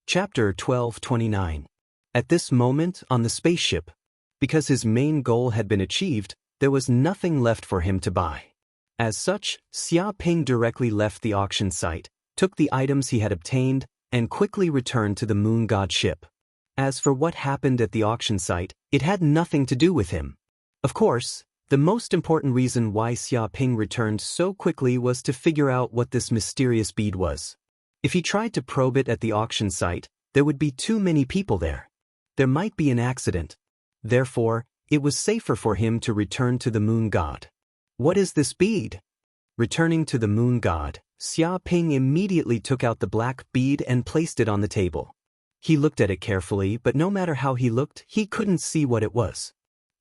Chapter 1229. At this moment on the spaceship, because his main goal had been achieved, there was nothing left for him to buy. As such, Xia Ping directly left the auction site, took the items he had obtained, and quickly returned to the moon god ship. As for what happened at the auction site, it had nothing to do with him. Of course, the most important reason why Xia Ping returned so quickly was to figure out what this mysterious bead was. If he tried to probe it at the auction site, there would be too many people there. There might be an accident. Therefore, it was safer for him to return to the moon god. What is this bead? Returning to the moon god, Xia Ping immediately took out the black bead and placed it on the table. He looked at it carefully, but no matter how he looked, he couldn't see what it was.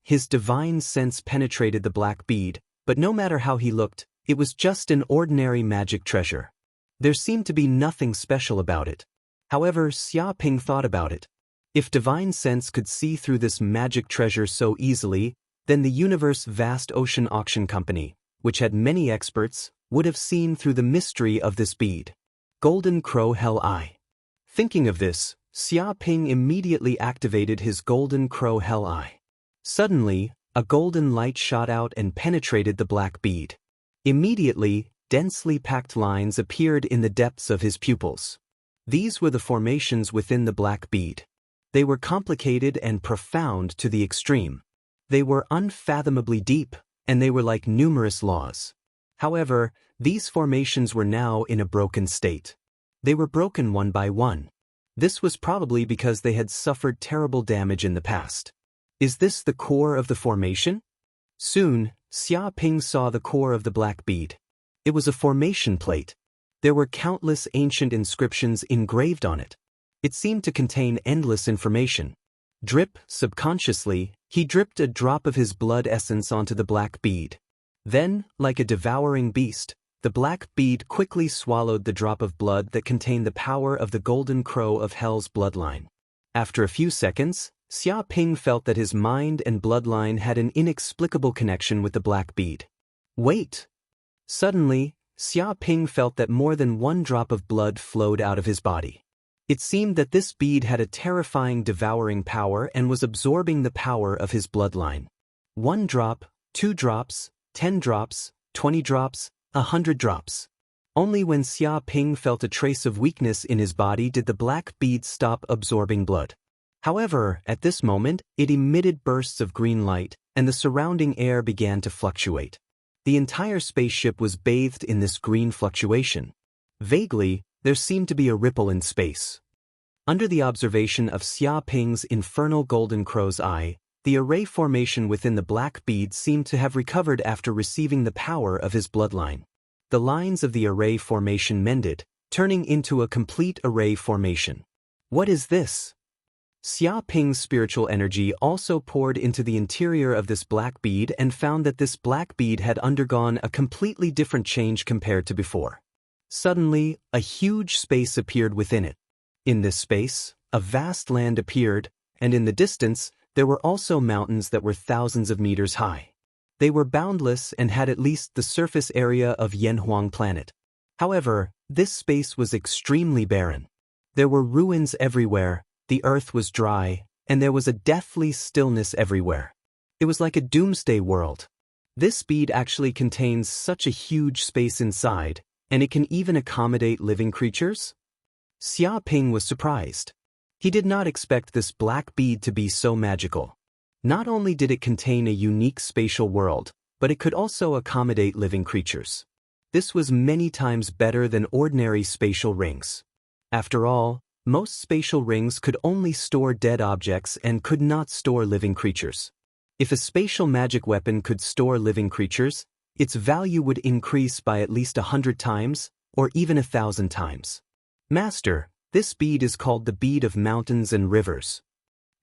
His divine sense penetrated the black bead, but no matter how he looked, it was just an ordinary magic treasure. There seemed to be nothing special about it. However, Xia Ping thought about it. If divine sense could see through this magic treasure so easily, then the universe vast ocean auction company, which had many experts, would have seen through the mystery of this bead. Golden Crow Hell Eye. Thinking of this, Xia Ping immediately activated his Golden Crow Hell Eye. Suddenly, a golden light shot out and penetrated the black bead. Immediately, densely packed lines appeared in the depths of his pupils. These were the formations within the black bead. They were complicated and profound to the extreme. They were unfathomably deep, and they were like numerous laws. However, these formations were now in a broken state. They were broken one by one. This was probably because they had suffered terrible damage in the past. Is this the core of the formation? Soon, Xia Ping saw the core of the black bead. It was a formation plate. There were countless ancient inscriptions engraved on it. It seemed to contain endless information. Drip, subconsciously, he dripped a drop of his blood essence onto the black bead. Then, like a devouring beast, the black bead quickly swallowed the drop of blood that contained the power of the Golden Crow of Hell's bloodline. After a few seconds, Xia Ping felt that his mind and bloodline had an inexplicable connection with the black bead. Wait! Suddenly, Xia Ping felt that more than one drop of blood flowed out of his body. It seemed that this bead had a terrifying devouring power and was absorbing the power of his bloodline. 1 drop, 2 drops, 10 drops, 20 drops, 100 drops. Only when Xia Ping felt a trace of weakness in his body did the black bead stop absorbing blood. However, at this moment, it emitted bursts of green light, and the surrounding air began to fluctuate. The entire spaceship was bathed in this green fluctuation. Vaguely, there seemed to be a ripple in space. Under the observation of Xia Ping's infernal Golden Crow's eye, the array formation within the black bead seemed to have recovered after receiving the power of his bloodline. The lines of the array formation mended, turning into a complete array formation. What is this? Xia Ping's spiritual energy also poured into the interior of this black bead and found that this black bead had undergone a completely different change compared to before. Suddenly, a huge space appeared within it. In this space, a vast land appeared, and in the distance, there were also mountains that were thousands of meters high. They were boundless and had at least the surface area of Yanhuang planet. However, this space was extremely barren. There were ruins everywhere, the earth was dry, and there was a deathly stillness everywhere. It was like a doomsday world. This bead actually contains such a huge space inside, and it can even accommodate living creatures? Xia Ping was surprised. He did not expect this black bead to be so magical. Not only did it contain a unique spatial world, but it could also accommodate living creatures. This was many times better than ordinary spatial rings. After all, most spatial rings could only store dead objects and could not store living creatures. If a spatial magic weapon could store living creatures, its value would increase by at least 100 times, or even 1,000 times. Master, this bead is called the bead of mountains and rivers.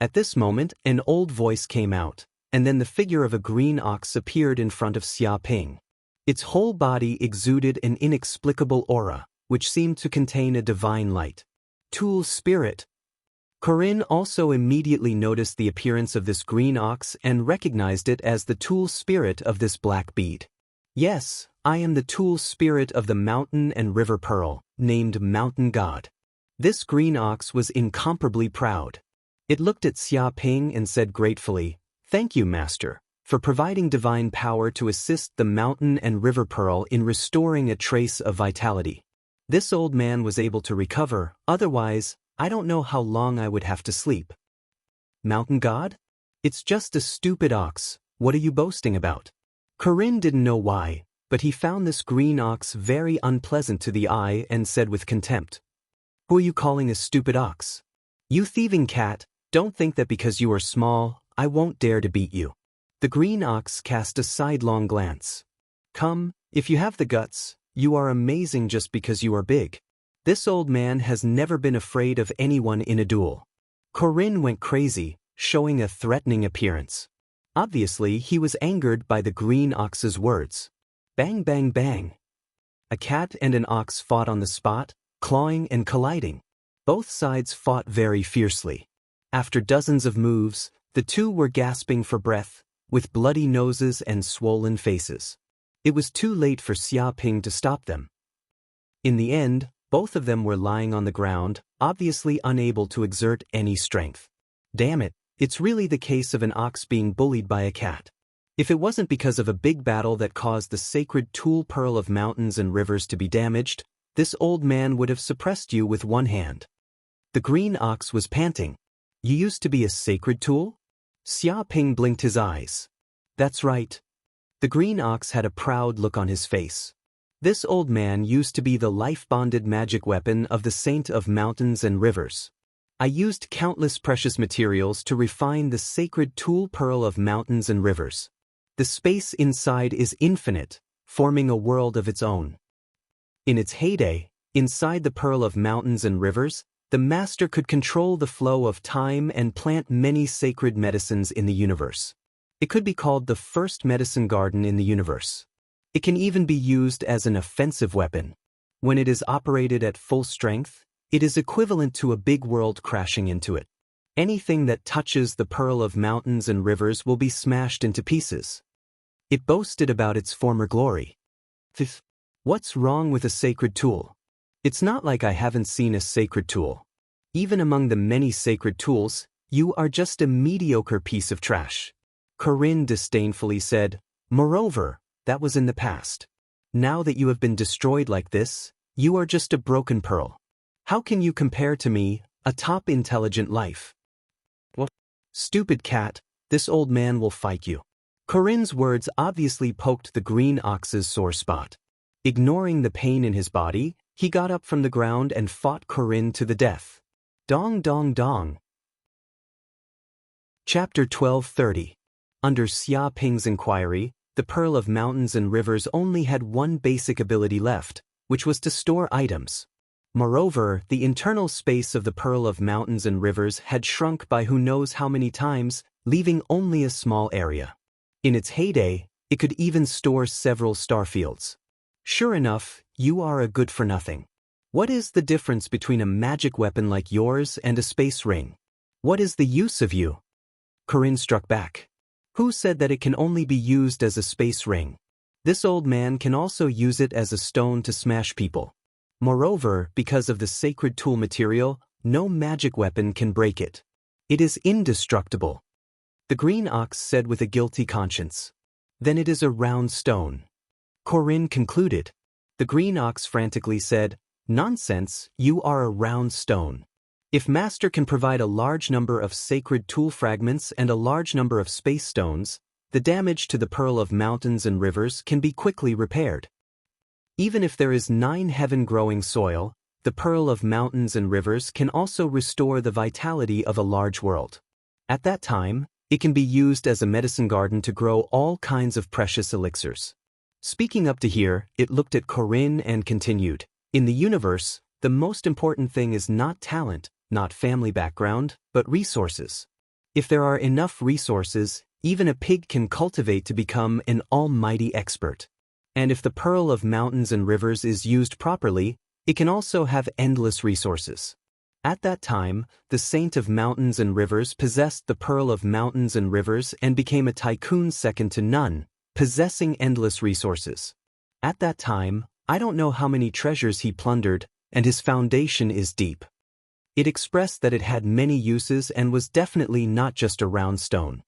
At this moment, an old voice came out, and then the figure of a green ox appeared in front of Xia Ping. Its whole body exuded an inexplicable aura, which seemed to contain a divine light. Tool Spirit. Corinne also immediately noticed the appearance of this green ox and recognized it as the tool spirit of this black bead. Yes, I am the tool spirit of the mountain and river pearl, named Mountain God. This green ox was incomparably proud. It looked at Xia Ping and said gratefully, "Thank you, Master, for providing divine power to assist the mountain and river pearl in restoring a trace of vitality. This old man was able to recover, otherwise, I don't know how long I would have to sleep." Mountain God? It's just a stupid ox, what are you boasting about? Corinne didn't know why, but he found this green ox very unpleasant to the eye and said with contempt, "Who are you calling a stupid ox? You thieving cat, don't think that because you are small, I won't dare to beat you." The green ox cast a sidelong glance. "Come, if you have the guts, you are amazing just because you are big." This old man has never been afraid of anyone in a duel. Corinne went crazy, showing a threatening appearance. Obviously, he was angered by the green ox's words. Bang bang bang. A cat and an ox fought on the spot, clawing and colliding. Both sides fought very fiercely. After dozens of moves, the two were gasping for breath, with bloody noses and swollen faces. It was too late for Xia Ping to stop them. In the end, both of them were lying on the ground, obviously unable to exert any strength. Damn it, it's really the case of an ox being bullied by a cat. If it wasn't because of a big battle that caused the sacred tool pearl of mountains and rivers to be damaged, this old man would have suppressed you with one hand. The green ox was panting. "You used to be a sacred tool?" Xia Ping blinked his eyes. "That's right." The green ox had a proud look on his face. This old man used to be the life-bonded magic weapon of the Saint of Mountains and Rivers. "I used countless precious materials to refine the sacred tool pearl of mountains and rivers. The space inside is infinite, forming a world of its own. In its heyday, inside the pearl of mountains and rivers, the master could control the flow of time and plant many sacred medicines in the universe. It could be called the first medicine garden in the universe. It can even be used as an offensive weapon. When it is operated at full strength, it is equivalent to a big world crashing into it. Anything that touches the pearl of mountains and rivers will be smashed into pieces." It boasted about its former glory. What's wrong with a sacred tool? It's not like I haven't seen a sacred tool. Even among the many sacred tools, you are just a mediocre piece of trash. Corinne disdainfully said, "Moreover, that was in the past. Now that you have been destroyed like this, you are just a broken pearl. How can you compare to me, a top intelligent life?" "Well, stupid cat, this old man will fight you." Corinne's words obviously poked the green ox's sore spot. Ignoring the pain in his body, he got up from the ground and fought Corinne to the death. Dong dong dong. Chapter 12:30. Under Xia Ping's inquiry, the Pearl of Mountains and Rivers only had one basic ability left, which was to store items. Moreover, the internal space of the Pearl of Mountains and Rivers had shrunk by who knows how many times, leaving only a small area. In its heyday, it could even store several starfields. Sure enough, you are a good-for-nothing. What is the difference between a magic weapon like yours and a space ring? What is the use of you? Corinne struck back. Who said that it can only be used as a space ring? This old man can also use it as a stone to smash people. Moreover, because of the sacred tool material, no magic weapon can break it. It is indestructible. The green ox said with a guilty conscience. Then it is a round stone. Corinne concluded. The green ox frantically said, "Nonsense, you are a round stone. If Master can provide a large number of sacred tool fragments and a large number of space stones, the damage to the Pearl of Mountains and Rivers can be quickly repaired. Even if there is 9 heaven-growing soil, the Pearl of Mountains and Rivers can also restore the vitality of a large world. At that time, it can be used as a medicine garden to grow all kinds of precious elixirs." Speaking up to here, it looked at Corinne and continued, "In the universe, the most important thing is not talent, not family background, but resources. If there are enough resources, even a pig can cultivate to become an almighty expert. And if the Pearl of Mountains and Rivers is used properly, it can also have endless resources." At that time, the Saint of Mountains and Rivers possessed the Pearl of Mountains and Rivers and became a tycoon second to none, possessing endless resources. At that time, I don't know how many treasures he plundered, and his foundation is deep. It expressed that it had many uses and was definitely not just a round stone.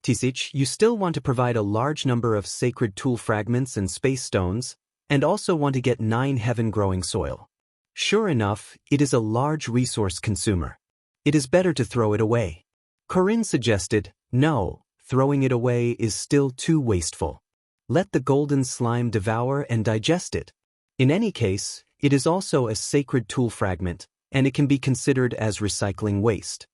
Tisich, you still want to provide a large number of sacred tool fragments and space stones, and also want to get 9 heaven-growing soil. Sure enough, it is a large resource consumer. It is better to throw it away. Corinne suggested, no, throwing it away is still too wasteful. Let the golden slime devour and digest it. In any case, it is also a sacred tool fragment, and it can be considered as recycling waste.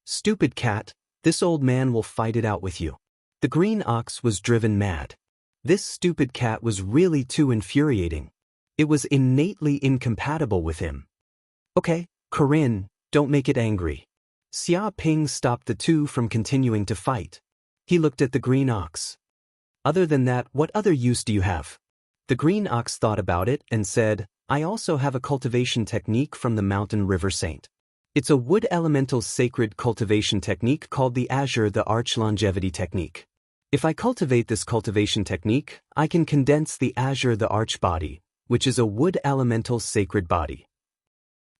Stupid cat, this old man will fight it out with you. The green ox was driven mad. This stupid cat was really too infuriating. It was innately incompatible with him. Okay, Corinne, don't make it angry. Xia Ping stopped the two from continuing to fight. He looked at the green ox. Other than that, what other use do you have? The green ox thought about it and said, I also have a cultivation technique from the mountain river saint. It's a wood elemental sacred cultivation technique called the Azure the Arch Longevity Technique. If I cultivate this cultivation technique, I can condense the Azure the Arch body, which is a wood elemental sacred body.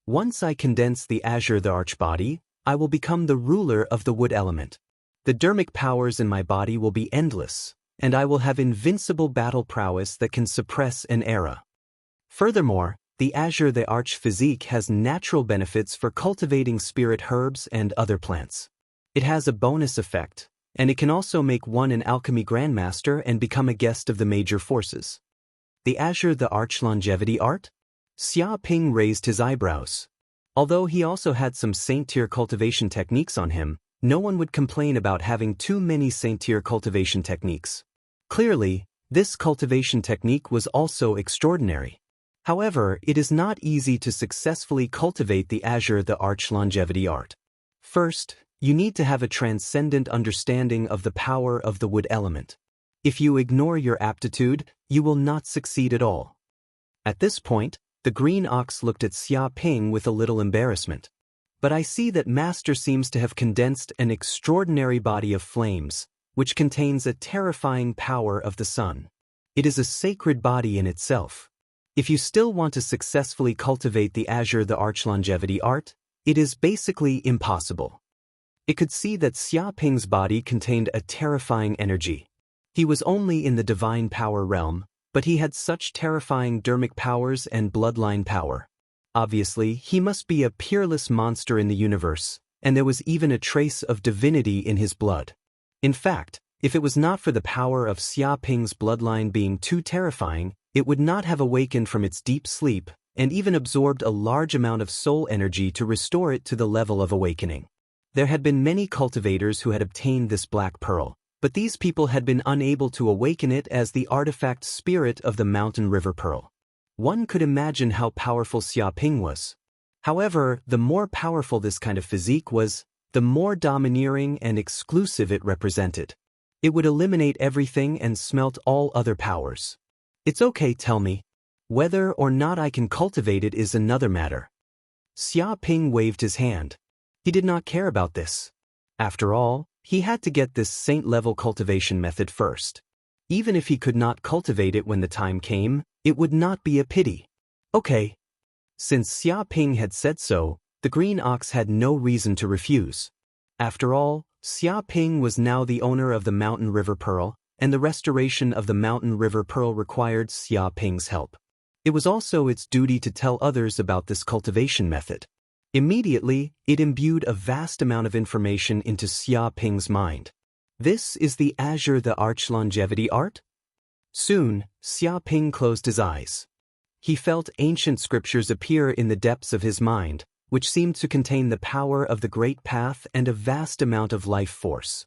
Once I condense the Azure the Arch body, I will become the ruler of the wood element. The dermic powers in my body will be endless, and I will have invincible battle prowess that can suppress an era. Furthermore, the Azure the Arch physique has natural benefits for cultivating spirit herbs and other plants. It has a bonus effect, and it can also make one an alchemy grandmaster and become a guest of the major forces. The Azure the Arch longevity art? Xia Ping raised his eyebrows. Although he also had some saint-tier cultivation techniques on him, no one would complain about having too many saint-tier cultivation techniques. Clearly, this cultivation technique was also extraordinary. However, it is not easy to successfully cultivate the Azure the Arch longevity art. First, you need to have a transcendent understanding of the power of the wood element. If you ignore your aptitude, you will not succeed at all. At this point, the green ox looked at Xia Ping with a little embarrassment. But I see that Master seems to have condensed an extraordinary body of flames, which contains a terrifying power of the sun. It is a sacred body in itself. If you still want to successfully cultivate the Azure the Arch longevity art, it is basically impossible. It could see that Xia Ping's body contained a terrifying energy. He was only in the divine power realm, but he had such terrifying dermic powers and bloodline power. Obviously, he must be a peerless monster in the universe, and there was even a trace of divinity in his blood. In fact, if it was not for the power of Xia Ping's bloodline being too terrifying, it would not have awakened from its deep sleep and even absorbed a large amount of soul energy to restore it to the level of awakening. There had been many cultivators who had obtained this black pearl, but these people had been unable to awaken it as the artifact spirit of the mountain river pearl. One could imagine how powerful Xia Ping was. However, the more powerful this kind of physique was, the more domineering and exclusive it represented. It would eliminate everything and smelt all other powers. It's okay, tell me. Whether or not I can cultivate it is another matter. Xia Ping waved his hand. He did not care about this. After all, he had to get this saint-level cultivation method first. Even if he could not cultivate it when the time came, it would not be a pity. Okay. Since Xia Ping had said so, the green ox had no reason to refuse. After all, Xia Ping was now the owner of the mountain river pearl, and the restoration of the mountain river pearl required Xia Ping's help. It was also its duty to tell others about this cultivation method. Immediately, it imbued a vast amount of information into Xia Ping's mind. This is the Azure the Arch longevity art? Soon, Xia Ping closed his eyes. He felt ancient scriptures appear in the depths of his mind, which seemed to contain the power of the great path and a vast amount of life force.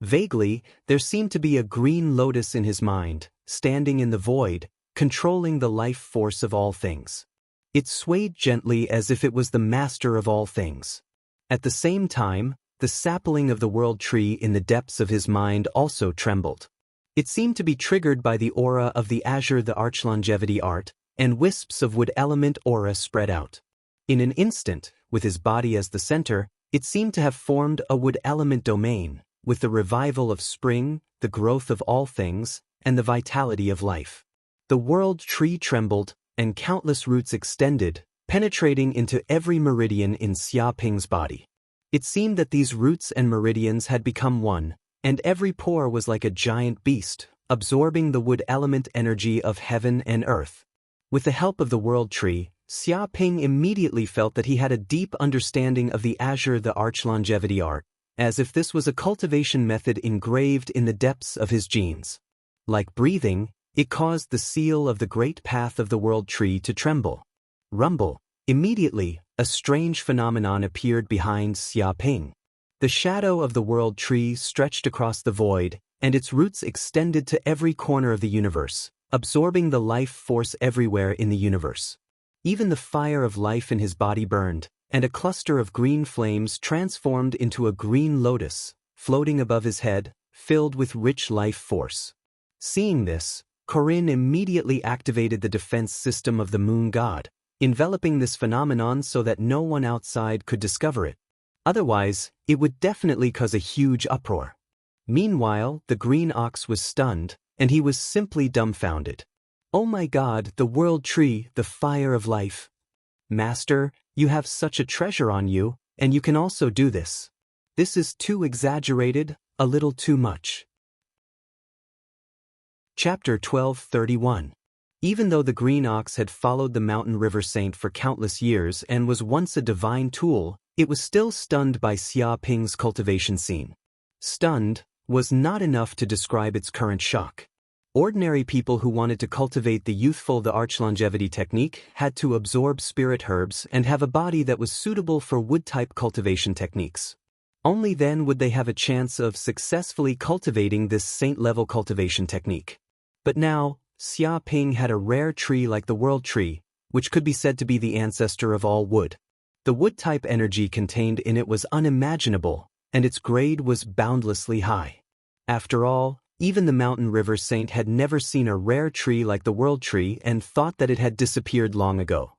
Vaguely, there seemed to be a green lotus in his mind, standing in the void, controlling the life force of all things. It swayed gently as if it was the master of all things. At the same time, the sapling of the world tree in the depths of his mind also trembled. It seemed to be triggered by the aura of the Azure the Arch longevity art, and wisps of wood element aura spread out. In an instant, with his body as the center, it seemed to have formed a wood element domain, with the revival of spring, the growth of all things, and the vitality of life. The world tree trembled, and countless roots extended, penetrating into every meridian in Xia Ping's body. It seemed that these roots and meridians had become one, and every pore was like a giant beast, absorbing the wood element energy of heaven and earth. With the help of the world tree, Xia Ping immediately felt that he had a deep understanding of the Azure the Arch longevity art, as if this was a cultivation method engraved in the depths of his genes. Like breathing, it caused the seal of the great path of the world tree to tremble. Rumble. Immediately, a strange phenomenon appeared behind Xia Ping. The shadow of the world tree stretched across the void, and its roots extended to every corner of the universe, absorbing the life force everywhere in the universe. Even the fire of life in his body burned, and a cluster of green flames transformed into a green lotus, floating above his head, filled with rich life force. Seeing this, Corinne immediately activated the defense system of the moon god, enveloping this phenomenon so that no one outside could discover it. Otherwise, it would definitely cause a huge uproar. Meanwhile, the green ox was stunned, and he was simply dumbfounded. "Oh my God, the world tree, the fire of life. Master, you have such a treasure on you, and you can also do this. This is too exaggerated, a little too much." Chapter 12:31. Even though the green ox had followed the mountain river saint for countless years and was once a divine tool, it was still stunned by Xia Ping's cultivation scene. Stunned was not enough to describe its current shock. Ordinary people who wanted to cultivate the youthful the arch longevity technique had to absorb spirit herbs and have a body that was suitable for wood-type cultivation techniques. Only then would they have a chance of successfully cultivating this saint-level cultivation technique. But now, Xia Ping had a rare tree like the world tree, which could be said to be the ancestor of all wood. The wood-type energy contained in it was unimaginable, and its grade was boundlessly high. After all, even the mountain river saint had never seen a rare tree like the world tree and thought that it had disappeared long ago.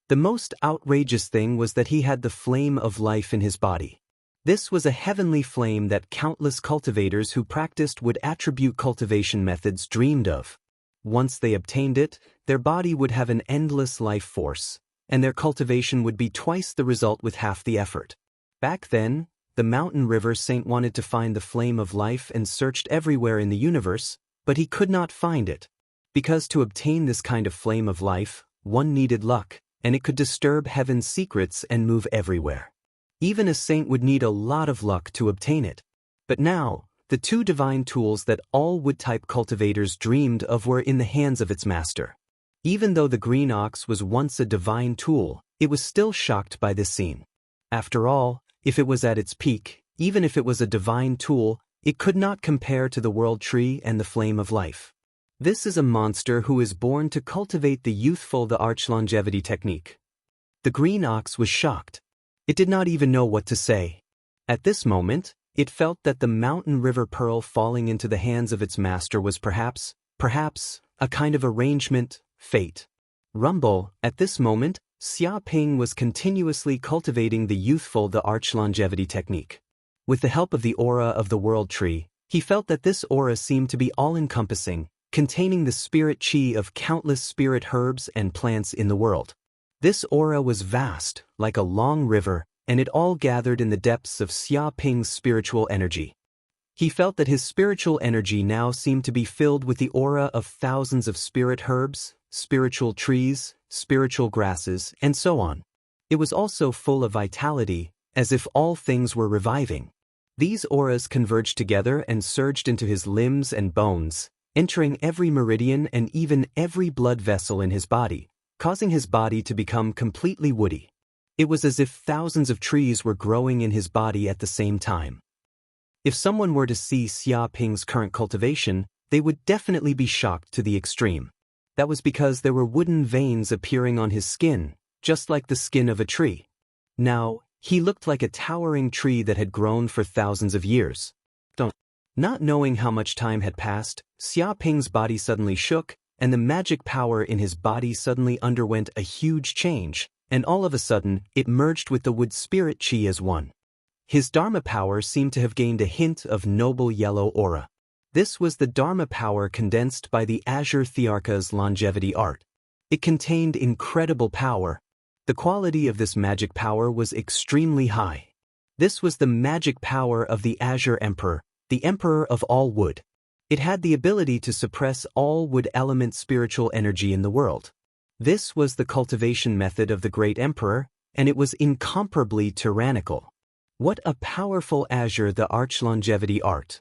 The most outrageous thing was that he had the flame of life in his body. This was a heavenly flame that countless cultivators who practiced wood attribute cultivation methods dreamed of. Once they obtained it, their body would have an endless life force, and their cultivation would be twice the result with half the effort. Back then, the mountain river saint wanted to find the flame of life and searched everywhere in the universe, but he could not find it. Because to obtain this kind of flame of life, one needed luck, and it could disturb heaven's secrets and move everywhere. Even a saint would need a lot of luck to obtain it. But now, the two divine tools that all wood-type cultivators dreamed of were in the hands of its master. Even though the green ox was once a divine tool, it was still shocked by this scene. After all, if it was at its peak, even if it was a divine tool, it could not compare to the world tree and the flame of life. This is a monster who is born to cultivate the youthful the arch longevity technique. The green ox was shocked. It did not even know what to say. At this moment, it felt that the mountain river pearl falling into the hands of its master was perhaps, a kind of arrangement, fate. Rumble. At this moment, Xia Ping was continuously cultivating the youthful the arch longevity technique. With the help of the aura of the world tree, he felt that this aura seemed to be all-encompassing, containing the spirit chi of countless spirit herbs and plants in the world. This aura was vast, like a long river, and it all gathered in the depths of Xia Ping's spiritual energy. He felt that his spiritual energy now seemed to be filled with the aura of thousands of spirit herbs, spiritual trees, spiritual grasses, and so on. It was also full of vitality, as if all things were reviving. These auras converged together and surged into his limbs and bones, entering every meridian and even every blood vessel in his body, causing his body to become completely woody. It was as if thousands of trees were growing in his body at the same time. If someone were to see Xia Ping's current cultivation, they would definitely be shocked to the extreme. That was because there were wooden veins appearing on his skin, just like the skin of a tree. Now, he looked like a towering tree that had grown for thousands of years. Not knowing how much time had passed, Xia Ping's body suddenly shook, and the magic power in his body suddenly underwent a huge change, and all of a sudden, it merged with the wood spirit chi as one. His Dharma power seemed to have gained a hint of noble yellow aura. This was the Dharma power condensed by the Azure Thearka's longevity art. It contained incredible power. The quality of this magic power was extremely high. This was the magic power of the Azure Emperor, the Emperor of all wood. It had the ability to suppress all wood element spiritual energy in the world. This was the cultivation method of the great emperor, and it was incomparably tyrannical. What a powerful Azure the Arch longevity art.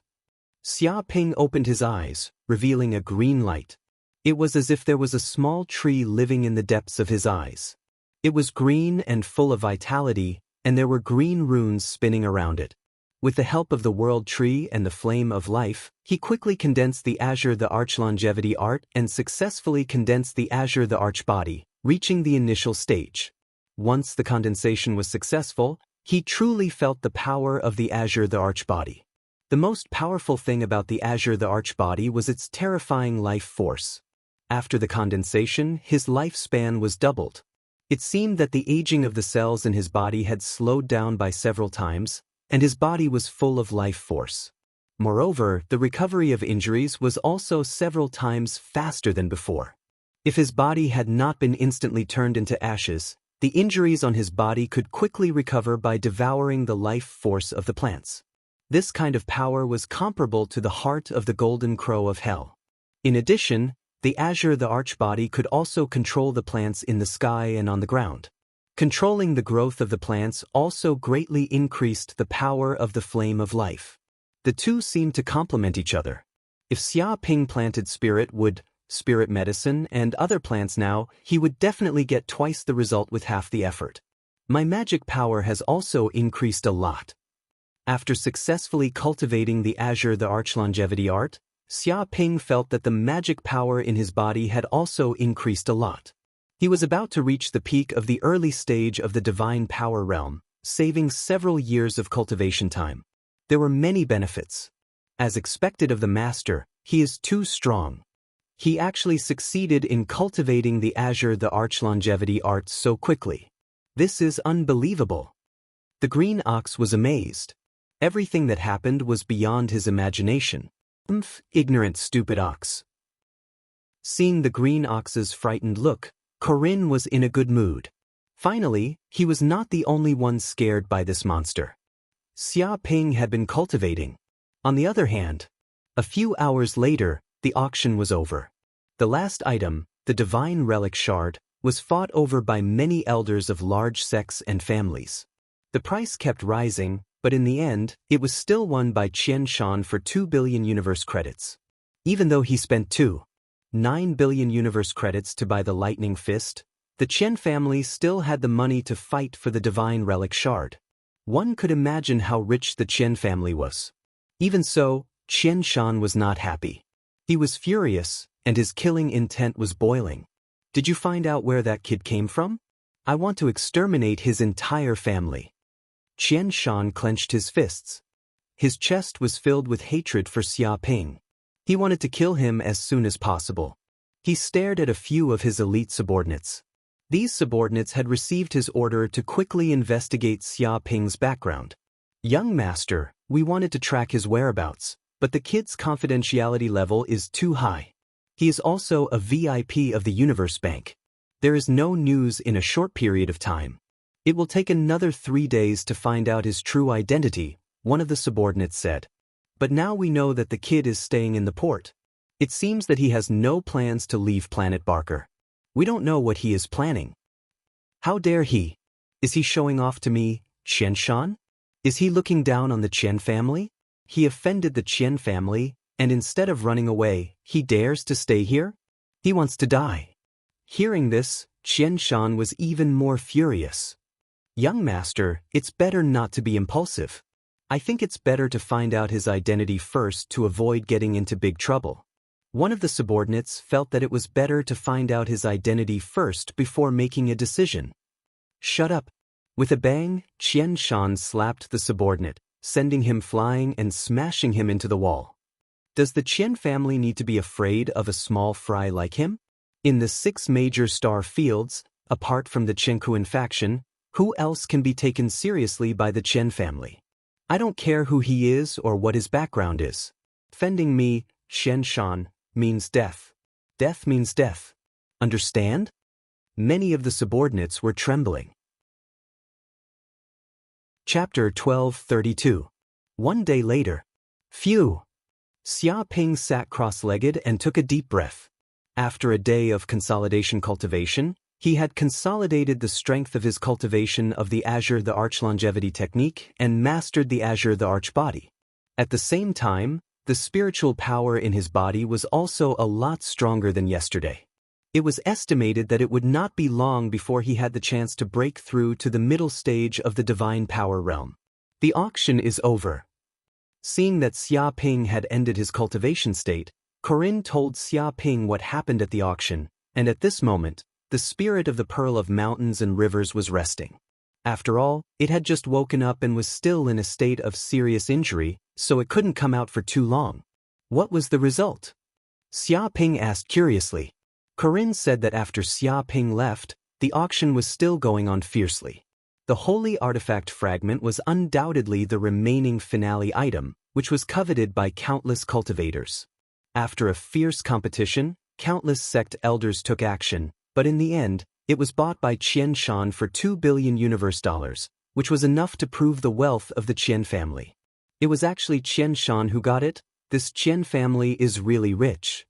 Xia Ping opened his eyes, revealing a green light. It was as if there was a small tree living in the depths of his eyes. It was green and full of vitality, and there were green runes spinning around it. With the help of the world tree and the flame of life, he quickly condensed the Azure the Arch longevity art and successfully condensed the Azure the Arch body, reaching the initial stage. Once the condensation was successful, he truly felt the power of the Azure the Arch body. The most powerful thing about the Azure the Arch body was its terrifying life force. After the condensation, his lifespan was doubled. It seemed that the aging of the cells in his body had slowed down by several times, and his body was full of life force. Moreover, the recovery of injuries was also several times faster than before. If his body had not been instantly turned into ashes, the injuries on his body could quickly recover by devouring the life force of the plants. This kind of power was comparable to the heart of the golden crow of hell. In addition, the Azure the Arch body could also control the plants in the sky and on the ground. Controlling the growth of the plants also greatly increased the power of the flame of life. The two seemed to complement each other. If Xia Ping planted spirit wood, spirit medicine, and other plants now, he would definitely get twice the result with half the effort. My magic power has also increased a lot. After successfully cultivating the Azure the Arch longevity art, Xia Ping felt that the magic power in his body had also increased a lot. He was about to reach the peak of the early stage of the divine power realm, saving several years of cultivation time. There were many benefits. As expected of the master, he is too strong. He actually succeeded in cultivating the Azure the Arch longevity art so quickly. This is unbelievable. The green ox was amazed. Everything that happened was beyond his imagination. Ignorant, stupid ox. Seeing the green ox's frightened look, Corinne was in a good mood. Finally, he was not the only one scared by this monster. Xia Ping had been cultivating. On the other hand, a few hours later, the auction was over. The last item, the divine relic shard, was fought over by many elders of large sects and families. The price kept rising, but in the end, it was still won by Qian Shan for 2 billion universe credits. Even though he spent 9 billion universe credits to buy the lightning fist, the Qian family still had the money to fight for the divine relic shard. One could imagine how rich the Qian family was. Even so, Qian Shan was not happy. He was furious, and his killing intent was boiling. Did you find out where that kid came from? I want to exterminate his entire family. Qian Shan clenched his fists. His chest was filled with hatred for Xia Ping. He wanted to kill him as soon as possible. He stared at a few of his elite subordinates. These subordinates had received his order to quickly investigate Xia Ping's background. Young master, we wanted to track his whereabouts, but the kid's confidentiality level is too high. He is also a VIP of the Universe Bank. There is no news in a short period of time. It will take another 3 days to find out his true identity, one of the subordinates said. But now we know that the kid is staying in the port. It seems that he has no plans to leave planet Barker. We don't know what he is planning. How dare he? Is he showing off to me, Qian Shan? Is he looking down on the Qian family? He offended the Qian family, and instead of running away, he dares to stay here? He wants to die. Hearing this, Qian Shan was even more furious. Young master, it's better not to be impulsive. I think it's better to find out his identity first to avoid getting into big trouble. One of the subordinates felt that it was better to find out his identity first before making a decision. Shut up. With a bang, Qian Shan slapped the subordinate, sending him flying and smashing him into the wall. Does the Qian family need to be afraid of a small fry like him? In the 6 major star fields, apart from the Qiankuan faction, who else can be taken seriously by the Qian family? I don't care who he is or what his background is. Offending me, Qian Shan, means death. Death means death. Understand? Many of the subordinates were trembling. Chapter 12:32. One day later. Phew! Xia Ping sat cross-legged and took a deep breath. After a day of consolidation cultivation, he had consolidated the strength of his cultivation of the Azure the Arch longevity technique and mastered the Azure the Arch body. At the same time, the spiritual power in his body was also a lot stronger than yesterday. It was estimated that it would not be long before he had the chance to break through to the middle stage of the divine power realm. The auction is over. Seeing that Xia Ping had ended his cultivation state, Corinne told Xia Ping what happened at the auction, and at this moment, the spirit of the Pearl of Mountains and Rivers was resting. After all, it had just woken up and was still in a state of serious injury, so it couldn't come out for too long. What was the result? Xia Ping asked curiously. Corinne said that after Xia Ping left, the auction was still going on fiercely. The holy artifact fragment was undoubtedly the remaining finale item, which was coveted by countless cultivators. After a fierce competition, countless sect elders took action, but in the end, it was bought by Qian Shan for $2 billion universe dollars, which was enough to prove the wealth of the Qian family. It was actually Qian Shan who got it. This Qian family is really rich.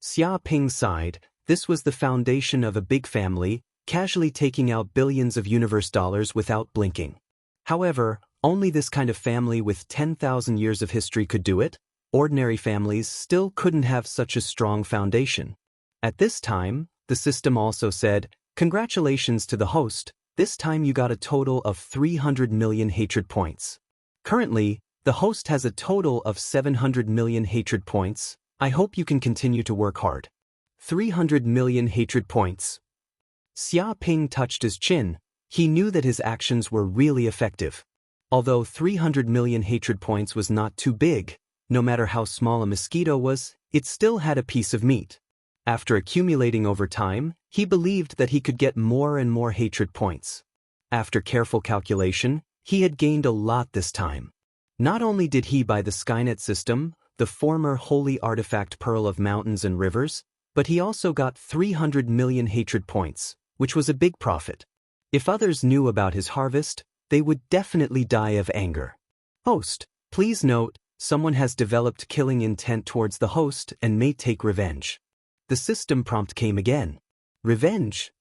Xia Ping sighed. This was the foundation of a big family, casually taking out billions of universe dollars without blinking. However, only this kind of family with 10,000 years of history could do it. Ordinary families still couldn't have such a strong foundation. At this time, the system also said, "Congratulations to the host, this time you got a total of 300 million hatred points." Currently, the host has a total of 700 million hatred points. I hope you can continue to work hard. 300 million hatred points. Xia Ping touched his chin. He knew that his actions were really effective. Although 300 million hatred points was not too big, no matter how small a mosquito was, it still had a piece of meat. After accumulating over time, he believed that he could get more and more hatred points. After careful calculation, he had gained a lot this time. Not only did he buy the Skynet system, the former holy artifact Pearl of Mountains and Rivers, but he also got 300 million hatred points, which was a big profit. If others knew about his harvest, they would definitely die of anger. Host, please note, someone has developed killing intent towards the host and may take revenge. The system prompt came again. Revenge?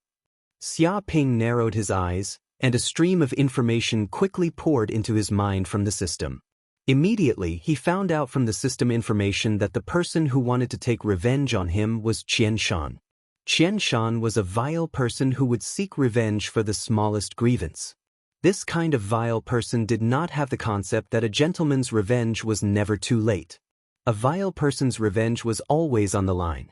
Xia Ping narrowed his eyes, and a stream of information quickly poured into his mind from the system. Immediately, he found out from the system information that the person who wanted to take revenge on him was Qian Shan. Qian Shan was a vile person who would seek revenge for the smallest grievance. This kind of vile person did not have the concept that a gentleman's revenge was never too late. A vile person's revenge was always on the line.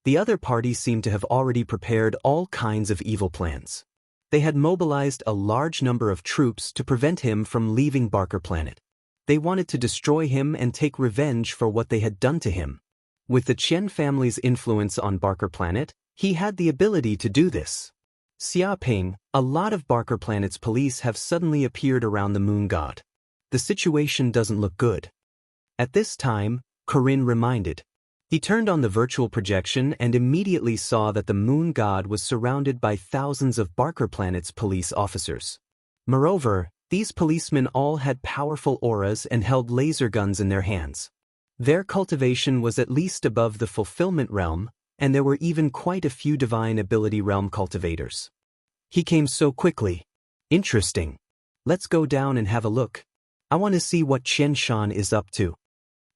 The other party seemed to have already prepared all kinds of evil plans. They had mobilized a large number of troops to prevent him from leaving Barker Planet. They wanted to destroy him and take revenge for what they had done to him. With the Qian family's influence on Barker Planet, he had the ability to do this. Xia Ping, a lot of Barker Planet's police have suddenly appeared around the moon god. The situation doesn't look good. At this time, Corinne reminded. He turned on the virtual projection and immediately saw that the moon god was surrounded by thousands of Barker Planet's police officers. Moreover, these policemen all had powerful auras and held laser guns in their hands. Their cultivation was at least above the fulfillment realm, and there were even quite a few divine ability realm cultivators. He came so quickly. Interesting. Let's go down and have a look. I want to see what Qian Shan is up to.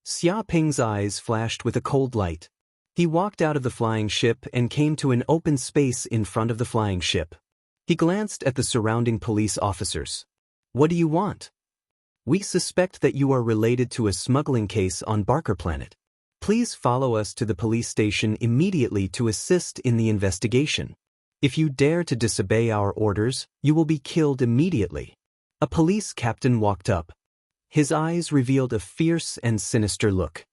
Xia Ping's eyes flashed with a cold light. He walked out of the flying ship and came to an open space in front of the flying ship. He glanced at the surrounding police officers. What do you want? We suspect that you are related to a smuggling case on Barker Planet. Please follow us to the police station immediately to assist in the investigation. If you dare to disobey our orders, you will be killed immediately. A police captain walked up. His eyes revealed a fierce and sinister look.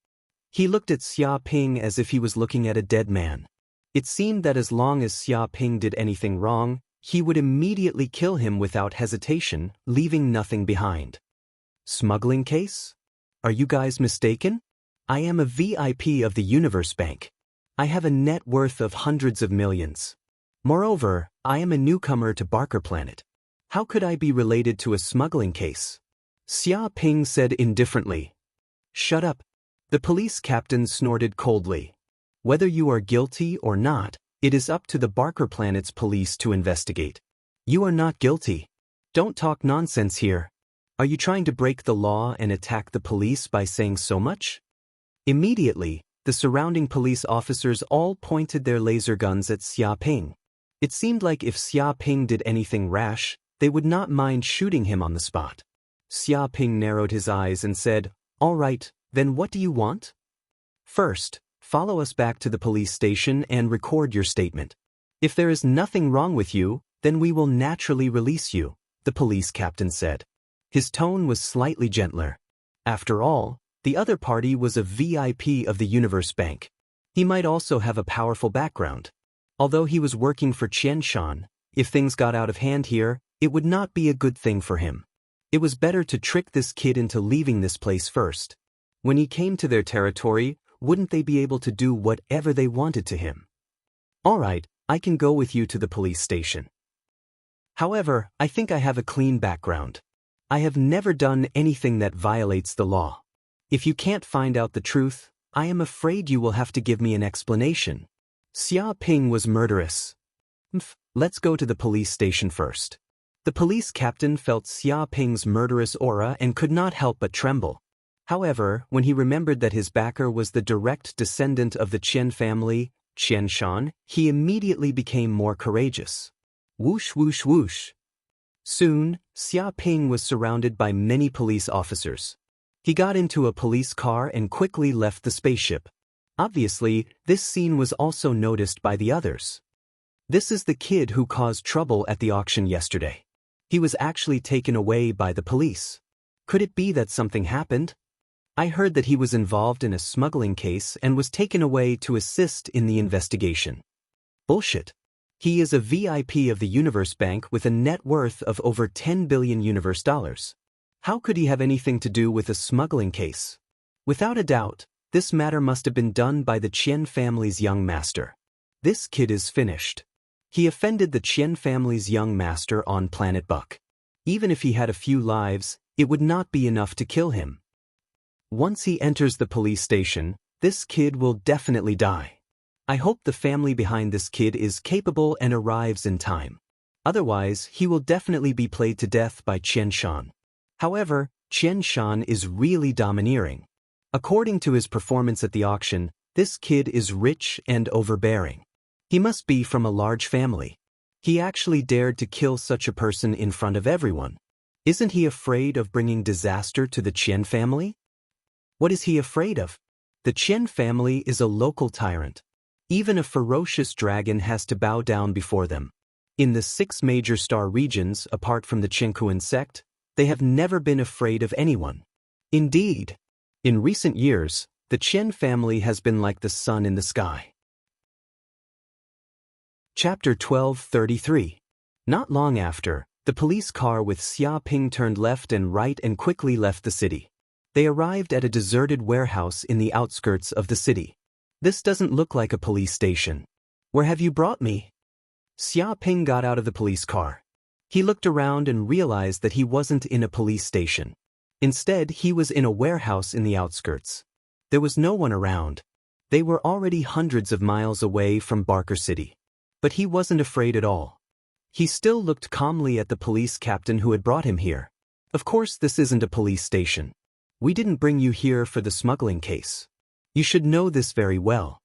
He looked at Xia Ping as if he was looking at a dead man. It seemed that as long as Xia Ping did anything wrong, he would immediately kill him without hesitation, leaving nothing behind. Smuggling case? Are you guys mistaken? I am a VIP of the Universe Bank. I have a net worth of hundreds of millions. Moreover, I am a newcomer to Barker Planet. How could I be related to a smuggling case? Xia Ping said indifferently. Shut up. The police captain snorted coldly. Whether you are guilty or not, it is up to the Barker Planet's police to investigate. You are not guilty. Don't talk nonsense here. Are you trying to break the law and attack the police by saying so much? Immediately, the surrounding police officers all pointed their laser guns at Xia Ping. It seemed like if Xia Ping did anything rash, they would not mind shooting him on the spot. Xia Ping narrowed his eyes and said, All right, then what do you want? First, follow us back to the police station and record your statement. If there is nothing wrong with you, then we will naturally release you, the police captain said. His tone was slightly gentler. After all, the other party was a VIP of the Universe Bank. He might also have a powerful background. Although he was working for Qian Shan, if things got out of hand here, it would not be a good thing for him. It was better to trick this kid into leaving this place first. When he came to their territory, wouldn't they be able to do whatever they wanted to him? All right, I can go with you to the police station. However, I think I have a clean background. I have never done anything that violates the law. If you can't find out the truth, I am afraid you will have to give me an explanation. Xia Ping was murderous. Let's go to the police station first. The police captain felt Xia Ping's murderous aura and could not help but tremble. However, when he remembered that his backer was the direct descendant of the Qian family, Qian Shan, he immediately became more courageous. Whoosh whoosh whoosh. Soon, Xia Ping was surrounded by many police officers. He got into a police car and quickly left the spaceship. Obviously, this scene was also noticed by the others. This is the kid who caused trouble at the auction yesterday. He was actually taken away by the police. Could it be that something happened? I heard that he was involved in a smuggling case and was taken away to assist in the investigation. Bullshit. He is a VIP of the Universe Bank with a net worth of over 10 billion universe dollars. How could he have anything to do with a smuggling case? Without a doubt, this matter must have been done by the Qian family's young master. This kid is finished. He offended the Qian family's young master on Planet Buck. Even if he had a few lives, it would not be enough to kill him. Once he enters the police station, this kid will definitely die. I hope the family behind this kid is capable and arrives in time. Otherwise, he will definitely be played to death by Qian Shan. However, Qian Shan is really domineering. According to his performance at the auction, this kid is rich and overbearing. He must be from a large family. He actually dared to kill such a person in front of everyone. Isn't he afraid of bringing disaster to the Qian family? What is he afraid of? The Qian family is a local tyrant. Even a ferocious dragon has to bow down before them. In the 6 major star regions, apart from the Qinkuan sect, they have never been afraid of anyone. Indeed, in recent years, the Qian family has been like the sun in the sky. Chapter 1233. Not long after, the police car with Xia Ping turned left and right and quickly left the city. They arrived at a deserted warehouse in the outskirts of the city. This doesn't look like a police station. Where have you brought me? Xia Ping got out of the police car. He looked around and realized that he wasn't in a police station. Instead, he was in a warehouse in the outskirts. There was no one around. They were already hundreds of miles away from Barker City. But he wasn't afraid at all. He still looked calmly at the police captain who had brought him here. Of course, this isn't a police station. We didn't bring you here for the smuggling case. You should know this very well.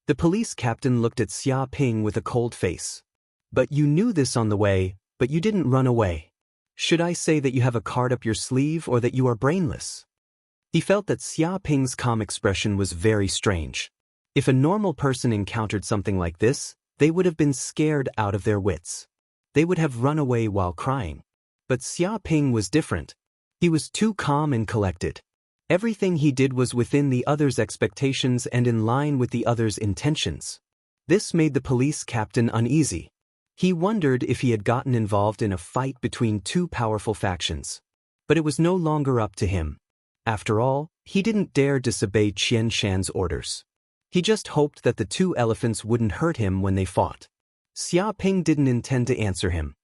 The police captain looked at Xia Ping with a cold face. But you knew this on the way, but you didn't run away. Should I say that you have a card up your sleeve or that you are brainless? He felt that Xia Ping's calm expression was very strange. If a normal person encountered something like this, they would have been scared out of their wits. They would have run away while crying. But Xia Ping was different. He was too calm and collected. Everything he did was within the other's expectations and in line with the other's intentions. This made the police captain uneasy. He wondered if he had gotten involved in a fight between 2 powerful factions. But it was no longer up to him. After all, he didn't dare disobey Qian Shan's orders. He just hoped that the 2 elephants wouldn't hurt him when they fought. Xia Ping didn't intend to answer him.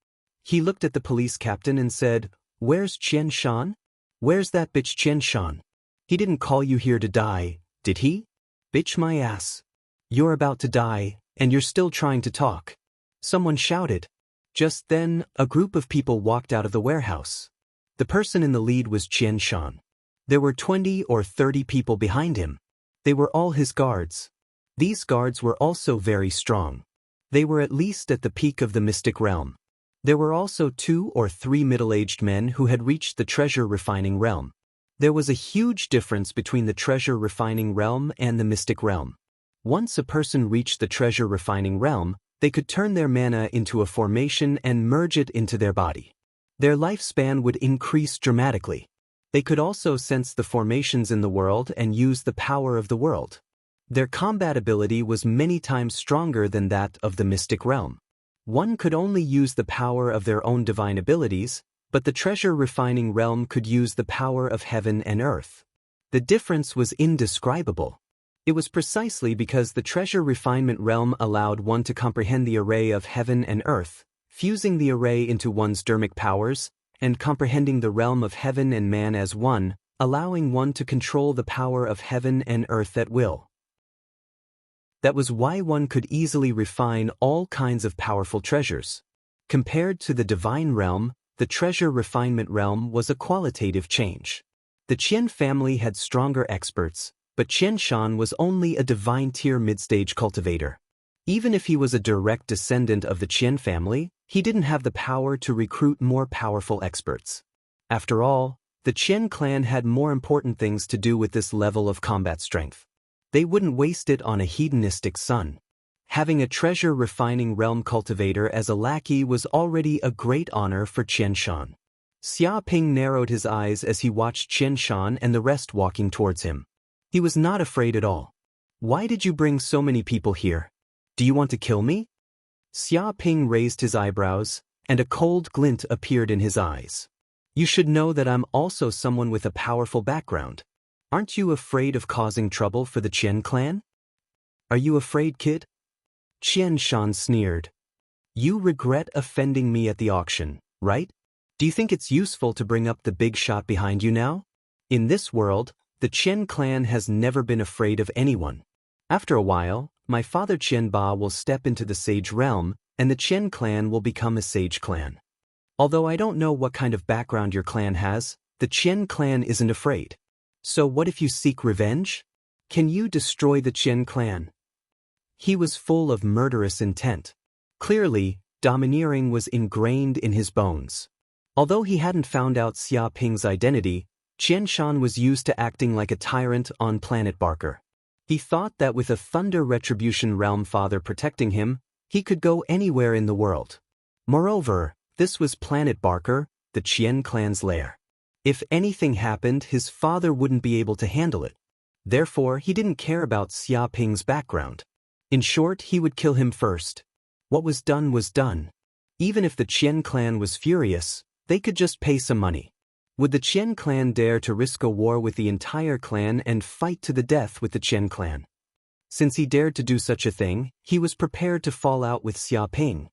He looked at the police captain and said, "Where's Qian Shan? Where's that bitch Qian Shan? He didn't call you here to die, did he? Bitch my ass. You're about to die, and you're still trying to talk." Someone shouted. Just then, a group of people walked out of the warehouse. The person in the lead was Qian Shan. There were 20 or 30 people behind him. They were all his guards. These guards were also very strong. They were at least at the peak of the mystic realm. There were also 2 or 3 middle-aged men who had reached the treasure-refining realm. There was a huge difference between the treasure-refining realm and the mystic realm. Once a person reached the treasure-refining realm, they could turn their mana into a formation and merge it into their body. Their lifespan would increase dramatically. They could also sense the formations in the world and use the power of the world. Their combat ability was many times stronger than that of the mystic realm. One could only use the power of their own divine abilities, but the treasure-refining realm could use the power of heaven and earth. The difference was indescribable. It was precisely because the treasure refinement realm allowed one to comprehend the array of heaven and earth, fusing the array into one's dermic powers, and comprehending the realm of heaven and man as one, allowing one to control the power of heaven and earth at will. That was why one could easily refine all kinds of powerful treasures. Compared to the divine realm, the treasure refinement realm was a qualitative change. The Qian family had stronger experts, but Qian Shan was only a divine tier mid-stage cultivator. Even if he was a direct descendant of the Qian family, he didn't have the power to recruit more powerful experts. After all, the Qian clan had more important things to do with this level of combat strength. They wouldn't waste it on a hedonistic son. Having a treasure-refining realm cultivator as a lackey was already a great honor for Qian Shan. Xia Ping narrowed his eyes as he watched Qian Shan and the rest walking towards him. He was not afraid at all. "Why did you bring so many people here? Do you want to kill me?" Xia Ping raised his eyebrows, and a cold glint appeared in his eyes. "You should know that I'm also someone with a powerful background. Aren't you afraid of causing trouble for the Qian clan?" "Are you afraid, kid?" Qian Shan sneered. "You regret offending me at the auction, right? Do you think it's useful to bring up the big shot behind you now? In this world, the Qian clan has never been afraid of anyone. After a while, my father Qian Ba will step into the sage realm, and the Qian clan will become a sage clan. Although I don't know what kind of background your clan has, the Qian clan isn't afraid. So what if you seek revenge? Can you destroy the Qian clan?" He was full of murderous intent. Clearly, domineering was ingrained in his bones. Although he hadn't found out Xia Ping's identity, Qian Shan was used to acting like a tyrant on planet Barker. He thought that with a Thunder Retribution Realm father protecting him, he could go anywhere in the world. Moreover, this was planet Barker, the Qian clan's lair. If anything happened, his father wouldn't be able to handle it. Therefore, he didn't care about Xia Ping's background. In short, he would kill him first. What was done was done. Even if the Qian clan was furious, they could just pay some money. Would the Qian clan dare to risk a war with the entire clan and fight to the death with the Qian clan? Since he dared to do such a thing, he was prepared to fall out with Xia Ping.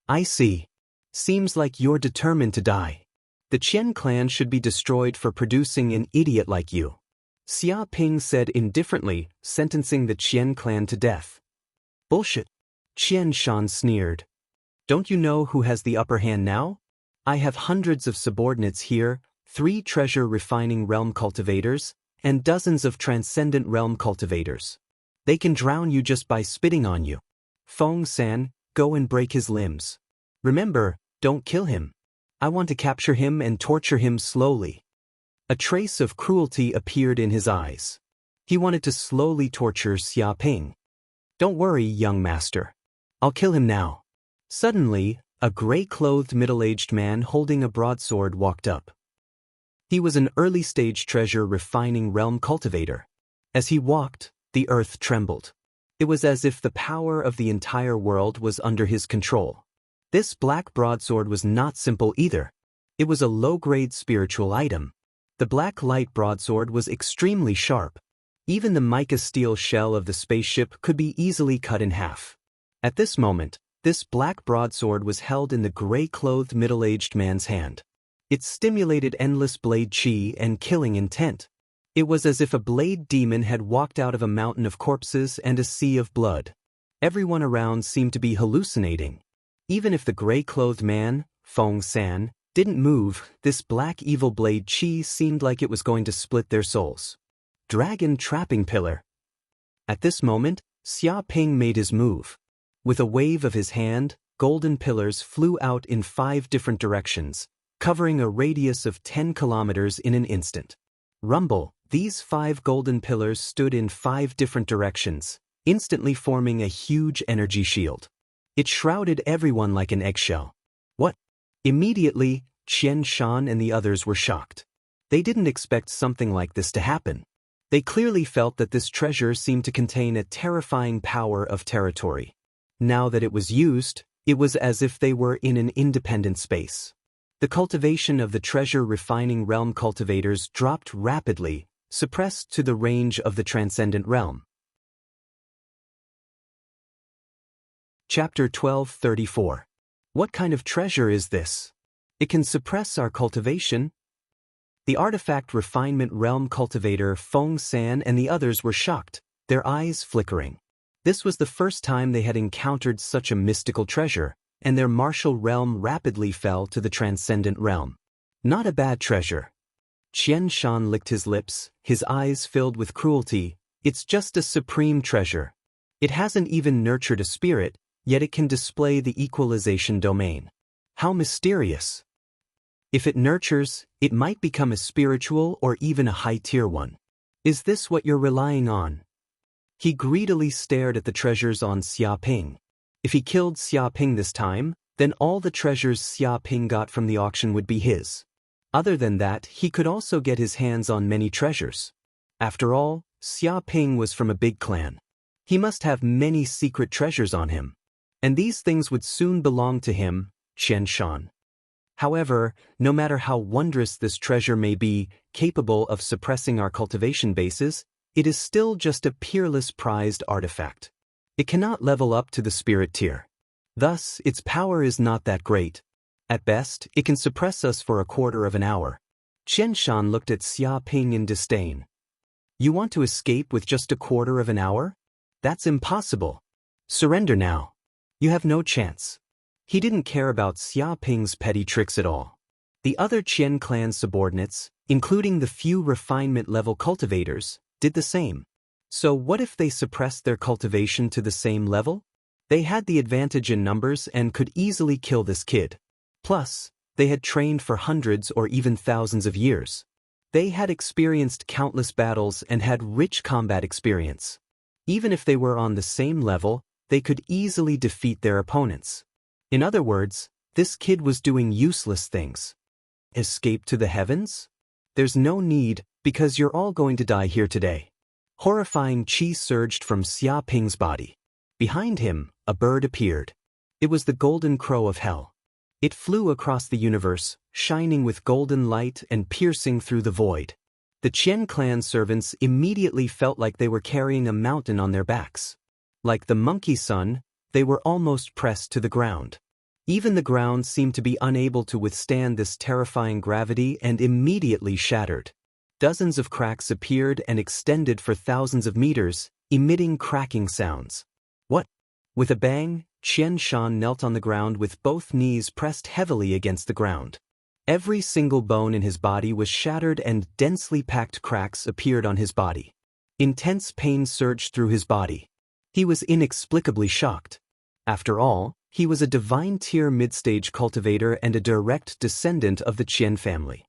"I see. Seems like you're determined to die. The Qian clan should be destroyed for producing an idiot like you," Xia Ping said indifferently, sentencing the Qian clan to death. "Bullshit," Qian Shan sneered. "Don't you know who has the upper hand now? I have hundreds of subordinates here, 3 treasure-refining realm cultivators, and dozens of transcendent realm cultivators. They can drown you just by spitting on you. Feng San, go and break his limbs. Remember, don't kill him. I want to capture him and torture him slowly." A trace of cruelty appeared in his eyes. He wanted to slowly torture Xia Ping. "Don't worry, young master. I'll kill him now." Suddenly, a gray-clothed middle-aged man holding a broadsword walked up. He was an early-stage treasure-refining realm cultivator. As he walked, the earth trembled. It was as if the power of the entire world was under his control. This black broadsword was not simple either. It was a low-grade spiritual item. The black light broadsword was extremely sharp. Even the mica steel shell of the spaceship could be easily cut in half. At this moment, This black broadsword was held in the gray-clothed middle-aged man's hand. It stimulated endless blade chi and killing intent. It was as if a blade demon had walked out of a mountain of corpses and a sea of blood. Everyone around seemed to be hallucinating. Even if the gray-clothed man, Feng San, didn't move, this black evil blade chi seemed like it was going to split their souls. Dragon trapping pillar. At this moment, Xia Ping made his move. With a wave of his hand, golden pillars flew out in 5 different directions, covering a radius of 10 kilometers in an instant. Rumble, these 5 golden pillars stood in 5 different directions, instantly forming a huge energy shield. It shrouded everyone like an eggshell. What? Immediately, Qian Shan and the others were shocked. They didn't expect something like this to happen. They clearly felt that this treasure seemed to contain a terrifying power of territory. Now that it was used, it was as if they were in an independent space. The cultivation of the treasure refining realm cultivators dropped rapidly, suppressed to the range of the transcendent realm. Chapter 12:34. What kind of treasure is this? It can suppress our cultivation. The artifact refinement realm cultivator Feng San and the others were shocked, their eyes flickering. This was the first time they had encountered such a mystical treasure, and their martial realm rapidly fell to the transcendent realm. Not a bad treasure. Qian Shan licked his lips, his eyes filled with cruelty. It's just a supreme treasure. It hasn't even nurtured a spirit, yet it can display the equalization domain. How mysterious. If it nurtures, it might become a spiritual or even a high-tier one. Is this what you're relying on? He greedily stared at the treasures on Xia Ping. If he killed Xia Ping this time, then all the treasures Xia Ping got from the auction would be his. Other than that, he could also get his hands on many treasures. After all, Xia Ping was from a big clan. He must have many secret treasures on him. And these things would soon belong to him, Qian Shan. However, no matter how wondrous this treasure may be, capable of suppressing our cultivation bases, it is still just a peerless prized artifact. It cannot level up to the spirit tier. Thus, its power is not that great. At best, it can suppress us for a quarter of an hour. Qian Shan looked at Xia Ping in disdain. You want to escape with just a quarter of an hour? That's impossible. Surrender now. You have no chance. He didn't care about Xia Ping's petty tricks at all. The other Qian clan subordinates, including the few refinement-level cultivators, did the same. So what if they suppressed their cultivation to the same level? They had the advantage in numbers and could easily kill this kid. Plus, they had trained for hundreds or even thousands of years. They had experienced countless battles and had rich combat experience. Even if they were on the same level, they could easily defeat their opponents. In other words, this kid was doing useless things. Escape to the heavens? There's no need, because you're all going to die here today. Horrifying chi surged from Xia Ping's body. Behind him, a bird appeared. It was the golden crow of hell. It flew across the universe, shining with golden light and piercing through the void. The Qian clan servants immediately felt like they were carrying a mountain on their backs. Like the monkey sun, they were almost pressed to the ground. Even the ground seemed to be unable to withstand this terrifying gravity and immediately shattered. Dozens of cracks appeared and extended for thousands of meters, emitting cracking sounds. What? With a bang, Qian Shan knelt on the ground with both knees pressed heavily against the ground. Every single bone in his body was shattered and densely packed cracks appeared on his body. Intense pain surged through his body. He was inexplicably shocked. After all, he was a divine-tier mid-stage cultivator and a direct descendant of the Qian family.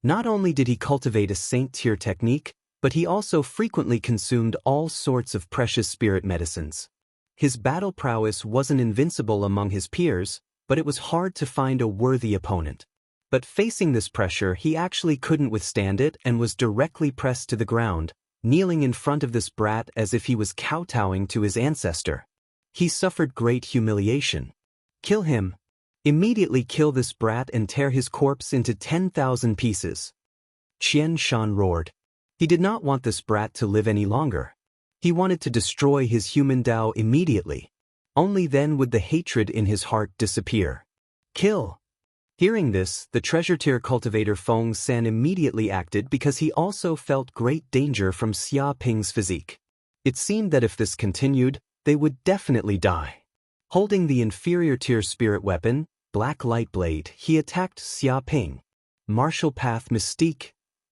Not only did he cultivate a saint-tier technique, but he also frequently consumed all sorts of precious spirit medicines. His battle prowess wasn't invincible among his peers, but it was hard to find a worthy opponent. But facing this pressure, he actually couldn't withstand it and was directly pressed to the ground, kneeling in front of this brat as if he was kowtowing to his ancestor. He suffered great humiliation. Kill him. Immediately kill this brat and tear his corpse into 10,000 pieces. Qian Shan roared. He did not want this brat to live any longer. He wanted to destroy his human Tao immediately. Only then would the hatred in his heart disappear. Kill! Hearing this, the treasure tier cultivator Feng San immediately acted because he also felt great danger from Xia Ping's physique. It seemed that if this continued, they would definitely die. Holding the inferior tier spirit weapon, Black Light Blade, he attacked Xia Ping. Martial Path Mystique,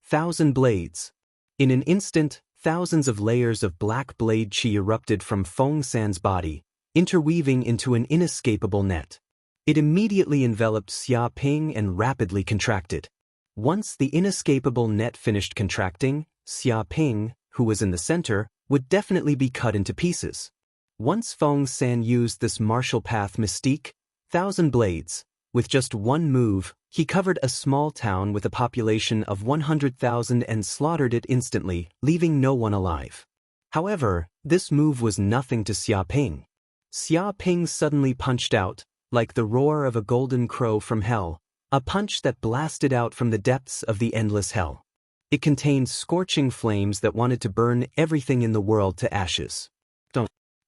1,000 blades. In an instant, thousands of layers of black blade chi erupted from Feng San's body, interweaving into an inescapable net. It immediately enveloped Xia Ping and rapidly contracted. Once the inescapable net finished contracting, Xia Ping, who was in the center, would definitely be cut into pieces. Once Feng San used this martial path mystique, 1,000 blades, with just one move, he covered a small town with a population of 100,000 and slaughtered it instantly, leaving no one alive. However, this move was nothing to Xia Ping. Xia Ping suddenly punched out, like the roar of a golden crow from hell, a punch that blasted out from the depths of the endless hell. It contained scorching flames that wanted to burn everything in the world to ashes.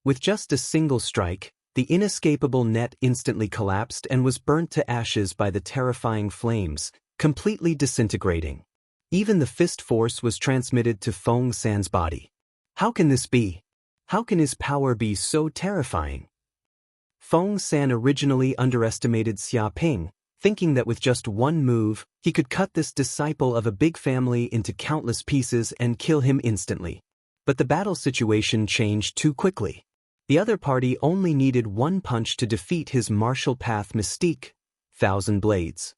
With just a single strike, the inescapable net instantly collapsed and was burnt to ashes by the terrifying flames, completely disintegrating. Even the fist force was transmitted to Feng San's body. How can this be? How can his power be so terrifying? Feng San originally underestimated Xia Ping, thinking that with just one move, he could cut this disciple of a big family into countless pieces and kill him instantly. But the battle situation changed too quickly. The other party only needed one punch to defeat his martial path mystique, 1,000 blades.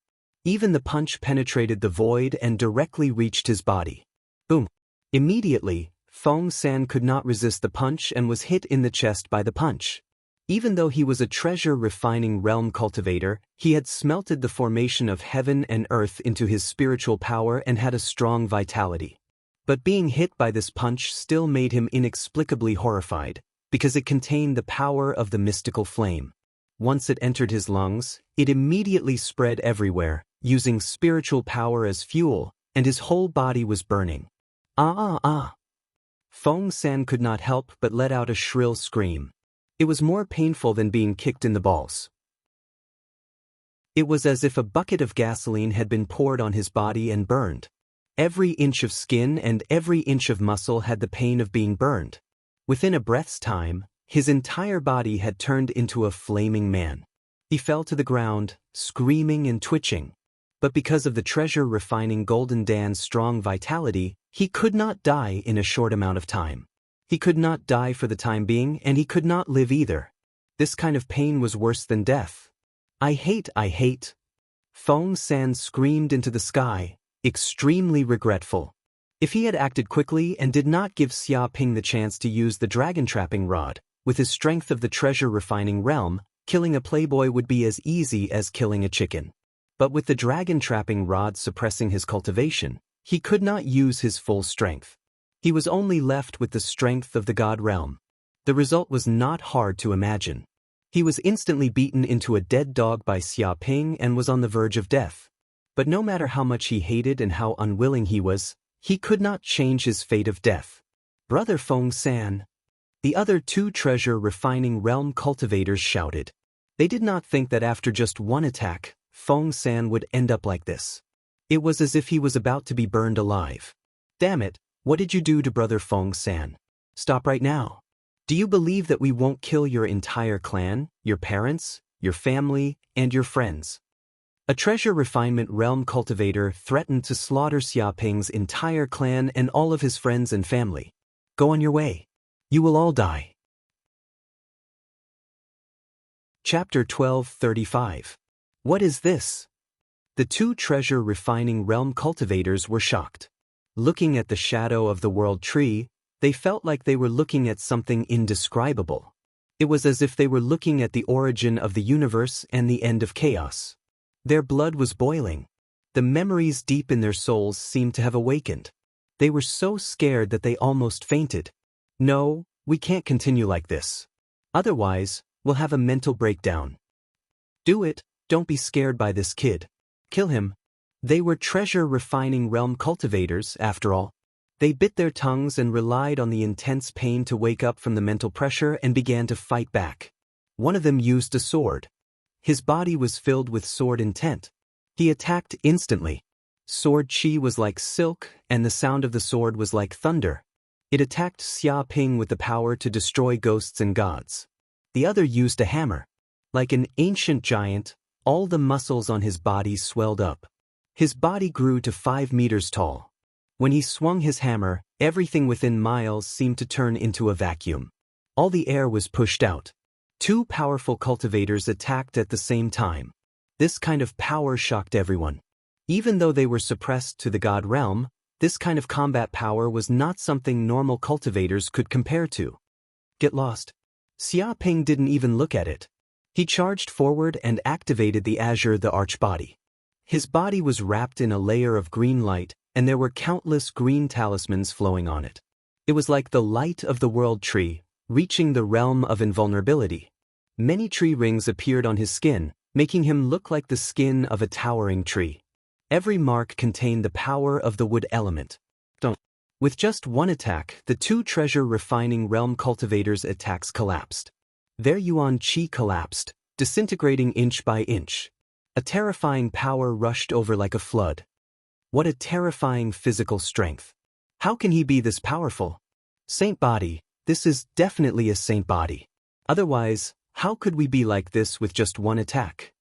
Even the punch penetrated the void and directly reached his body. Boom! Immediately, Feng San could not resist the punch and was hit in the chest by the punch. Even though he was a treasure-refining realm cultivator, he had smelted the formation of heaven and earth into his spiritual power and had a strong vitality. But being hit by this punch still made him inexplicably horrified, because it contained the power of the mystical flame. Once it entered his lungs, it immediately spread everywhere, using spiritual power as fuel, and his whole body was burning. Feng San could not help but let out a shrill scream. It was more painful than being kicked in the balls. It was as if a bucket of gasoline had been poured on his body and burned. Every inch of skin and every inch of muscle had the pain of being burned. Within a breath's time, his entire body had turned into a flaming man. He fell to the ground, screaming and twitching. But because of the treasure-refining Golden Dan's strong vitality, he could not die in a short amount of time. He could not die for the time being, and he could not live either. This kind of pain was worse than death. I hate. Feng San screamed into the sky, extremely regretful. If he had acted quickly and did not give Xia Ping the chance to use the dragon trapping rod, with his strength of the treasure-refining realm, killing a playboy would be as easy as killing a chicken. But with the dragon trapping rod suppressing his cultivation, he could not use his full strength. He was only left with the strength of the god realm. The result was not hard to imagine. He was instantly beaten into a dead dog by Xia Ping and was on the verge of death. But no matter how much he hated and how unwilling he was, he could not change his fate of death. Brother Feng San. The other two treasure-refining realm cultivators shouted. They did not think that after just one attack, Feng San would end up like this. It was as if he was about to be burned alive. Damn it, what did you do to Brother Feng San? Stop right now. Do you believe that we won't kill your entire clan, your parents, your family, and your friends? A treasure refinement realm cultivator threatened to slaughter Xia Ping's entire clan and all of his friends and family. Go on your way. You will all die. Chapter 1235. What is this? The two treasure refining realm cultivators were shocked. Looking at the shadow of the world tree, they felt like they were looking at something indescribable. It was as if they were looking at the origin of the universe and the end of chaos. Their blood was boiling. The memories deep in their souls seemed to have awakened. They were so scared that they almost fainted. No, we can't continue like this. Otherwise, we'll have a mental breakdown. Do it, don't be scared by this kid. Kill him. They were treasure-refining realm cultivators, after all. They bit their tongues and relied on the intense pain to wake up from the mental pressure and began to fight back. One of them used a sword. His body was filled with sword intent. He attacked instantly. Sword chi was like silk, and the sound of the sword was like thunder. It attacked Xia Ping with the power to destroy ghosts and gods. The other used a hammer. Like an ancient giant, all the muscles on his body swelled up. His body grew to 5 meters tall. When he swung his hammer, everything within miles seemed to turn into a vacuum. All the air was pushed out. 2 powerful cultivators attacked at the same time. This kind of power shocked everyone. Even though they were suppressed to the god realm, this kind of combat power was not something normal cultivators could compare to. Get lost. Xia Ping didn't even look at it. He charged forward and activated the Azure the Archbody. His body was wrapped in a layer of green light, and there were countless green talismans flowing on it. It was like the light of the world tree, reaching the realm of invulnerability. Many tree rings appeared on his skin, making him look like the skin of a towering tree. Every mark contained the power of the wood element. With just one attack, the 2 treasure refining realm cultivators' attacks collapsed. Their yuan qi collapsed, disintegrating inch by inch. A terrifying power rushed over like a flood. What a terrifying physical strength. How can he be this powerful? Saint body, this is definitely a saint body. Otherwise, how could we be like this with just one attack?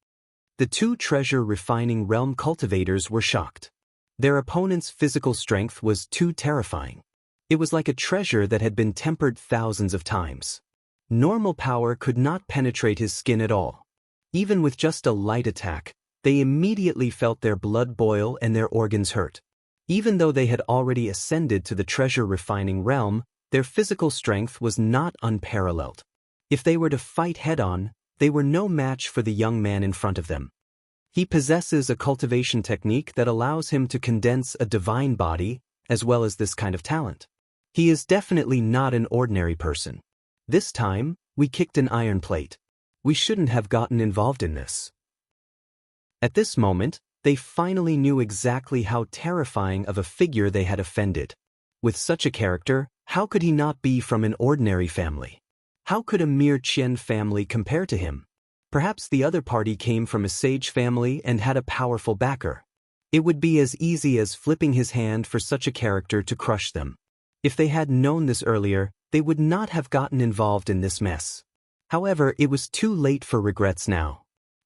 The 2 treasure refining realm cultivators were shocked. Their opponent's physical strength was too terrifying. It was like a treasure that had been tempered thousands of times. Normal power could not penetrate his skin at all. Even with just a light attack, they immediately felt their blood boil and their organs hurt. Even though they had already ascended to the treasure refining realm, their physical strength was not unparalleled. If they were to fight head-on, they were no match for the young man in front of them. He possesses a cultivation technique that allows him to condense a divine body, as well as this kind of talent. He is definitely not an ordinary person. This time, we kicked an iron plate. We shouldn't have gotten involved in this. At this moment, they finally knew exactly how terrifying of a figure they had offended. With such a character, how could he not be from an ordinary family? How could a mere Qian family compare to him? Perhaps the other party came from a sage family and had a powerful backer. It would be as easy as flipping his hand for such a character to crush them. If they had known this earlier, they would not have gotten involved in this mess. However, it was too late for regrets now.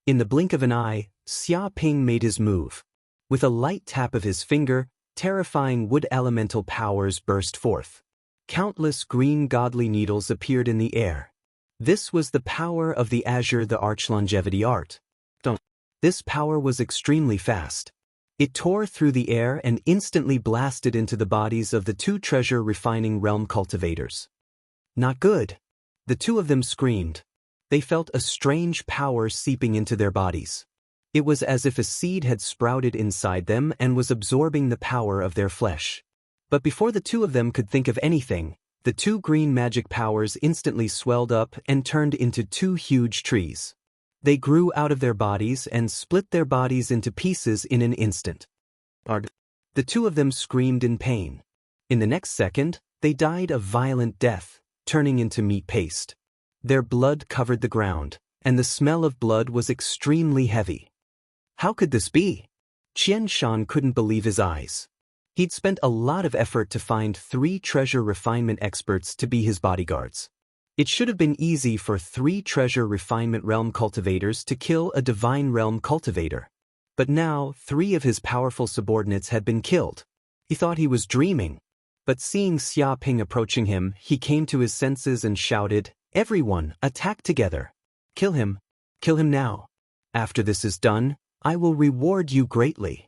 In the blink of an eye, Xia Ping made his move. With a light tap of his finger, terrifying wood elemental powers burst forth. Countless green godly needles appeared in the air. This was the power of the Azure the Arch longevity art. This power was extremely fast. It tore through the air and instantly blasted into the bodies of the 2 treasure refining realm cultivators. Not good. The 2 of them screamed. They felt a strange power seeping into their bodies. It was as if a seed had sprouted inside them and was absorbing the power of their flesh. But before the 2 of them could think of anything, the 2 green magic powers instantly swelled up and turned into 2 huge trees. They grew out of their bodies and split their bodies into pieces in an instant. The 2 of them screamed in pain. In the next second, they died a violent death, turning into meat paste. Their blood covered the ground, and the smell of blood was extremely heavy. How could this be? Qian Shan couldn't believe his eyes. He'd spent a lot of effort to find 3 treasure refinement experts to be his bodyguards. It should have been easy for 3 treasure refinement realm cultivators to kill a divine realm cultivator. But now, 3 of his powerful subordinates had been killed. He thought he was dreaming. But seeing Xia Ping approaching him, he came to his senses and shouted, "Everyone, attack together! Kill him! Kill him now! After this is done, I will reward you greatly."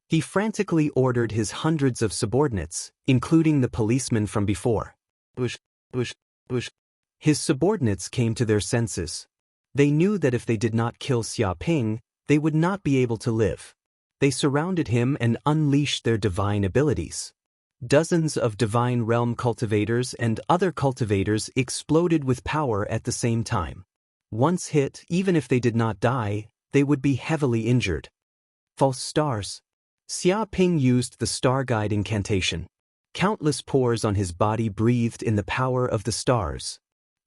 He frantically ordered his hundreds of subordinates, including the policemen from before. His subordinates came to their senses. They knew that if they did not kill Xia Ping, they would not be able to live. They surrounded him and unleashed their divine abilities. Dozens of divine realm cultivators and other cultivators exploded with power at the same time. Once hit, even if they did not die, they would be heavily injured. False stars. Xia Ping used the star guide incantation. Countless pores on his body breathed in the power of the stars.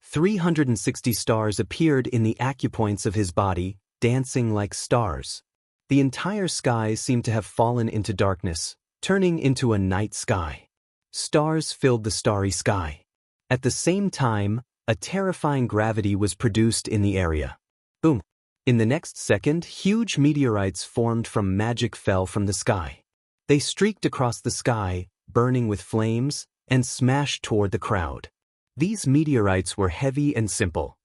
360 stars appeared in the acupoints of his body, dancing like stars. The entire sky seemed to have fallen into darkness, turning into a night sky. Stars filled the starry sky. At the same time, a terrifying gravity was produced in the area. Boom! In the next second, huge meteorites formed from magic fell from the sky. They streaked across the sky, burning with flames, and smashed toward the crowd. These meteorites were heavy and simple.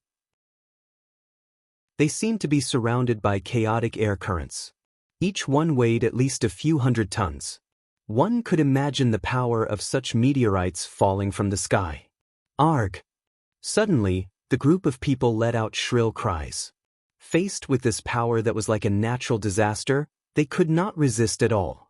They seemed to be surrounded by chaotic air currents. Each one weighed at least a few hundred tons. One could imagine the power of such meteorites falling from the sky. Arg! Suddenly, the group of people let out shrill cries. Faced with this power that was like a natural disaster, they could not resist at all.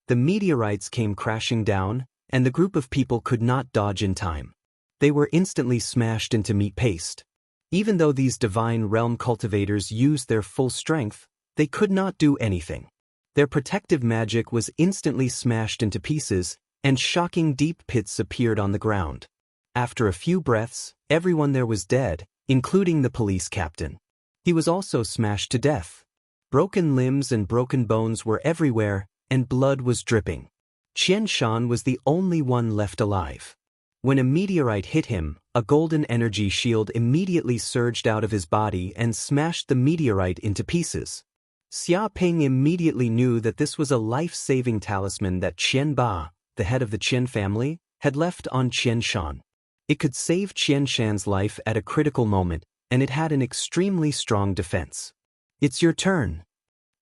The meteorites came crashing down, and the group of people could not dodge in time. They were instantly smashed into meat paste. Even though these divine realm cultivators used their full strength, they could not do anything. Their protective magic was instantly smashed into pieces, and shocking deep pits appeared on the ground. After a few breaths, everyone there was dead, including the police captain. He was also smashed to death. Broken limbs and broken bones were everywhere, and blood was dripping. Qian Shan was the only one left alive. When a meteorite hit him, a golden energy shield immediately surged out of his body and smashed the meteorite into pieces. Xia Ping immediately knew that this was a life-saving talisman that Qian Ba, the head of the Qian family, had left on Qian Shan. It could save Qian Shan's life at a critical moment, and it had an extremely strong defense. "It's your turn."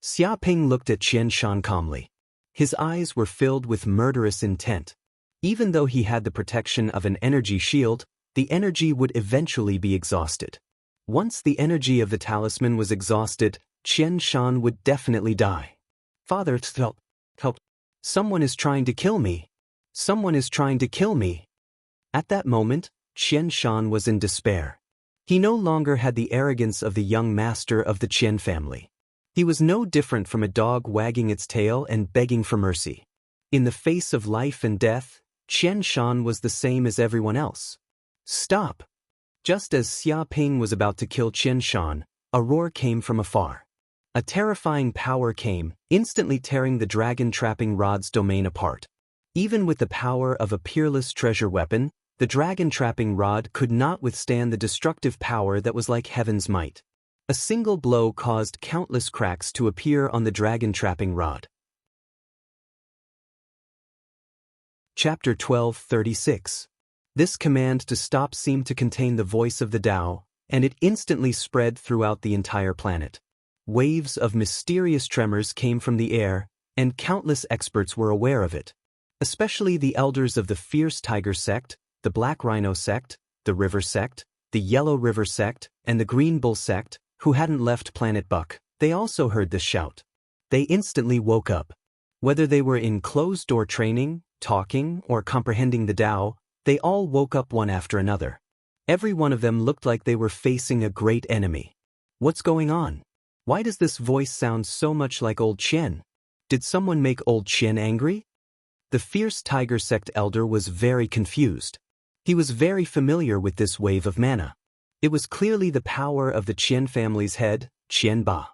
Xia Ping looked at Qian Shan calmly. His eyes were filled with murderous intent. Even though he had the protection of an energy shield, the energy would eventually be exhausted. Once the energy of the talisman was exhausted, Qian Shan would definitely die. "Father, help. Someone is trying to kill me. Someone is trying to kill me." At that moment, Qian Shan was in despair. He no longer had the arrogance of the young master of the Qian family. He was no different from a dog wagging its tail and begging for mercy. In the face of life and death, Qian Shan was the same as everyone else. "Stop!" Just as Xia Ping was about to kill Qian Shan, a roar came from afar. A terrifying power came, instantly tearing the dragon-trapping rod's domain apart. Even with the power of a peerless treasure weapon, the dragon-trapping rod could not withstand the destructive power that was like heaven's might. A single blow caused countless cracks to appear on the dragon-trapping rod. Chapter 12:36. This command to stop seemed to contain the voice of the Tao, and it instantly spread throughout the entire planet. Waves of mysterious tremors came from the air, and countless experts were aware of it. Especially the elders of the Fierce Tiger sect, the Black Rhino sect, the River sect, the Yellow River sect, and the Green Bull sect, who hadn't left Planet Buck. They also heard this shout. They instantly woke up. Whether they were in closed-door training, talking, or comprehending the Tao, they all woke up one after another. Every one of them looked like they were facing a great enemy. What's going on? Why does this voice sound so much like old Qian? Did someone make old Qian angry? The Fierce Tiger sect elder was very confused. He was very familiar with this wave of mana. It was clearly the power of the Qian family's head, Qian Ba.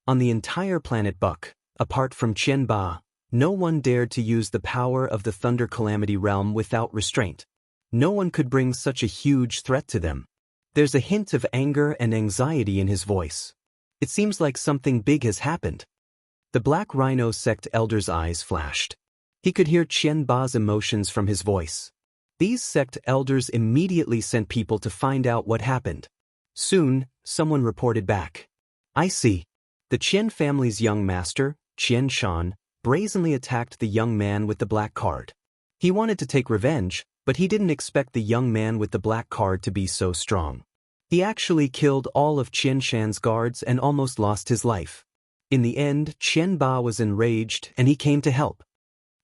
On the entire planet Buck, apart from Qian Ba, no one dared to use the power of the Thunder Calamity realm without restraint. No one could bring such a huge threat to them. There's a hint of anger and anxiety in his voice. It seems like something big has happened. The Black Rhino sect elder's eyes flashed. He could hear Qian Ba's emotions from his voice. These sect elders immediately sent people to find out what happened. Soon, someone reported back. "I see. The Qian family's young master, Qian Shan, brazenly attacked the young man with the black card. He wanted to take revenge, but he didn't expect the young man with the black card to be so strong. He actually killed all of Qian Shan's guards and almost lost his life. In the end, Qian Ba was enraged and he came to help."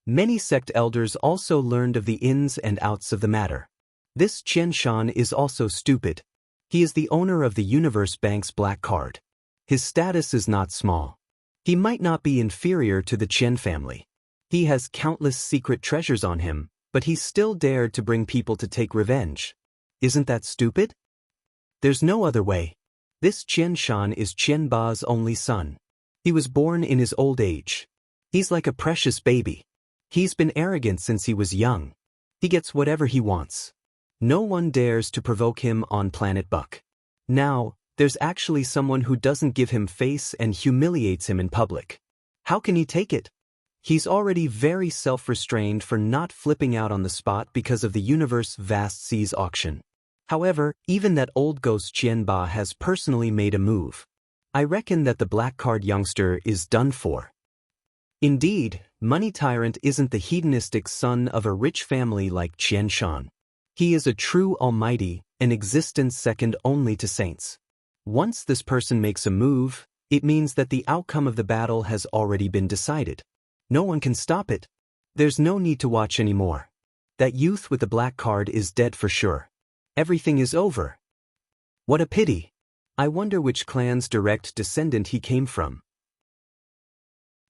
Many sect elders also learned of the ins and outs of the matter. This Qian Shan is also stupid. He is the owner of the Universe Bank's black card. His status is not small. He might not be inferior to the Qian family. He has countless secret treasures on him, but he still dared to bring people to take revenge. Isn't that stupid? There's no other way. This Qian Shan is Qian Ba's only son. He was born in his old age. He's like a precious baby. He's been arrogant since he was young. He gets whatever he wants. No one dares to provoke him on Planet Buck. Now, there's actually someone who doesn't give him face and humiliates him in public. How can he take it? He's already very self-restrained for not flipping out on the spot because of the universe vast seas auction. However, even that old ghost Qian Ba has personally made a move. I reckon that the black card youngster is done for. Indeed, Money Tyrant isn't the hedonistic son of a rich family like Qian Shan. He is a true almighty, an existence second only to saints. Once this person makes a move, it means that the outcome of the battle has already been decided. No one can stop it. There's no need to watch anymore. That youth with the black card is dead for sure. Everything is over. What a pity. I wonder which clan's direct descendant he came from.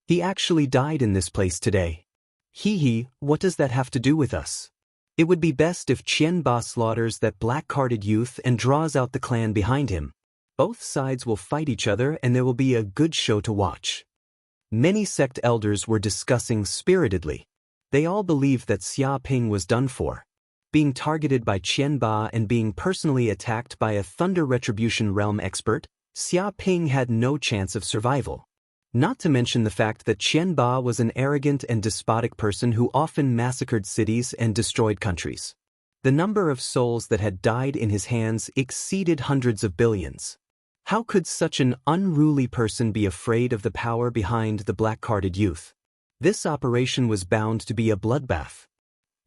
He actually died in this place today. Hee, what does that have to do with us? It would be best if Qian Ba slaughters that black-carded youth and draws out the clan behind him. Both sides will fight each other and there will be a good show to watch. Many sect elders were discussing spiritedly. They all believed that Xia Ping was done for. Being targeted by Qian Ba and being personally attacked by a Thunder Retribution Realm expert, Xia Ping had no chance of survival. Not to mention the fact that Qian Ba was an arrogant and despotic person who often massacred cities and destroyed countries. The number of souls that had died in his hands exceeded hundreds of billions. How could such an unruly person be afraid of the power behind the black-carded youth? This operation was bound to be a bloodbath.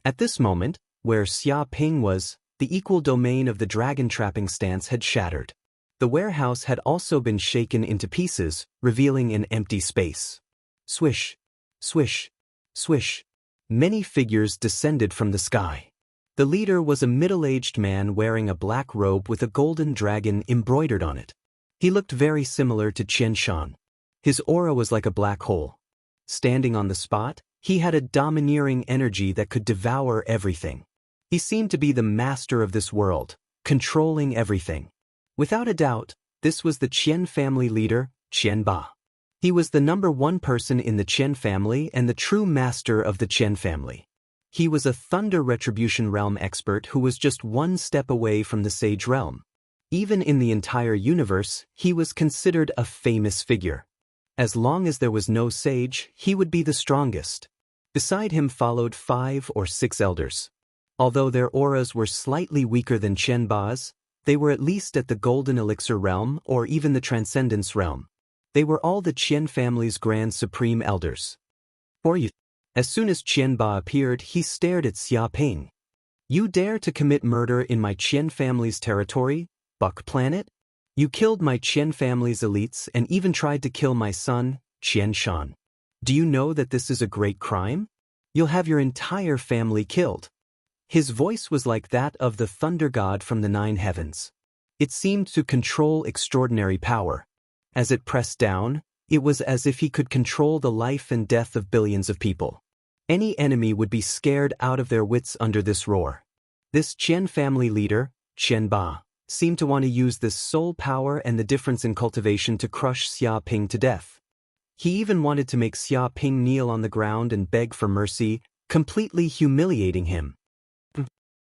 At this moment, where Xia Ping was, the equal domain of the dragon-trapping stance had shattered. The warehouse had also been shaken into pieces, revealing an empty space. Swish, swish, swish. Many figures descended from the sky. The leader was a middle-aged man wearing a black robe with a golden dragon embroidered on it. He looked very similar to Qian Shan. His aura was like a black hole. Standing on the spot, he had a domineering energy that could devour everything. He seemed to be the master of this world, controlling everything. Without a doubt, this was the Qian family leader, Qian Ba. He was the #1 person in the Qian family and the true master of the Qian family. He was a Thunder Retribution Realm expert who was just one step away from the Sage Realm. Even in the entire universe, he was considered a famous figure. As long as there was no Sage, he would be the strongest. Beside him followed 5 or 6 elders. Although their auras were slightly weaker than Qian Ba's, they were at least at the Golden Elixir Realm or even the Transcendence Realm. They were all the Qian family's Grand Supreme Elders. As soon as Qian Ba appeared, he stared at Xia Ping. You dare to commit murder in my Qian family's territory, Buck Planet? You killed my Qian family's elites and even tried to kill my son, Qian Shan. Do you know that this is a great crime? You'll have your entire family killed. His voice was like that of the thunder god from the 9 heavens. It seemed to control extraordinary power. As it pressed down, it was as if he could control the life and death of billions of people. Any enemy would be scared out of their wits under this roar. This Qian family leader, Qian Ba, seemed to want to use this soul power and the difference in cultivation to crush Xia Ping to death. He even wanted to make Xia Ping kneel on the ground and beg for mercy, completely humiliating him.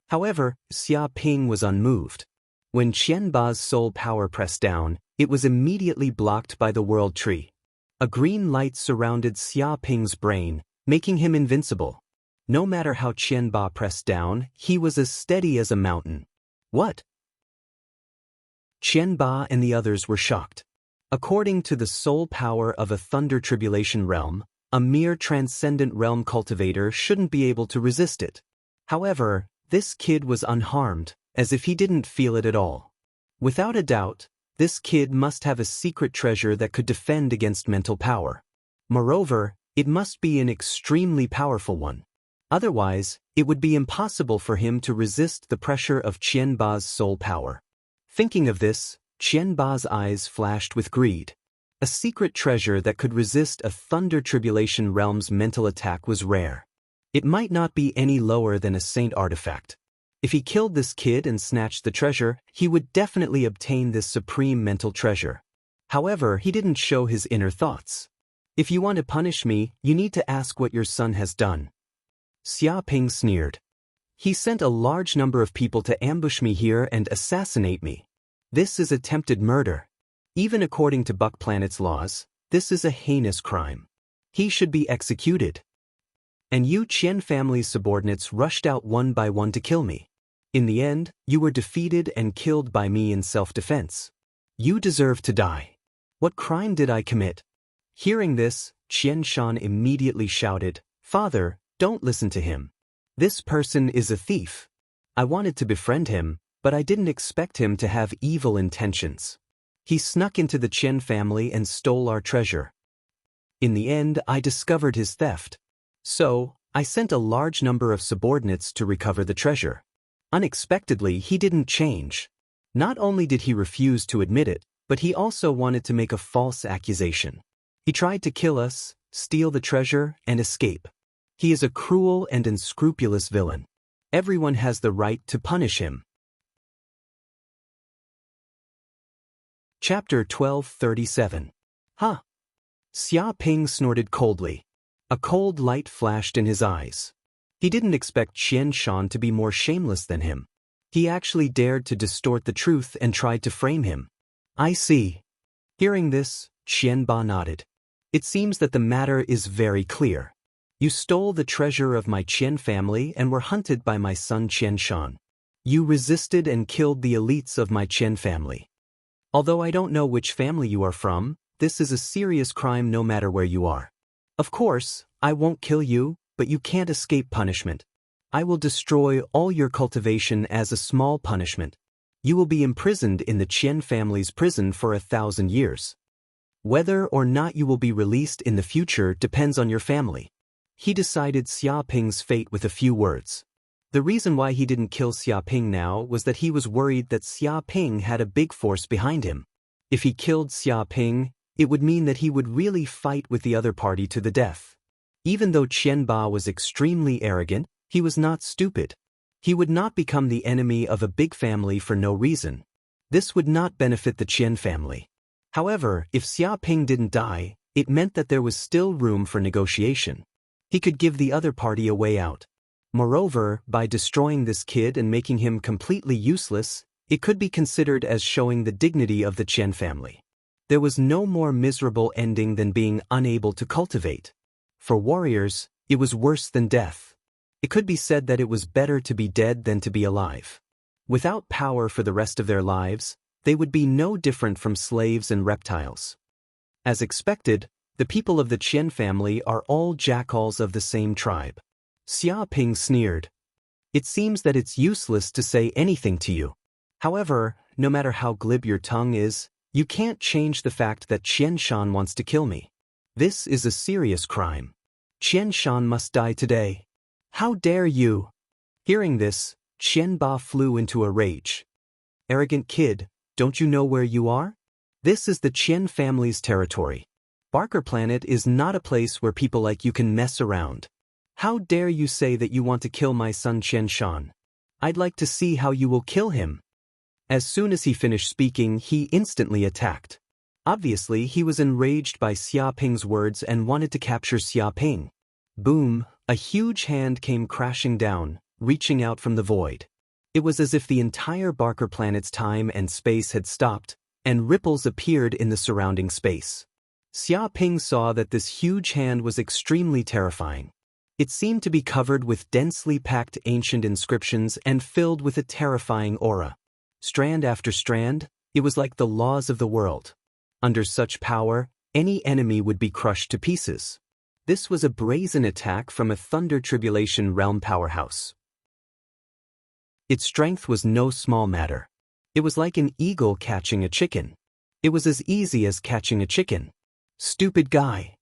However, Xia Ping was unmoved. When Qian Ba's soul power pressed down, it was immediately blocked by the World Tree. A green light surrounded Xia Ping's brain, making him invincible. No matter how Qian Ba pressed down, he was as steady as a mountain. What? Qian Ba and the others were shocked. According to the soul power of a Thunder Tribulation Realm, a mere Transcendent Realm cultivator shouldn't be able to resist it. However, this kid was unharmed, as if he didn't feel it at all. Without a doubt, this kid must have a secret treasure that could defend against mental power. Moreover, it must be an extremely powerful one. Otherwise, it would be impossible for him to resist the pressure of Qian Ba's soul power. Thinking of this, Qian Ba's eyes flashed with greed. A secret treasure that could resist a Thunder Tribulation Realm's mental attack was rare. It might not be any lower than a saint artifact. If he killed this kid and snatched the treasure, he would definitely obtain this supreme mental treasure. However, he didn't show his inner thoughts. If you want to punish me, you need to ask what your son has done. Xia Ping sneered. He sent a large number of people to ambush me here and assassinate me. This is attempted murder. Even according to Buck Planet's laws, this is a heinous crime. He should be executed. And you Qian family's subordinates rushed out one by one to kill me. In the end, you were defeated and killed by me in self-defense. You deserve to die. What crime did I commit? Hearing this, Qian Shan immediately shouted, "Father, don't listen to him. This person is a thief. I wanted to befriend him, but I didn't expect him to have evil intentions. He snuck into the Qian family and stole our treasure. In the end, I discovered his theft. So, I sent a large number of subordinates to recover the treasure. Unexpectedly, he didn't change. Not only did he refuse to admit it, but he also wanted to make a false accusation. He tried to kill us, steal the treasure, and escape. He is a cruel and unscrupulous villain. Everyone has the right to punish him." Chapter 12:37. Huh. Xia Ping snorted coldly. A cold light flashed in his eyes. He didn't expect Qian Shan to be more shameless than him. He actually dared to distort the truth and tried to frame him. "I see." Hearing this, Qian Ba nodded. "It seems that the matter is very clear. You stole the treasure of my Qian family and were hunted by my son Qian Shan. You resisted and killed the elites of my Qian family. Although I don't know which family you are from, this is a serious crime no matter where you are. Of course, I won't kill you, but you can't escape punishment. I will destroy all your cultivation as a small punishment. You will be imprisoned in the Qian family's prison for 1,000 years. Whether or not you will be released in the future depends on your family." He decided Xia Ping's fate with a few words. The reason why he didn't kill Xia Ping now was that he was worried that Xia Ping had a big force behind him. If he killed Xia Ping, it would mean that he would really fight with the other party to the death. Even though Qian Ba was extremely arrogant, he was not stupid. He would not become the enemy of a big family for no reason. This would not benefit the Qian family. However, if Xia Ping didn't die, it meant that there was still room for negotiation. He could give the other party a way out. Moreover, by destroying this kid and making him completely useless, it could be considered as showing the dignity of the Qian family. There was no more miserable ending than being unable to cultivate. For warriors, it was worse than death. It could be said that it was better to be dead than to be alive. Without power for the rest of their lives, they would be no different from slaves and reptiles. As expected, the people of the Qian family are all jackals of the same tribe. Xia Ping sneered. "It seems that it's useless to say anything to you. However, no matter how glib your tongue is, you can't change the fact that Qian Shan wants to kill me. This is a serious crime. Qian Shan must die today. How dare you?" Hearing this, Qian Ba flew into a rage. "Arrogant kid, don't you know where you are? This is the Qian family's territory. Barker Planet is not a place where people like you can mess around. How dare you say that you want to kill my son Qian Shan? I'd like to see how you will kill him." As soon as he finished speaking, he instantly attacked. Obviously, he was enraged by Xia Ping's words and wanted to capture Xia Ping. Boom, a huge hand came crashing down, reaching out from the void. It was as if the entire Barker Planet's time and space had stopped, and ripples appeared in the surrounding space. Xia Ping saw that this huge hand was extremely terrifying. It seemed to be covered with densely packed ancient inscriptions and filled with a terrifying aura. Strand after strand, it was like the laws of the world. Under such power, any enemy would be crushed to pieces. This was a brazen attack from a Thunder Tribulation realm powerhouse. Its strength was no small matter. It was like an eagle catching a chicken. It was as easy as catching a chicken. Stupid guy.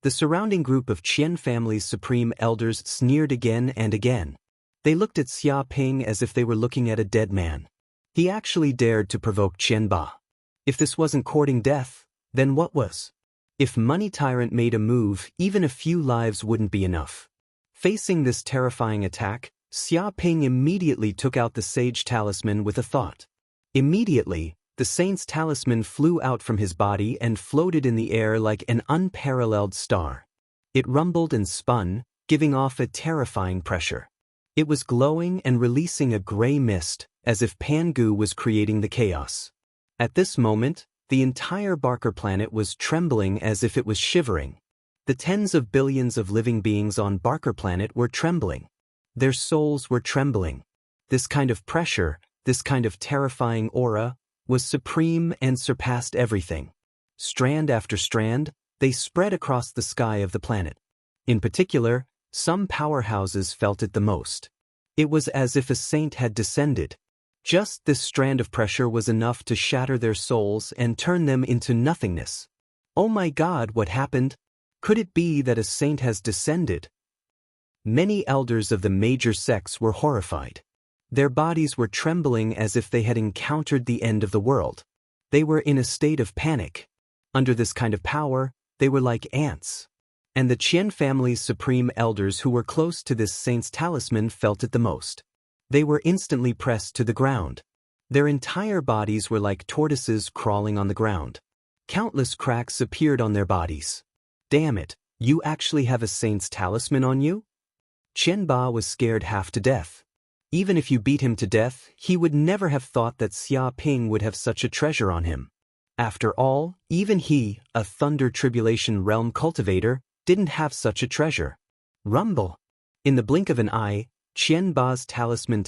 The surrounding group of Qian family's supreme elders sneered again and again. They looked at Xia Ping as if they were looking at a dead man. He actually dared to provoke Qian Ba. If this wasn't courting death, then what was? If Money Tyrant made a move, even a few lives wouldn't be enough. Facing this terrifying attack, Xia Ping immediately took out the sage talisman with a thought. Immediately, the saint's talisman flew out from his body and floated in the air like an unparalleled star. It rumbled and spun, giving off a terrifying pressure. It was glowing and releasing a gray mist, as if Pangu was creating the chaos. At this moment, the entire Barker planet was trembling as if it was shivering. The tens of billions of living beings on Barker planet were trembling. Their souls were trembling. This kind of pressure, this kind of terrifying aura, was supreme and surpassed everything. Strand after strand, they spread across the sky of the planet. In particular, some powerhouses felt it the most. It was as if a saint had descended. Just this strand of pressure was enough to shatter their souls and turn them into nothingness. Oh my God, what happened? Could it be that a saint has descended? Many elders of the major sects were horrified. Their bodies were trembling as if they had encountered the end of the world. They were in a state of panic. Under this kind of power, they were like ants. And the Qian family's supreme elders who were close to this saint's talisman felt it the most. They were instantly pressed to the ground. Their entire bodies were like tortoises crawling on the ground. Countless cracks appeared on their bodies. Damn it, you actually have a saint's talisman on you? Qian Ba was scared half to death. Even if you beat him to death, he would never have thought that Xia Ping would have such a treasure on him. After all, even he, a Thunder Tribulation Realm cultivator, didn't have such a treasure. Rumble! In the blink of an eye, Qian Ba's talisman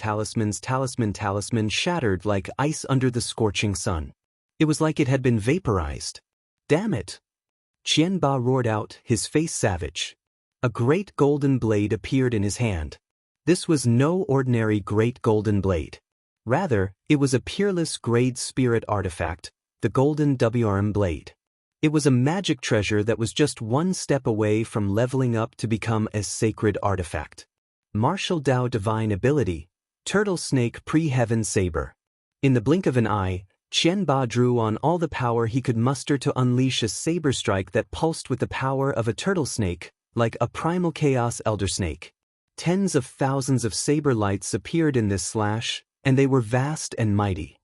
shattered like ice under the scorching sun. It was like it had been vaporized. Damn it! Qian Ba roared out, his face savage. A great golden blade appeared in his hand. This was no ordinary great golden blade. Rather, it was a peerless grade spirit artifact, the golden WRM blade. It was a magic treasure that was just one step away from leveling up to become a sacred artifact. Martial Dao Divine Ability, Turtle Snake Pre-Heaven Saber. In the blink of an eye, Qian Ba drew on all the power he could muster to unleash a saber strike that pulsed with the power of a turtle snake, like a primal chaos elder snake. Tens of thousands of saber lights appeared in this slash, and they were vast and mighty.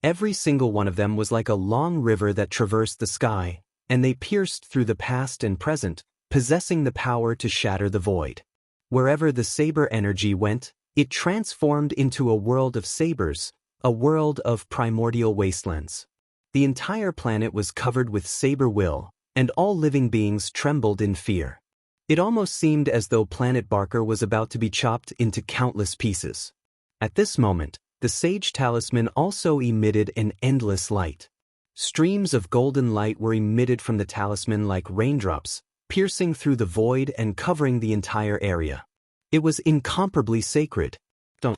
Every single one of them was like a long river that traversed the sky, and they pierced through the past and present, possessing the power to shatter the void. Wherever the saber energy went, it transformed into a world of sabers, a world of primordial wastelands. The entire planet was covered with saber will, and all living beings trembled in fear. It almost seemed as though Planet Barker was about to be chopped into countless pieces. At this moment, the sage talisman also emitted an endless light. Streams of golden light were emitted from the talisman like raindrops, piercing through the void and covering the entire area. It was incomparably sacred. Don't.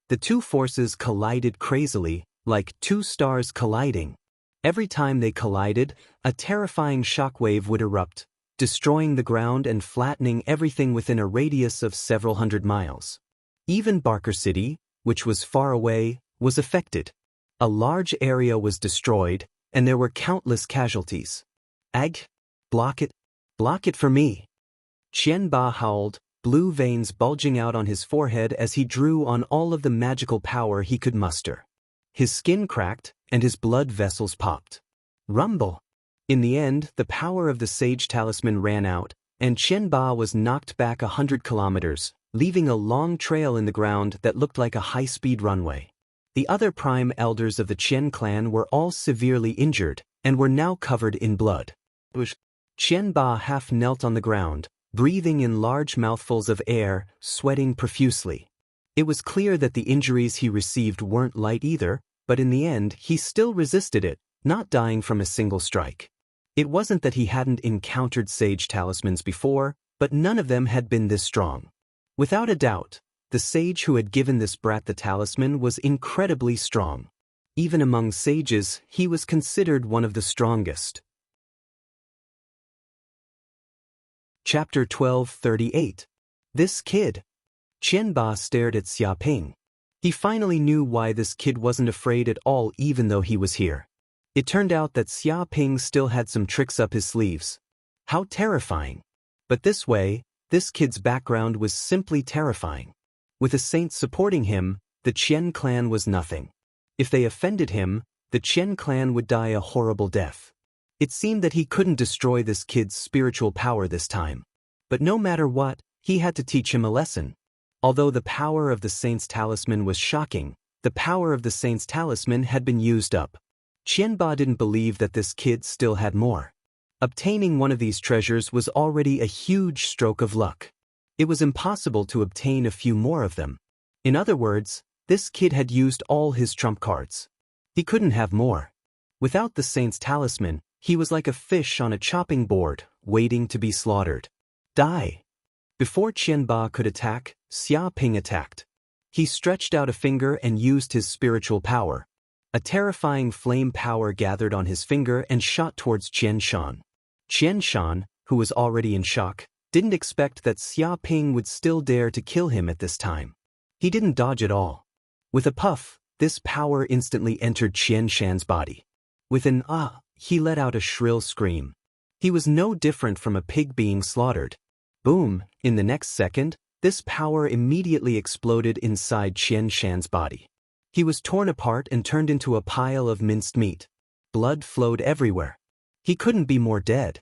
The two forces collided crazily, like two stars colliding. Every time they collided, a terrifying shockwave would erupt, destroying the ground and flattening everything within a radius of several hundred miles. Even Barker City, which was far away, was affected. A large area was destroyed, and there were countless casualties. Ag, block it for me. Qian Ba howled, blue veins bulging out on his forehead as he drew on all of the magical power he could muster. His skin cracked, and his blood vessels popped. Rumble! In the end, the power of the sage talisman ran out, and Qian Ba was knocked back 100 kilometers, leaving a long trail in the ground that looked like a high-speed runway. The other prime elders of the Qian clan were all severely injured, and were now covered in blood. Qian Ba half knelt on the ground, breathing in large mouthfuls of air, sweating profusely. It was clear that the injuries he received weren't light either, but in the end he still resisted it, not dying from a single strike. It wasn't that he hadn't encountered sage talismans before, but none of them had been this strong. Without a doubt, the sage who had given this brat the talisman was incredibly strong. Even among sages, he was considered one of the strongest. Chapter 1238. This kid. Qian Ba stared at Xia Ping. He finally knew why this kid wasn't afraid at all even though he was here. It turned out that Xia Ping still had some tricks up his sleeves. How terrifying. But this way, This kid's background was simply terrifying. With a saint supporting him, the Qian clan was nothing. If they offended him, the Qian clan would die a horrible death. It seemed that he couldn't destroy this kid's spiritual power this time. But no matter what, he had to teach him a lesson. Although the power of the saint's talisman was shocking, the power of the saint's talisman had been used up. Qianba didn't believe that this kid still had more. Obtaining one of these treasures was already a huge stroke of luck. It was impossible to obtain a few more of them. In other words, this kid had used all his trump cards. He couldn't have more. Without the saint's talisman, he was like a fish on a chopping board, waiting to be slaughtered. Die! Before Qianba could attack, Xia Ping attacked. He stretched out a finger and used his spiritual power. A terrifying flame power gathered on his finger and shot towards Qian Shan. Qian Shan, who was already in shock, didn't expect that Xia Ping would still dare to kill him at this time. He didn't dodge at all. With a puff, this power instantly entered Qian Shan's body. With an "ah," he let out a shrill scream. He was no different from a pig being slaughtered. Boom! In the next second, this power immediately exploded inside Qian Shan's body. He was torn apart and turned into a pile of minced meat. Blood flowed everywhere. He couldn't be more dead.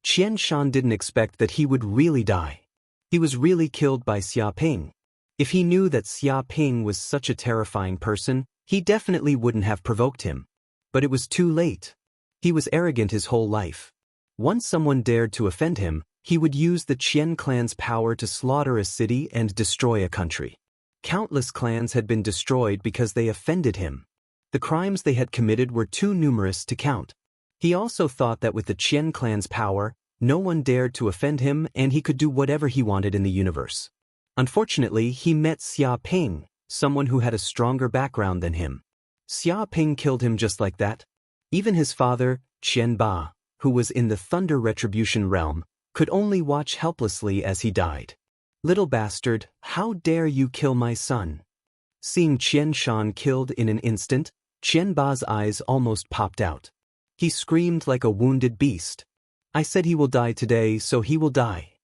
Qian Shan didn't expect that he would really die. He was really killed by Xia Ping. If he knew that Xia Ping was such a terrifying person, he definitely wouldn't have provoked him. But it was too late. He was arrogant his whole life. Once someone dared to offend him, he would use the Qian clan's power to slaughter a city and destroy a country. Countless clans had been destroyed because they offended him. The crimes they had committed were too numerous to count. He also thought that with the Qian clan's power, no one dared to offend him and he could do whatever he wanted in the universe. Unfortunately, he met Xia Ping, someone who had a stronger background than him. Xia Ping killed him just like that. Even his father, Qianba, who was in the Thunder Retribution realm, could only watch helplessly as he died. "Little bastard, how dare you kill my son?" Seeing Qian Shan killed in an instant, Qianba's eyes almost popped out. He screamed like a wounded beast. "I said he will die today, so he will die.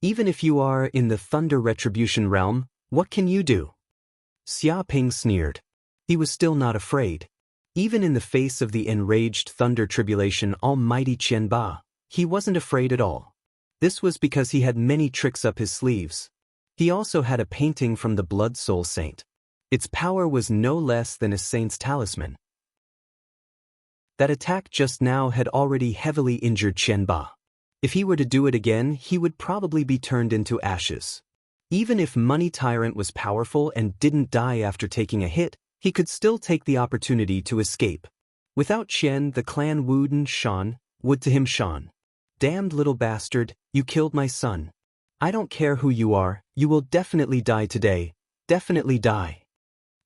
Even if you are in the Thunder Retribution realm, what can you do?" Xia Ping sneered. He was still not afraid. Even in the face of the enraged Thunder Tribulation almighty Qianba, he wasn't afraid at all. This was because he had many tricks up his sleeves. He also had a painting from the Blood Soul Saint. Its power was no less than a saint's talisman. That attack just now had already heavily injured Qianba. If he were to do it again, he would probably be turned into ashes. Even if Money Tyrant was powerful and didn't die after taking a hit, he could still take the opportunity to escape. Without Qian, the clan Wuden Shan would to him Shan. "Damned little bastard, you killed my son. I don't care who you are, you will definitely die today, definitely die."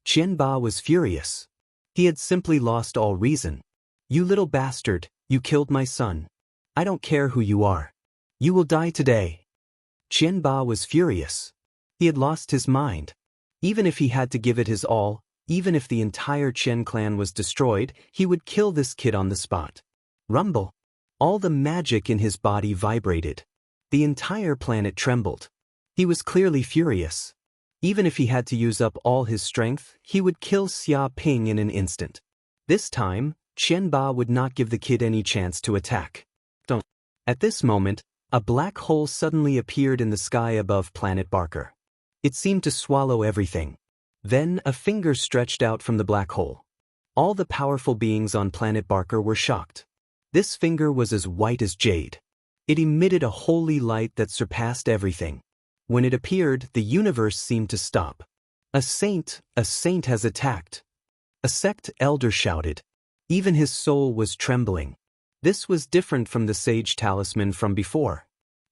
Qianba was furious. He had simply lost all reason. "You little bastard, you killed my son. I don't care who you are. You will die today." Qianba was furious. He had lost his mind. Even if he had to give it his all, even if the entire Qian clan was destroyed, he would kill this kid on the spot. Rumble. All the magic in his body vibrated. The entire planet trembled. He was clearly furious. Even if he had to use up all his strength, he would kill Xia Ping in an instant. This time, Qianba would not give the kid any chance to attack. At this moment, a black hole suddenly appeared in the sky above Planet Barker. It seemed to swallow everything. Then a finger stretched out from the black hole. All the powerful beings on Planet Barker were shocked. This finger was as white as jade. It emitted a holy light that surpassed everything. When it appeared, the universe seemed to stop. A saint has attacked." A sect elder shouted. Even his soul was trembling. This was different from the sage talisman from before.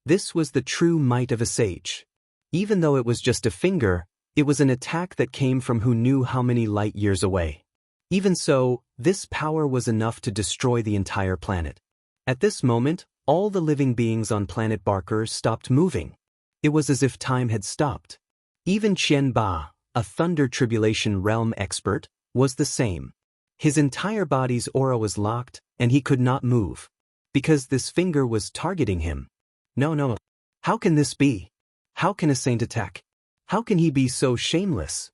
This was the true might of a sage. Even though it was just a finger, it was an attack that came from who knew how many light years away. Even so, this power was enough to destroy the entire planet. At this moment, all the living beings on Planet Barker stopped moving. It was as if time had stopped. Even Qianba, a Thunder Tribulation realm expert, was the same. His entire body's aura was locked, and he could not move. Because this finger was targeting him. No. How can this be? How can a saint attack? How can he be so shameless?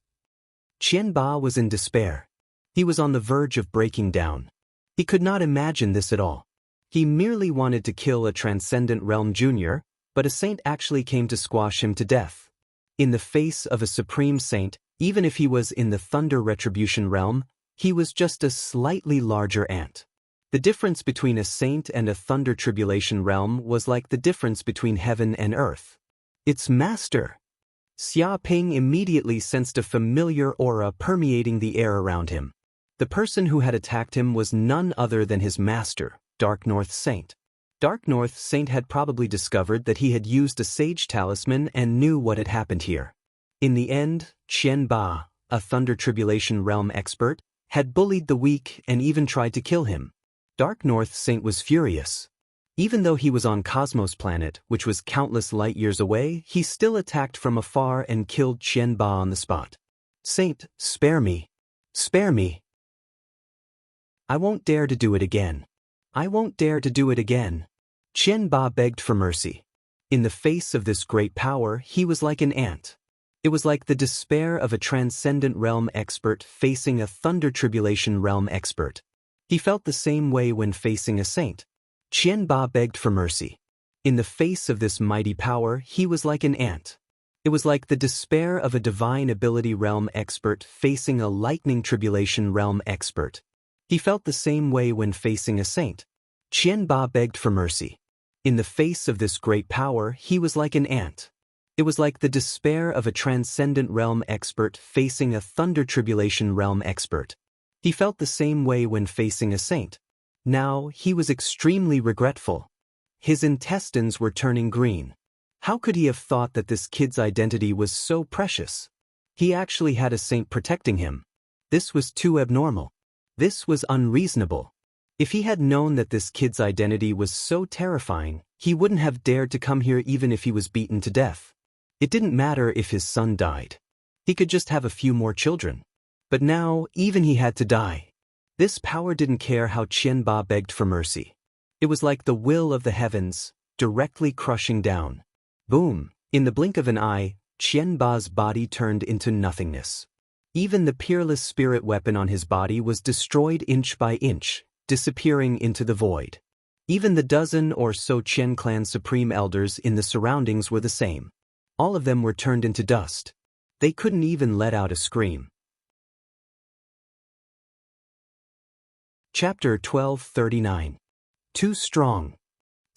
Qianba was in despair. He was on the verge of breaking down. He could not imagine this at all. He merely wanted to kill a transcendent realm junior, but a saint actually came to squash him to death. In the face of a supreme saint, even if he was in the thunder retribution realm, he was just a slightly larger ant. The difference between a saint and a thunder tribulation realm was like the difference between heaven and earth. Its master. Xia Ping immediately sensed a familiar aura permeating the air around him. The person who had attacked him was none other than his master, Dark North Saint. Dark North Saint had probably discovered that he had used a sage talisman and knew what had happened here. In the end, Qianba, a thunder tribulation realm expert, had bullied the weak and even tried to kill him. Dark North Saint was furious. Even though he was on Cosmos Planet, which was countless light years away, he still attacked from afar and killed Qianba on the spot. Saint, spare me. Spare me. I won't dare to do it again. I won't dare to do it again. Qianba begged for mercy. In the face of this great power, he was like an ant. It was like the despair of a transcendent realm expert facing a thunder tribulation realm expert. He felt the same way when facing a saint. Qianba begged for mercy. In the face of this mighty power, he was like an ant. It was like the despair of a divine ability realm expert facing a lightning tribulation realm expert. He felt the same way when facing a saint. Qianba begged for mercy. In the face of this great power, he was like an ant. It was like the despair of a transcendent realm expert facing a thunder tribulation realm expert. He felt the same way when facing a saint. Now, he was extremely regretful. His intestines were turning green. How could he have thought that this kid's identity was so precious? He actually had a saint protecting him. This was too abnormal. This was unreasonable. If he had known that this kid's identity was so terrifying, he wouldn't have dared to come here even if he was beaten to death. It didn't matter if his son died. He could just have a few more children. But now, even he had to die. This power didn't care how Qianba begged for mercy. It was like the will of the heavens, directly crushing down. Boom! In the blink of an eye, Qianba's body turned into nothingness. Even the peerless spirit weapon on his body was destroyed inch by inch, disappearing into the void. Even the dozen or so Qian clan supreme elders in the surroundings were the same. All of them were turned into dust. They couldn't even let out a scream. Chapter 1239. Too strong.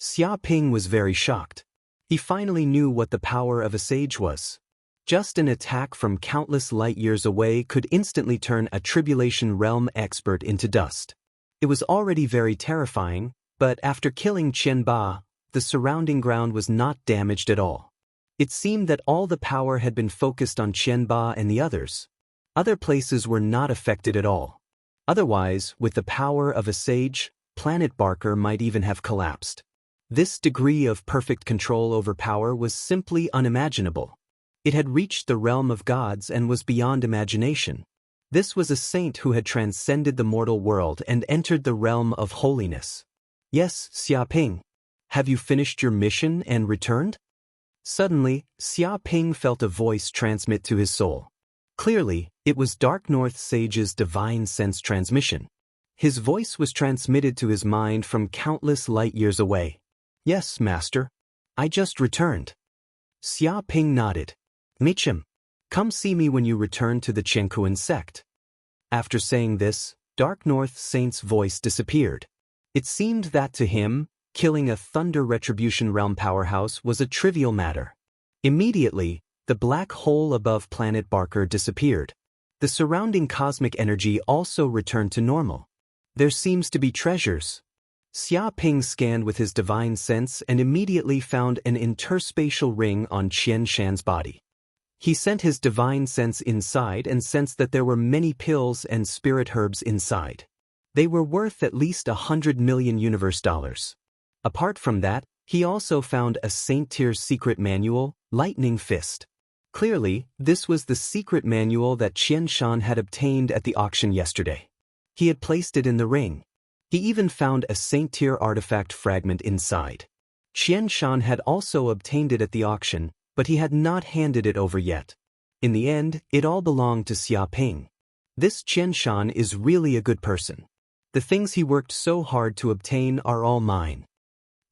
Xia Ping was very shocked. He finally knew what the power of a sage was. Just an attack from countless light years away could instantly turn a tribulation realm expert into dust. It was already very terrifying, but after killing Qianba, the surrounding ground was not damaged at all. It seemed that all the power had been focused on Qianba and the others. Other places were not affected at all. Otherwise, with the power of a sage, Planet Barker might even have collapsed. This degree of perfect control over power was simply unimaginable. It had reached the realm of gods and was beyond imagination. This was a saint who had transcended the mortal world and entered the realm of holiness. Yes, Xia Ping. Have you finished your mission and returned? Suddenly, Xia Ping felt a voice transmit to his soul. Clearly, it was Dark North Sage's divine sense transmission. His voice was transmitted to his mind from countless light years away. Yes, Master. I just returned. Xia Ping nodded. Michim, come see me when you return to the Chenkuan sect. After saying this, Dark North Saint's voice disappeared. It seemed that to him, killing a Thunder Retribution Realm powerhouse was a trivial matter. Immediately, the black hole above Planet Barker disappeared. The surrounding cosmic energy also returned to normal. There seems to be treasures. Xia Ping scanned with his divine sense and immediately found an interspatial ring on Qian Shan's body. He sent his divine sense inside and sensed that there were many pills and spirit herbs inside. They were worth at least 100 million universe dollars. Apart from that, he also found a Saint Tier secret manual, Lightning Fist. Clearly, this was the secret manual that Qian Shan had obtained at the auction yesterday. He had placed it in the ring. He even found a Saint Tier artifact fragment inside. Qian Shan had also obtained it at the auction, but he had not handed it over yet. In the end, it all belonged to Xia Ping. This Chen Shan is really a good person. The things he worked so hard to obtain are all mine.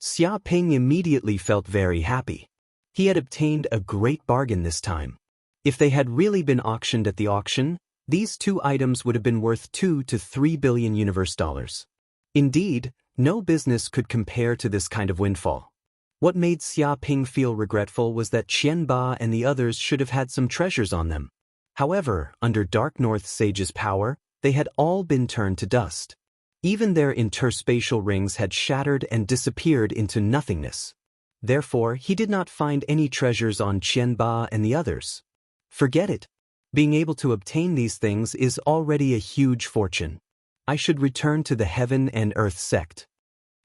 Xia Ping immediately felt very happy. He had obtained a great bargain this time. If they had really been auctioned at the auction, these two items would have been worth 2 to 3 billion universe dollars. Indeed, no business could compare to this kind of windfall. What made Xia Ping feel regretful was that Qian Ba and the others should have had some treasures on them. However, under Dark North Sage's power, they had all been turned to dust. Even their interspatial rings had shattered and disappeared into nothingness. Therefore, he did not find any treasures on Qian Ba and the others. Forget it. Being able to obtain these things is already a huge fortune. I should return to the Heaven and Earth sect.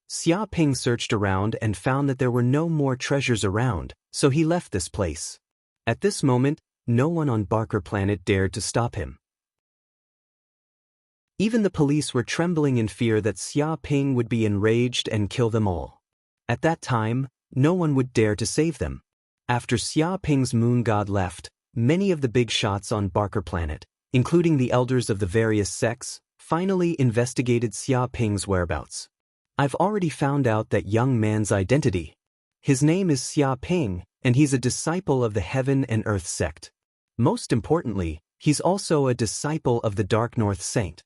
Xia Ping searched around and found that there were no more treasures around, so he left this place. At this moment, no one on Barker Planet dared to stop him. Even the police were trembling in fear that Xia Ping would be enraged and kill them all. At that time, no one would dare to save them. After Xia Ping's moon god left, many of the big shots on Barker Planet, including the elders of the various sects, finally investigated Xia Ping's whereabouts. I've already found out that young man's identity. His name is Xia Ping, and he's a disciple of the Heaven and Earth sect. Most importantly, he's also a disciple of the Dark North Saint.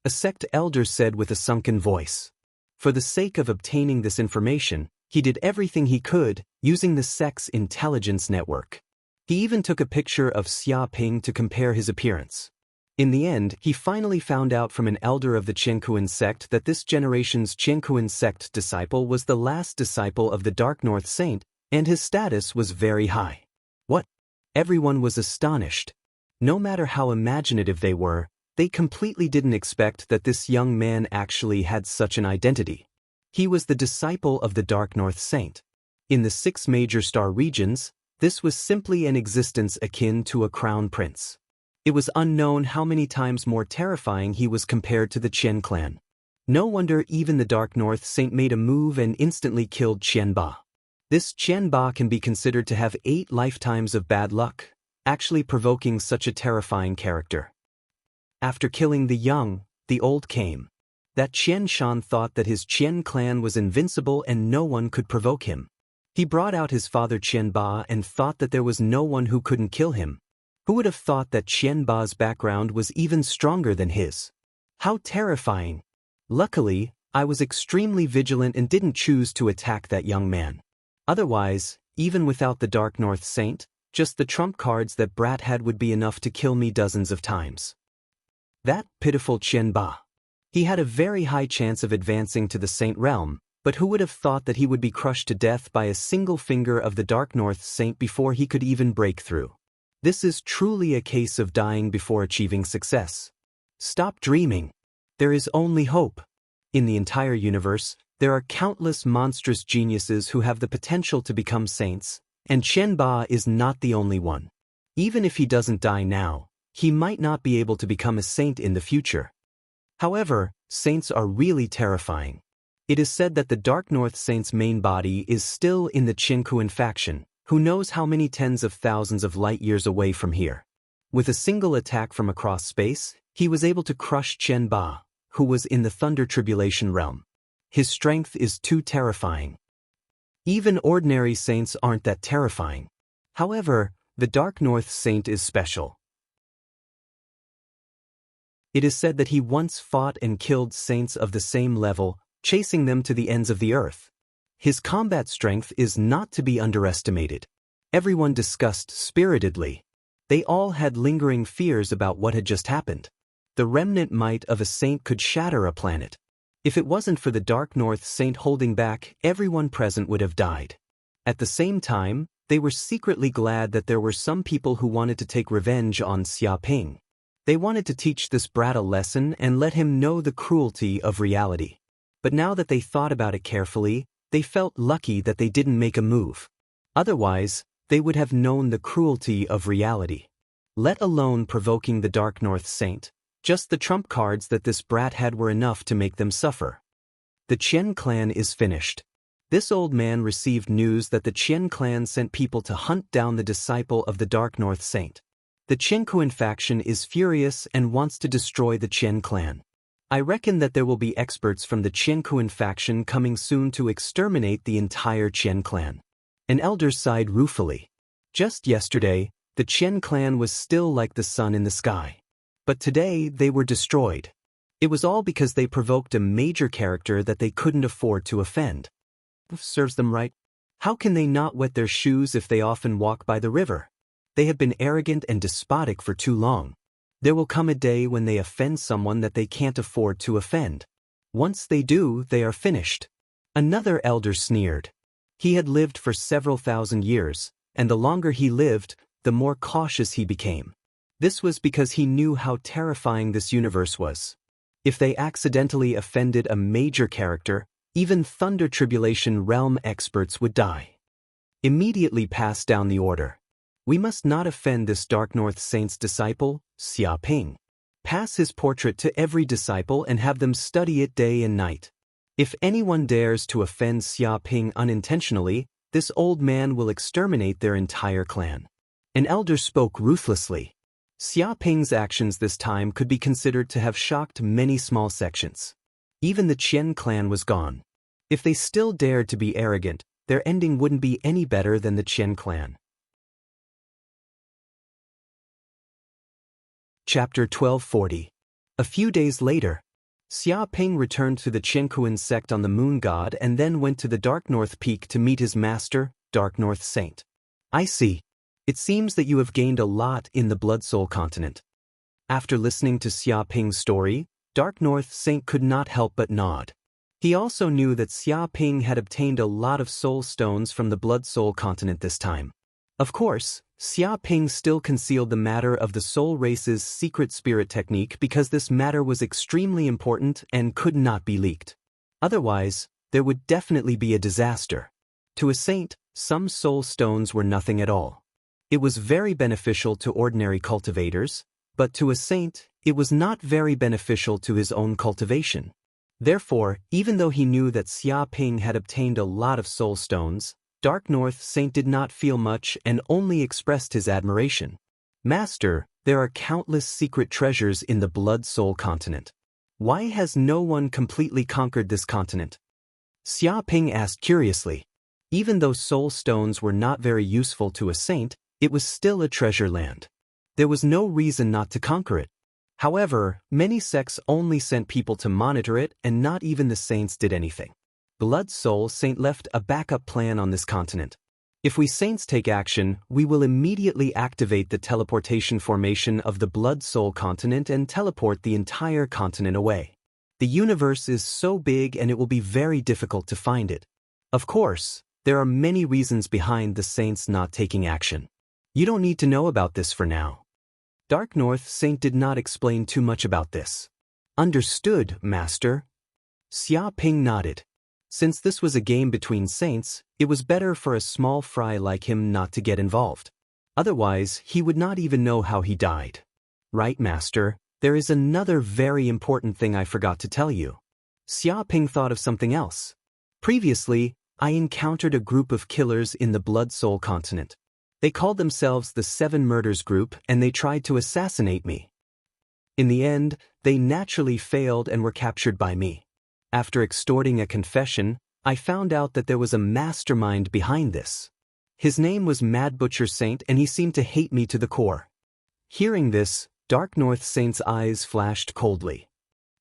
A sect elder said with a sunken voice. For the sake of obtaining this information, he did everything he could, using the sect's intelligence network. He even took a picture of Xia Ping to compare his appearance. In the end, he finally found out from an elder of the Qiankuan sect that this generation's Qiankuan sect disciple was the last disciple of the Dark North Saint, and his status was very high. What? Everyone was astonished. No matter how imaginative they were, they completely didn't expect that this young man actually had such an identity. He was the disciple of the Dark North Saint. In the 6 major star regions, this was simply an existence akin to a crown prince. It was unknown how many times more terrifying he was compared to the Qian clan. No wonder even the Dark North Saint made a move and instantly killed Qian Ba. This Qian Ba can be considered to have 8 lifetimes of bad luck, actually provoking such a terrifying character. After killing the young, the old came. That Qian Shan thought that his Qian clan was invincible and no one could provoke him. He brought out his father Qian Ba and thought that there was no one who couldn't kill him. Who would have thought that Qian Ba's background was even stronger than his? How terrifying! Luckily, I was extremely vigilant and didn't choose to attack that young man. Otherwise, even without the Dark North Saint, just the trump cards that Brat had would be enough to kill me dozens of times. That pitiful Qian Ba. He had a very high chance of advancing to the Saint realm, but who would have thought that he would be crushed to death by a single finger of the Dark North Saint before he could even break through? This is truly a case of dying before achieving success. Stop dreaming. There is only hope. In the entire universe, there are countless monstrous geniuses who have the potential to become saints, and Qian Ba is not the only one. Even if he doesn't die now, he might not be able to become a saint in the future. However, saints are really terrifying. It is said that the Dark North Saint's main body is still in the Qiankuan faction, who knows how many tens of thousands of light years away from here. With a single attack from across space, he was able to crush Qian Ba, who was in the Thunder Tribulation realm. His strength is too terrifying. Even ordinary saints aren't that terrifying. However, the Dark North Saint is special. It is said that he once fought and killed saints of the same level, chasing them to the ends of the earth. His combat strength is not to be underestimated. Everyone discussed spiritedly. They all had lingering fears about what had just happened. The remnant might of a saint could shatter a planet. If it wasn't for the Dark North Saint holding back, everyone present would have died. At the same time, they were secretly glad that there were some people who wanted to take revenge on Xia Ping. They wanted to teach this brat a lesson and let him know the cruelty of reality. But now that they thought about it carefully, they felt lucky that they didn't make a move. Otherwise, they would have known the cruelty of reality. Let alone provoking the Dark North Saint, just the trump cards that this brat had were enough to make them suffer. The Qian clan is finished. This old man received news that the Qian clan sent people to hunt down the disciple of the Dark North Saint. The Qiankuan faction is furious and wants to destroy the Qian clan. I reckon that there will be experts from the Qiankuan faction coming soon to exterminate the entire Qian clan. An elder sighed ruefully. Just yesterday, the Qian clan was still like the sun in the sky. But today they were destroyed. It was all because they provoked a major character that they couldn't afford to offend. Serves them right. How can they not wet their shoes if they often walk by the river? They have been arrogant and despotic for too long. There will come a day when they offend someone that they can't afford to offend. Once they do, they are finished. Another elder sneered. He had lived for several thousand years, and the longer he lived, the more cautious he became. This was because he knew how terrifying this universe was. If they accidentally offended a major character, even Thunder Tribulation Realm experts would die. Immediately pass down the order. We must not offend this Dark North Saint's disciple, Xia Ping. Pass his portrait to every disciple and have them study it day and night. If anyone dares to offend Xia Ping unintentionally, this old man will exterminate their entire clan. An elder spoke ruthlessly. Xia Ping's actions this time could be considered to have shocked many small sections. Even the Qian clan was gone. If they still dared to be arrogant, their ending wouldn't be any better than the Qian clan. Chapter 1240. A few days later, Xia Ping returned to the Qiankuan sect on the Moon God and then went to the Dark North Peak to meet his master, Dark North Saint. I see. It seems that you have gained a lot in the Blood Soul continent. After listening to Xia Ping's story, Dark North Saint could not help but nod. He also knew that Xia Ping had obtained a lot of soul stones from the Blood Soul continent this time. Of course, Xia Ping still concealed the matter of the soul race's secret spirit technique because this matter was extremely important and could not be leaked. Otherwise, there would definitely be a disaster. To a saint, some soul stones were nothing at all. It was very beneficial to ordinary cultivators, but to a saint, it was not very beneficial to his own cultivation. Therefore, even though he knew that Xia Ping had obtained a lot of soul stones, Dark North Saint did not feel much and only expressed his admiration. Master, there are countless secret treasures in the Blood Soul continent. Why has no one completely conquered this continent? Xia Ping asked curiously. Even though soul stones were not very useful to a saint, it was still a treasure land. There was no reason not to conquer it. However, many sects only sent people to monitor it and not even the saints did anything. Blood Soul Saint left a backup plan on this continent. If we saints take action, we will immediately activate the teleportation formation of the Blood Soul continent and teleport the entire continent away. The universe is so big and it will be very difficult to find it. Of course, there are many reasons behind the saints not taking action. You don't need to know about this for now. Dark North Saint did not explain too much about this. Understood, Master. Xia Ping nodded. Since this was a game between saints, it was better for a small fry like him not to get involved. Otherwise, he would not even know how he died. Right, Master, there is another very important thing I forgot to tell you. Xia Ping thought of something else. Previously, I encountered a group of killers in the Blood Soul continent. They called themselves the Seven Murders Group and they tried to assassinate me. In the end, they naturally failed and were captured by me. After extorting a confession, I found out that there was a mastermind behind this. His name was Mad Butcher Saint and he seemed to hate me to the core. Hearing this, Dark North Saint's eyes flashed coldly.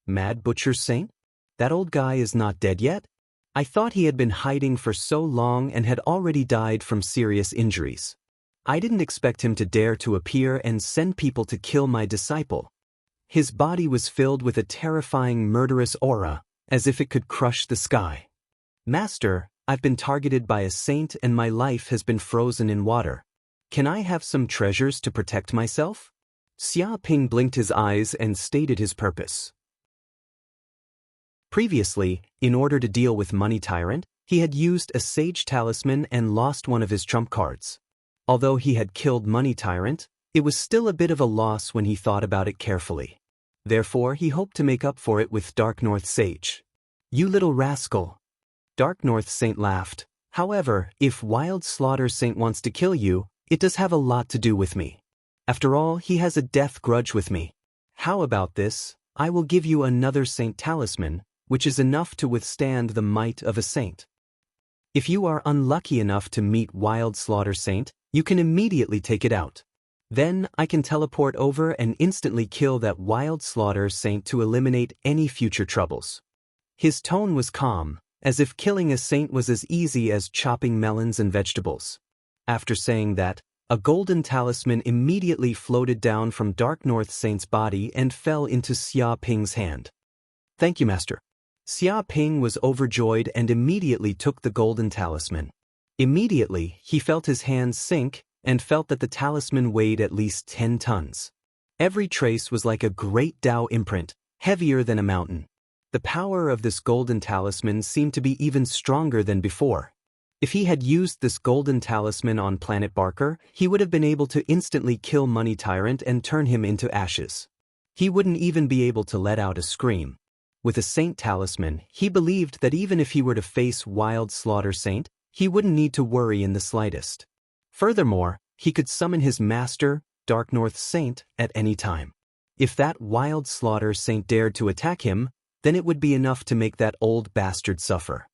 Mad Butcher Saint? That old guy is not dead yet? I thought he had been hiding for so long and had already died from serious injuries. I didn't expect him to dare to appear and send people to kill my disciple. His body was filled with a terrifying murderous aura, as if it could crush the sky. Master, I've been targeted by a saint and my life has been frozen in water. Can I have some treasures to protect myself? Xia Ping blinked his eyes and stated his purpose. Previously, in order to deal with Money Tyrant, he had used a sage talisman and lost one of his trump cards. Although he had killed Money Tyrant, it was still a bit of a loss when he thought about it carefully. Therefore, he hoped to make up for it with Dark North Sage. You little rascal. Dark North Saint laughed. However, if Wild Slaughter Saint wants to kill you, it does have a lot to do with me. After all, he has a death grudge with me. How about this? I will give you another saint talisman, which is enough to withstand the might of a saint. If you are unlucky enough to meet Wild Slaughter Saint, you can immediately take it out. Then I can teleport over and instantly kill that Wild Slaughter Saint to eliminate any future troubles. His tone was calm, as if killing a saint was as easy as chopping melons and vegetables. After saying that, a golden talisman immediately floated down from Dark North Saint's body and fell into Xia Ping's hand. Thank you, Master. Xia Ping was overjoyed and immediately took the golden talisman. Immediately, he felt his hands sink and felt that the talisman weighed at least 10 tons. Every trace was like a great Tao imprint, heavier than a mountain. The power of this golden talisman seemed to be even stronger than before. If he had used this golden talisman on Planet Barker, he would have been able to instantly kill Money Tyrant and turn him into ashes. He wouldn't even be able to let out a scream. With a Saint talisman, he believed that even if he were to face Wild Slaughter Saint, he wouldn't need to worry in the slightest. Furthermore, he could summon his master, Dark North Saint, at any time. If that Wild Slaughter Saint dared to attack him, then it would be enough to make that old bastard suffer.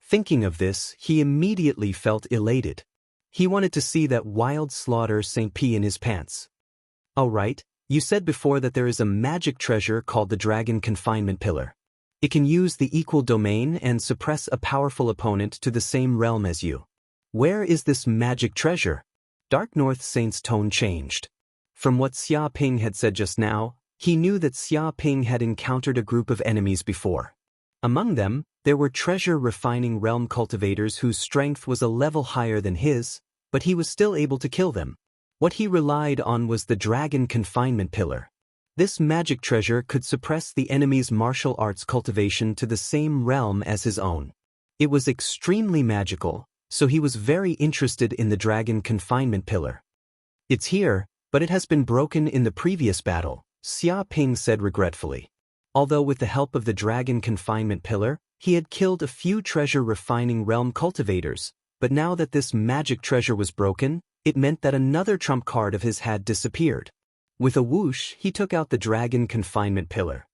Thinking of this, he immediately felt elated. He wanted to see that Wild Slaughter Saint pee in his pants. All right, you said before that there is a magic treasure called the Dragon Confinement Pillar. It can use the equal domain and suppress a powerful opponent to the same realm as you. Where is this magic treasure? Dark North Saint's tone changed. From what Xia Ping had said just now, he knew that Xia Ping had encountered a group of enemies before. Among them, there were treasure-refining realm cultivators whose strength was a level higher than his, but he was still able to kill them. What he relied on was the Dragon Confinement Pillar. This magic treasure could suppress the enemy's martial arts cultivation to the same realm as his own. It was extremely magical, so he was very interested in the Dragon Confinement Pillar. It's here, but it has been broken in the previous battle, Xia Ping said regretfully. Although with the help of the Dragon Confinement Pillar, he had killed a few treasure-refining realm cultivators, but now that this magic treasure was broken, it meant that another trump card of his had disappeared. With a whoosh, he took out the Dragon Confinement Pillar.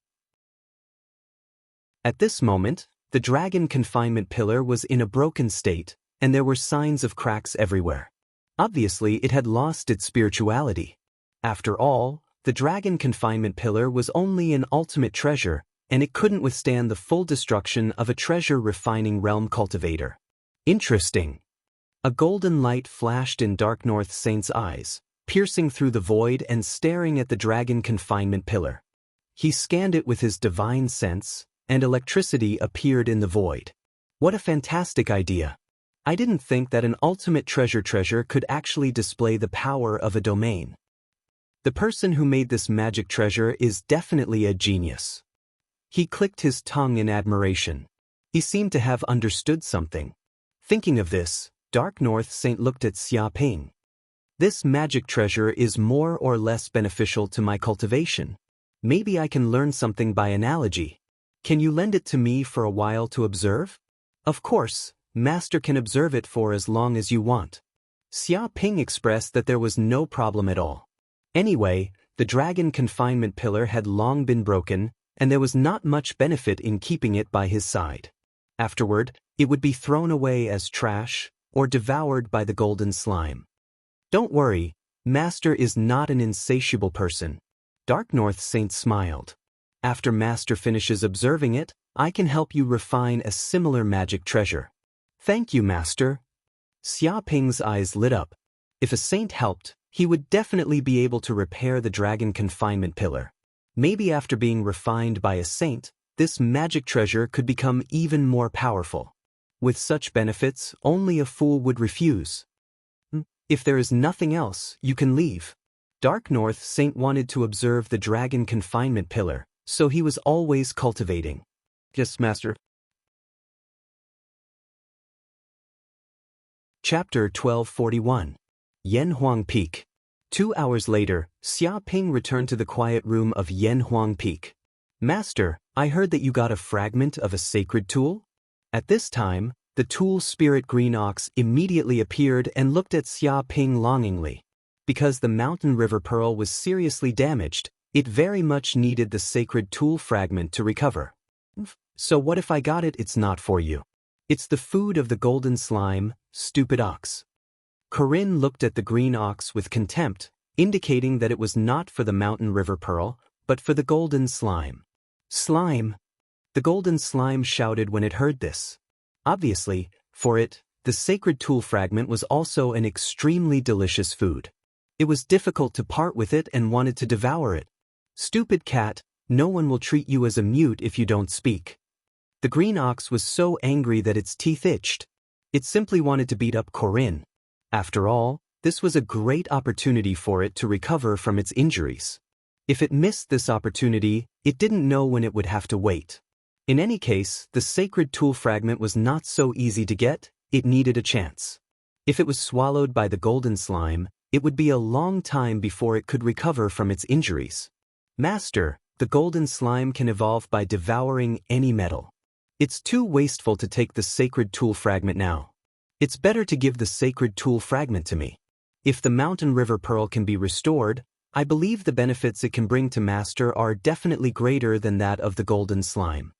At this moment, the Dragon Confinement Pillar was in a broken state, and there were signs of cracks everywhere. Obviously, it had lost its spirituality. After all, the Dragon Confinement Pillar was only an ultimate treasure, and it couldn't withstand the full destruction of a treasure-refining realm cultivator. Interesting. A golden light flashed in Dark North Saint's eyes, piercing through the void and staring at the Dragon Confinement Pillar. He scanned it with his divine sense, and electricity appeared in the void. What a fantastic idea! I didn't think that an ultimate treasure could actually display the power of a domain. The person who made this magic treasure is definitely a genius. He clicked his tongue in admiration. He seemed to have understood something. Thinking of this, Dark North Saint looked at Xia Ping. This magic treasure is more or less beneficial to my cultivation. Maybe I can learn something by analogy. Can you lend it to me for a while to observe? Of course, Master can observe it for as long as you want. Xia Ping expressed that there was no problem at all. Anyway, the Dragon Confinement Pillar had long been broken, and there was not much benefit in keeping it by his side. Afterward, it would be thrown away as trash, or devoured by the golden slime. Don't worry, Master is not an insatiable person. Dark North Saint smiled. After Master finishes observing it, I can help you refine a similar magic treasure. Thank you, Master. Xia Ping's eyes lit up. If a saint helped, he would definitely be able to repair the Dragon Confinement Pillar. Maybe after being refined by a saint, this magic treasure could become even more powerful. With such benefits, only a fool would refuse. If there is nothing else, you can leave. Dark North Saint wanted to observe the Dragon Confinement Pillar, so he was always cultivating. Yes, Master. Chapter 1241. Yanhuang Peak. 2 hours later, Xia Ping returned to the quiet room of Yanhuang Peak. Master, I heard that you got a fragment of a sacred tool? At this time, the tool spirit green ox immediately appeared and looked at Xia Ping longingly. Because the mountain river pearl was seriously damaged, it very much needed the sacred tool fragment to recover. So what if I got it? It's not for you. It's the food of the golden slime, stupid ox. Corinne looked at the green ox with contempt, indicating that it was not for the mountain river pearl, but for the golden slime. Slime! The golden slime shouted when it heard this. Obviously, for it, the sacred tool fragment was also an extremely delicious food. It was difficult to part with it and wanted to devour it. Stupid cat, no one will treat you as a mute if you don't speak. The green ox was so angry that its teeth itched. It simply wanted to beat up Corinne. After all, this was a great opportunity for it to recover from its injuries. If it missed this opportunity, it didn't know when it would have to wait. In any case, the sacred tool fragment was not so easy to get, it needed a chance. If it was swallowed by the golden slime, it would be a long time before it could recover from its injuries. Master, the golden slime can evolve by devouring any metal. It's too wasteful to take the sacred tool fragment now. It's better to give the sacred tool fragment to me. If the mountain river pearl can be restored, I believe the benefits it can bring to Master are definitely greater than that of the golden slime.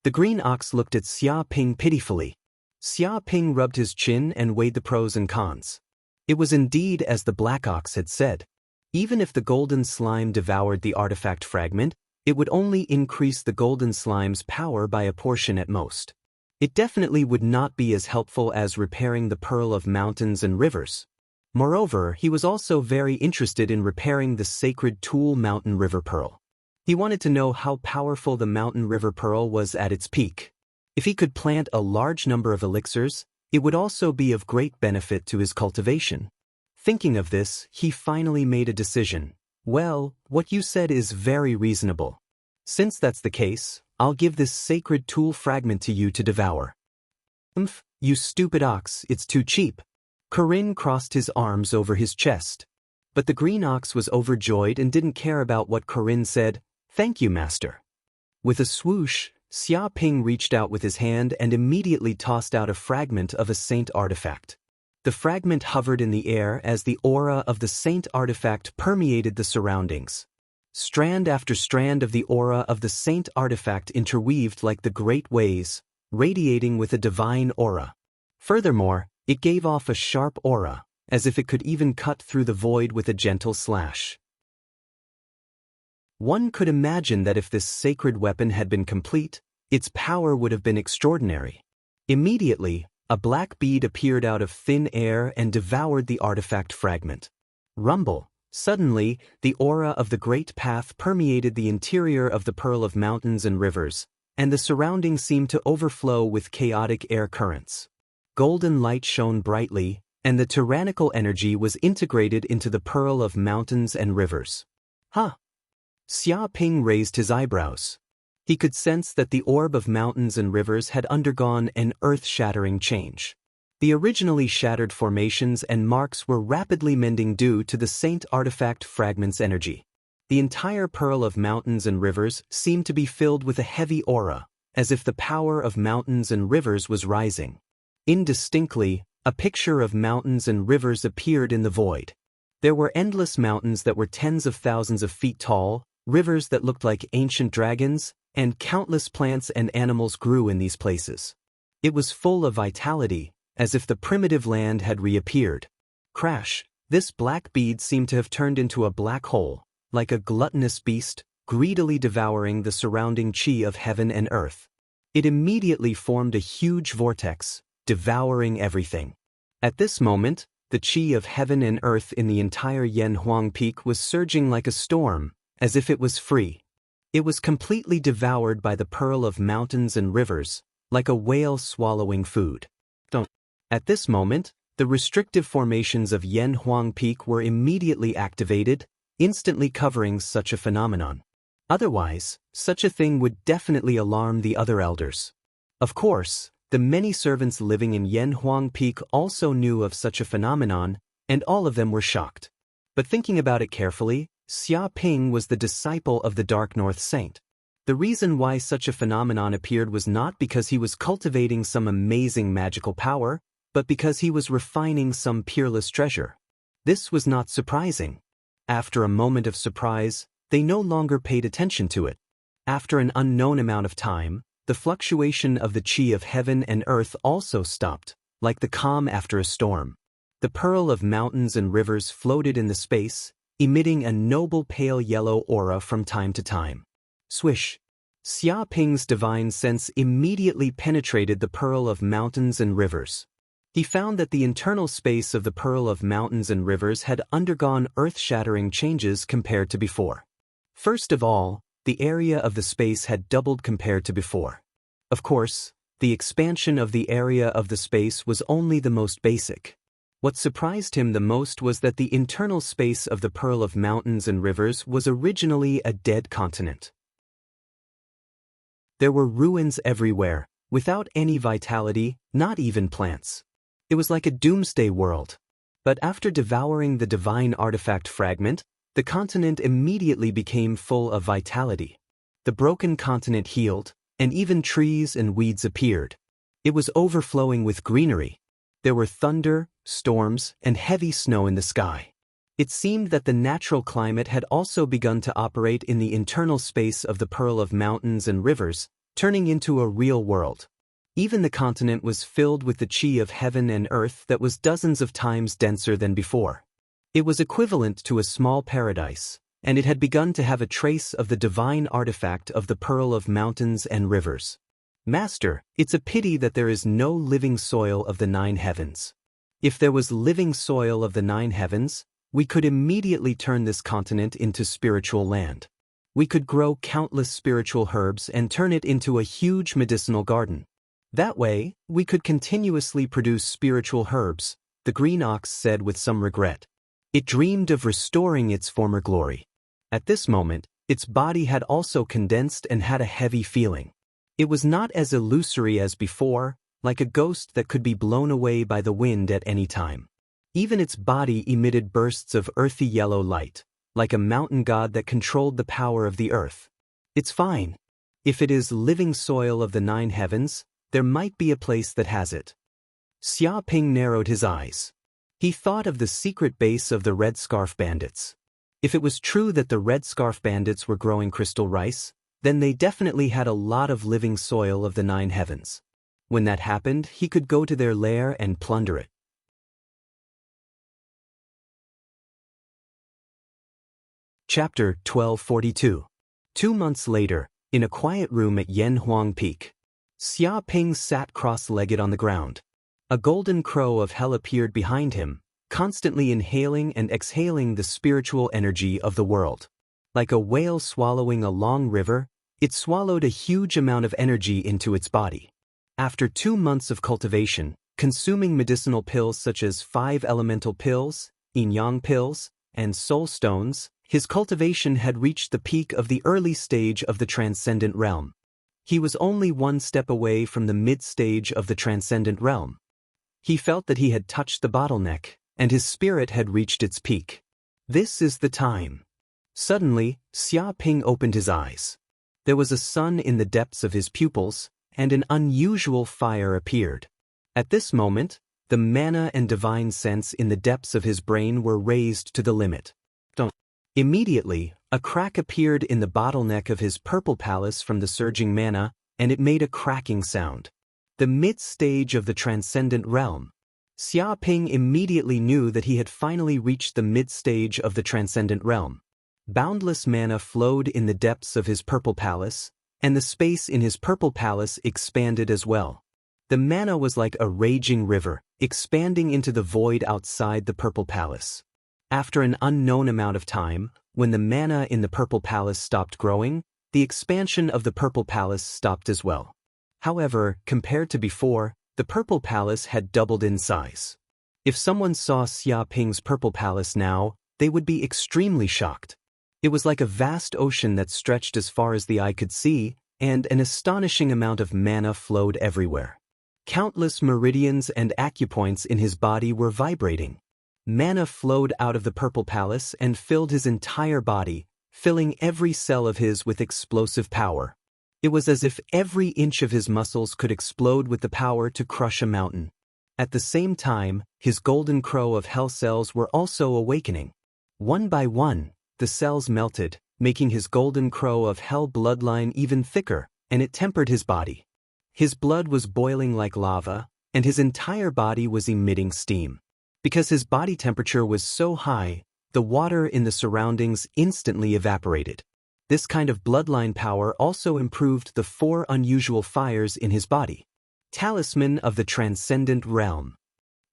The green ox looked at Xia Ping pitifully. Xia Ping rubbed his chin and weighed the pros and cons. It was indeed as the black ox had said. Even if the golden slime devoured the artifact fragment, it would only increase the golden slime's power by a portion at most. It definitely would not be as helpful as repairing the pearl of mountains and rivers. Moreover, he was also very interested in repairing the sacred tool mountain river pearl. He wanted to know how powerful the mountain river pearl was at its peak. If he could plant a large number of elixirs, it would also be of great benefit to his cultivation. Thinking of this, he finally made a decision. Well, what you said is very reasonable. Since that's the case, I'll give this sacred tool fragment to you to devour. You stupid ox, it's too cheap. Corinne crossed his arms over his chest. But the green ox was overjoyed and didn't care about what Corinne said. Thank you, master. With a swoosh, Xia Ping reached out with his hand and immediately tossed out a fragment of a saint artifact. The fragment hovered in the air as the aura of the saint artifact permeated the surroundings. Strand after strand of the aura of the saint artifact interweaved like the great waves, radiating with a divine aura. Furthermore, it gave off a sharp aura, as if it could even cut through the void with a gentle slash. One could imagine that if this sacred weapon had been complete, its power would have been extraordinary. Immediately, a black bead appeared out of thin air and devoured the artifact fragment. Rumble! Suddenly, the aura of the great path permeated the interior of the pearl of mountains and rivers, and the surroundings seemed to overflow with chaotic air currents. Golden light shone brightly, and the tyrannical energy was integrated into the pearl of mountains and rivers. Huh! Xia Ping raised his eyebrows. He could sense that the orb of mountains and rivers had undergone an earth-shattering change. The originally shattered formations and marks were rapidly mending due to the saint artifact fragment's energy. The entire pearl of mountains and rivers seemed to be filled with a heavy aura, as if the power of mountains and rivers was rising. Indistinctly, a picture of mountains and rivers appeared in the void. There were endless mountains that were tens of thousands of feet tall, rivers that looked like ancient dragons, and countless plants and animals grew in these places. It was full of vitality, as if the primitive land had reappeared. Crash! This black bead seemed to have turned into a black hole, like a gluttonous beast, greedily devouring the surrounding chi of heaven and earth. It immediately formed a huge vortex, devouring everything. At this moment, the chi of heaven and earth in the entire Yan Huang Peak was surging like a storm, as if it was free. It was completely devoured by the pearl of mountains and rivers, like a whale swallowing food. At this moment, the restrictive formations of Yan Huang Peak were immediately activated, instantly covering such a phenomenon. Otherwise, such a thing would definitely alarm the other elders. Of course, the many servants living in Yan Huang Peak also knew of such a phenomenon, and all of them were shocked. But thinking about it carefully, Xia Ping was the disciple of the Dark North Saint. The reason why such a phenomenon appeared was not because he was cultivating some amazing magical power, but because he was refining some peerless treasure. This was not surprising. After a moment of surprise, they no longer paid attention to it. After an unknown amount of time, the fluctuation of the chi of heaven and earth also stopped, like the calm after a storm. The pearl of mountains and rivers floated in the space, emitting a noble pale yellow aura from time to time. Swish! Xia Ping's divine sense immediately penetrated the pearl of mountains and rivers. He found that the internal space of the pearl of mountains and rivers had undergone earth-shattering changes compared to before. First of all, the area of the space had doubled compared to before. Of course, the expansion of the area of the space was only the most basic. What surprised him the most was that the internal space of the pearl of mountains and rivers was originally a dead continent. There were ruins everywhere, without any vitality, not even plants. It was like a doomsday world. But after devouring the divine artifact fragment, the continent immediately became full of vitality. The broken continent healed, and even trees and weeds appeared. It was overflowing with greenery. There were thunder, storms, and heavy snow in the sky. It seemed that the natural climate had also begun to operate in the internal space of the pearl of mountains and rivers, turning into a real world. Even the continent was filled with the chi of heaven and earth that was dozens of times denser than before. It was equivalent to a small paradise, and it had begun to have a trace of the divine artifact of the pearl of mountains and rivers. Master, it's a pity that there is no living soil of the 9 heavens. If there was living soil of the 9 heavens, we could immediately turn this continent into spiritual land. We could grow countless spiritual herbs and turn it into a huge medicinal garden. That way, we could continuously produce spiritual herbs, the green ox said with some regret. It dreamed of restoring its former glory. At this moment, its body had also condensed and had a heavy feeling. It was not as illusory as before, like a ghost that could be blown away by the wind at any time. Even its body emitted bursts of earthy yellow light, like a mountain god that controlled the power of the earth. It's fine. If it is living soil of the 9 heavens, there might be a place that has it. Xia Ping narrowed his eyes. He thought of the secret base of the Red Scarf Bandits. If it was true that the Red Scarf Bandits were growing crystal rice, then they definitely had a lot of living soil of the 9 heavens. When that happened, he could go to their lair and plunder it. Chapter 1242. 2 months later, in a quiet room at Yanhuang Peak, Xia Ping sat cross-legged on the ground. A golden crow of hell appeared behind him, constantly inhaling and exhaling the spiritual energy of the world. Like a whale swallowing a long river, it swallowed a huge amount of energy into its body. After 2 months of cultivation, consuming medicinal pills such as 5 elemental pills, yin-yang pills, and soul stones, his cultivation had reached the peak of the early stage of the transcendent realm. He was only 1 step away from the mid-stage of the transcendent realm. He felt that he had touched the bottleneck, and his spirit had reached its peak. This is the time. Suddenly, Xia Ping opened his eyes. There was a sun in the depths of his pupils, and an unusual fire appeared. At this moment, the mana and divine sense in the depths of his brain were raised to the limit. Immediately, a crack appeared in the bottleneck of his purple palace from the surging mana, and it made a cracking sound. The mid-stage of the transcendent realm. Xia Ping immediately knew that he had finally reached the mid-stage of the transcendent realm. Boundless mana flowed in the depths of his purple palace, and the space in his purple palace expanded as well. The mana was like a raging river, expanding into the void outside the purple palace. After an unknown amount of time, when the mana in the purple palace stopped growing, the expansion of the purple palace stopped as well. However, compared to before, the purple palace had doubled in size. If someone saw Xia Ping's purple palace now, they would be extremely shocked. It was like a vast ocean that stretched as far as the eye could see, and an astonishing amount of mana flowed everywhere. Countless meridians and acupoints in his body were vibrating. Mana flowed out of the purple palace and filled his entire body, filling every cell of his with explosive power. It was as if every inch of his muscles could explode with the power to crush a mountain. At the same time, his golden crow of hell cells were also awakening. One by one, the cells melted, making his golden crow of hell bloodline even thicker, and it tempered his body. His blood was boiling like lava, and his entire body was emitting steam. Because his body temperature was so high, the water in the surroundings instantly evaporated. This kind of bloodline power also improved the 4 unusual fires in his body. Talisman of the Transcendent Realm.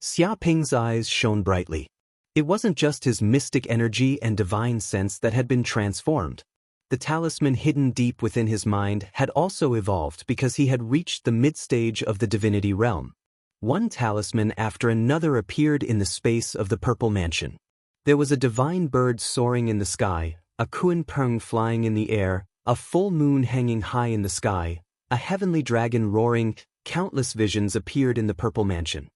Xiaoping's eyes shone brightly. It wasn't just his mystic energy and divine sense that had been transformed. The talisman hidden deep within his mind had also evolved because he had reached the mid-stage of the divinity realm. One talisman after another appeared in the space of the purple mansion. There was a divine bird soaring in the sky, a kunpeng flying in the air, a full moon hanging high in the sky, a heavenly dragon roaring. Countless visions appeared in the purple mansion.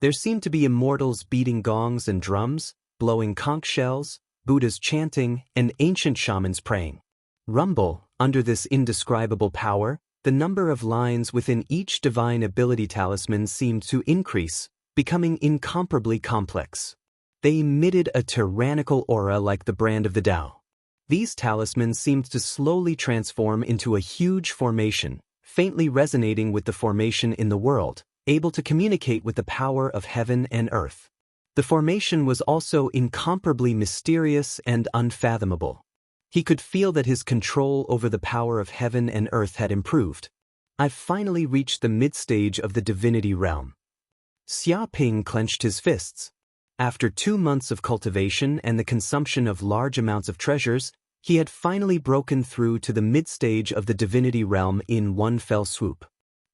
There seemed to be immortals beating gongs and drums, blowing conch shells, Buddhas chanting, and ancient shamans praying. Rumble, under this indescribable power, the number of lines within each divine ability talisman seemed to increase, becoming incomparably complex. They emitted a tyrannical aura like the brand of the Tao. These talismans seemed to slowly transform into a huge formation, faintly resonating with the formation in the world, able to communicate with the power of heaven and earth. The formation was also incomparably mysterious and unfathomable. He could feel that his control over the power of heaven and earth had improved. I've finally reached the mid-stage of the divinity realm. Xiaoping clenched his fists. After 2 months of cultivation and the consumption of large amounts of treasures, he had finally broken through to the mid-stage of the divinity realm in one fell swoop.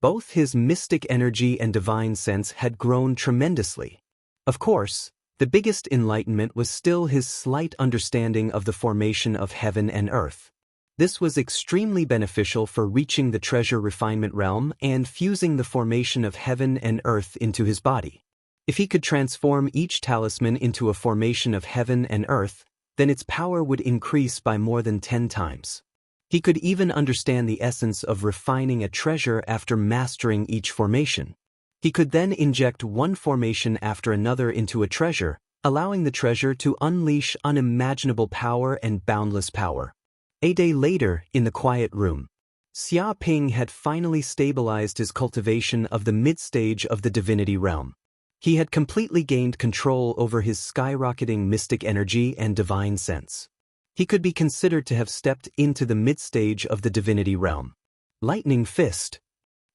Both his mystic energy and divine sense had grown tremendously. Of course, the biggest enlightenment was still his slight understanding of the formation of heaven and earth. This was extremely beneficial for reaching the treasure refinement realm and fusing the formation of heaven and earth into his body. If he could transform each talisman into a formation of heaven and earth, then its power would increase by more than 10 times. He could even understand the essence of refining a treasure after mastering each formation. He could then inject one formation after another into a treasure, allowing the treasure to unleash unimaginable power and boundless power. A day later, in the quiet room, Xiaoping had finally stabilized his cultivation of the mid-stage of the divinity realm. He had completely gained control over his skyrocketing mystic energy and divine sense. He could be considered to have stepped into the mid-stage of the divinity realm. Lightning Fist.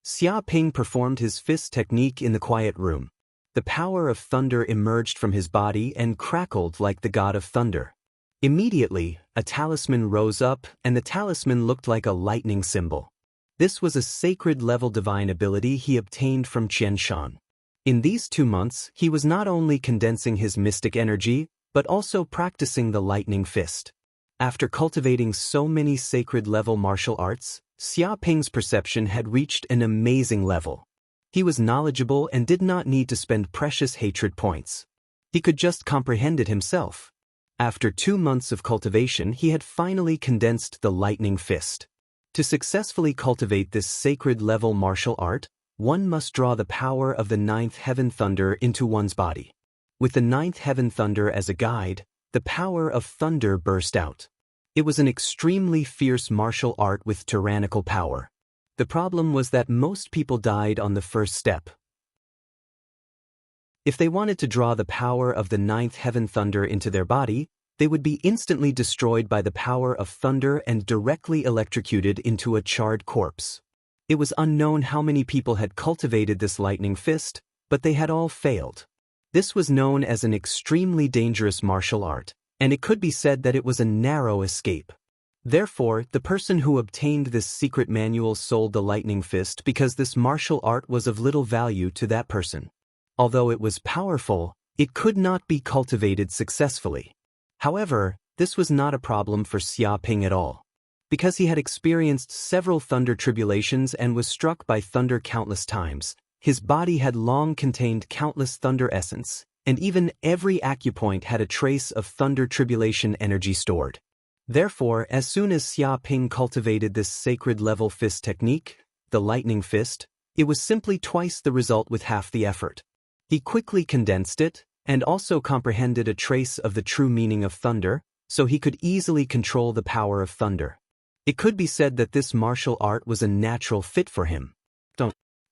Xiaoping performed his fist technique in the quiet room. The power of thunder emerged from his body and crackled like the god of thunder. Immediately, a talisman rose up, and the talisman looked like a lightning symbol. This was a sacred-level divine ability he obtained from Qianshan. In these 2 months, he was not only condensing his mystic energy, but also practicing the lightning fist. After cultivating so many sacred-level martial arts, Xiaoping's perception had reached an amazing level. He was knowledgeable and did not need to spend precious hatred points. He could just comprehend it himself. After 2 months of cultivation, he had finally condensed the lightning fist. To successfully cultivate this sacred-level martial art, one must draw the power of the 9th heaven thunder into one's body. With the 9th heaven thunder as a guide, the power of thunder burst out. It was an extremely fierce martial art with tyrannical power. The problem was that most people died on the first step. If they wanted to draw the power of the 9th heaven thunder into their body, they would be instantly destroyed by the power of thunder and directly electrocuted into a charred corpse. It was unknown how many people had cultivated this lightning fist, but they had all failed. This was known as an extremely dangerous martial art, and it could be said that it was a narrow escape. Therefore, the person who obtained this secret manual sold the lightning fist because this martial art was of little value to that person. Although it was powerful, it could not be cultivated successfully. However, this was not a problem for Xiaoping at all. Because he had experienced several thunder tribulations and was struck by thunder countless times, his body had long contained countless thunder essence, and even every acupoint had a trace of thunder tribulation energy stored. Therefore, as soon as Xia Ping cultivated this sacred level fist technique, the lightning fist, it was simply twice the result with half the effort. He quickly condensed it, and also comprehended a trace of the true meaning of thunder, so he could easily control the power of thunder. It could be said that this martial art was a natural fit for him.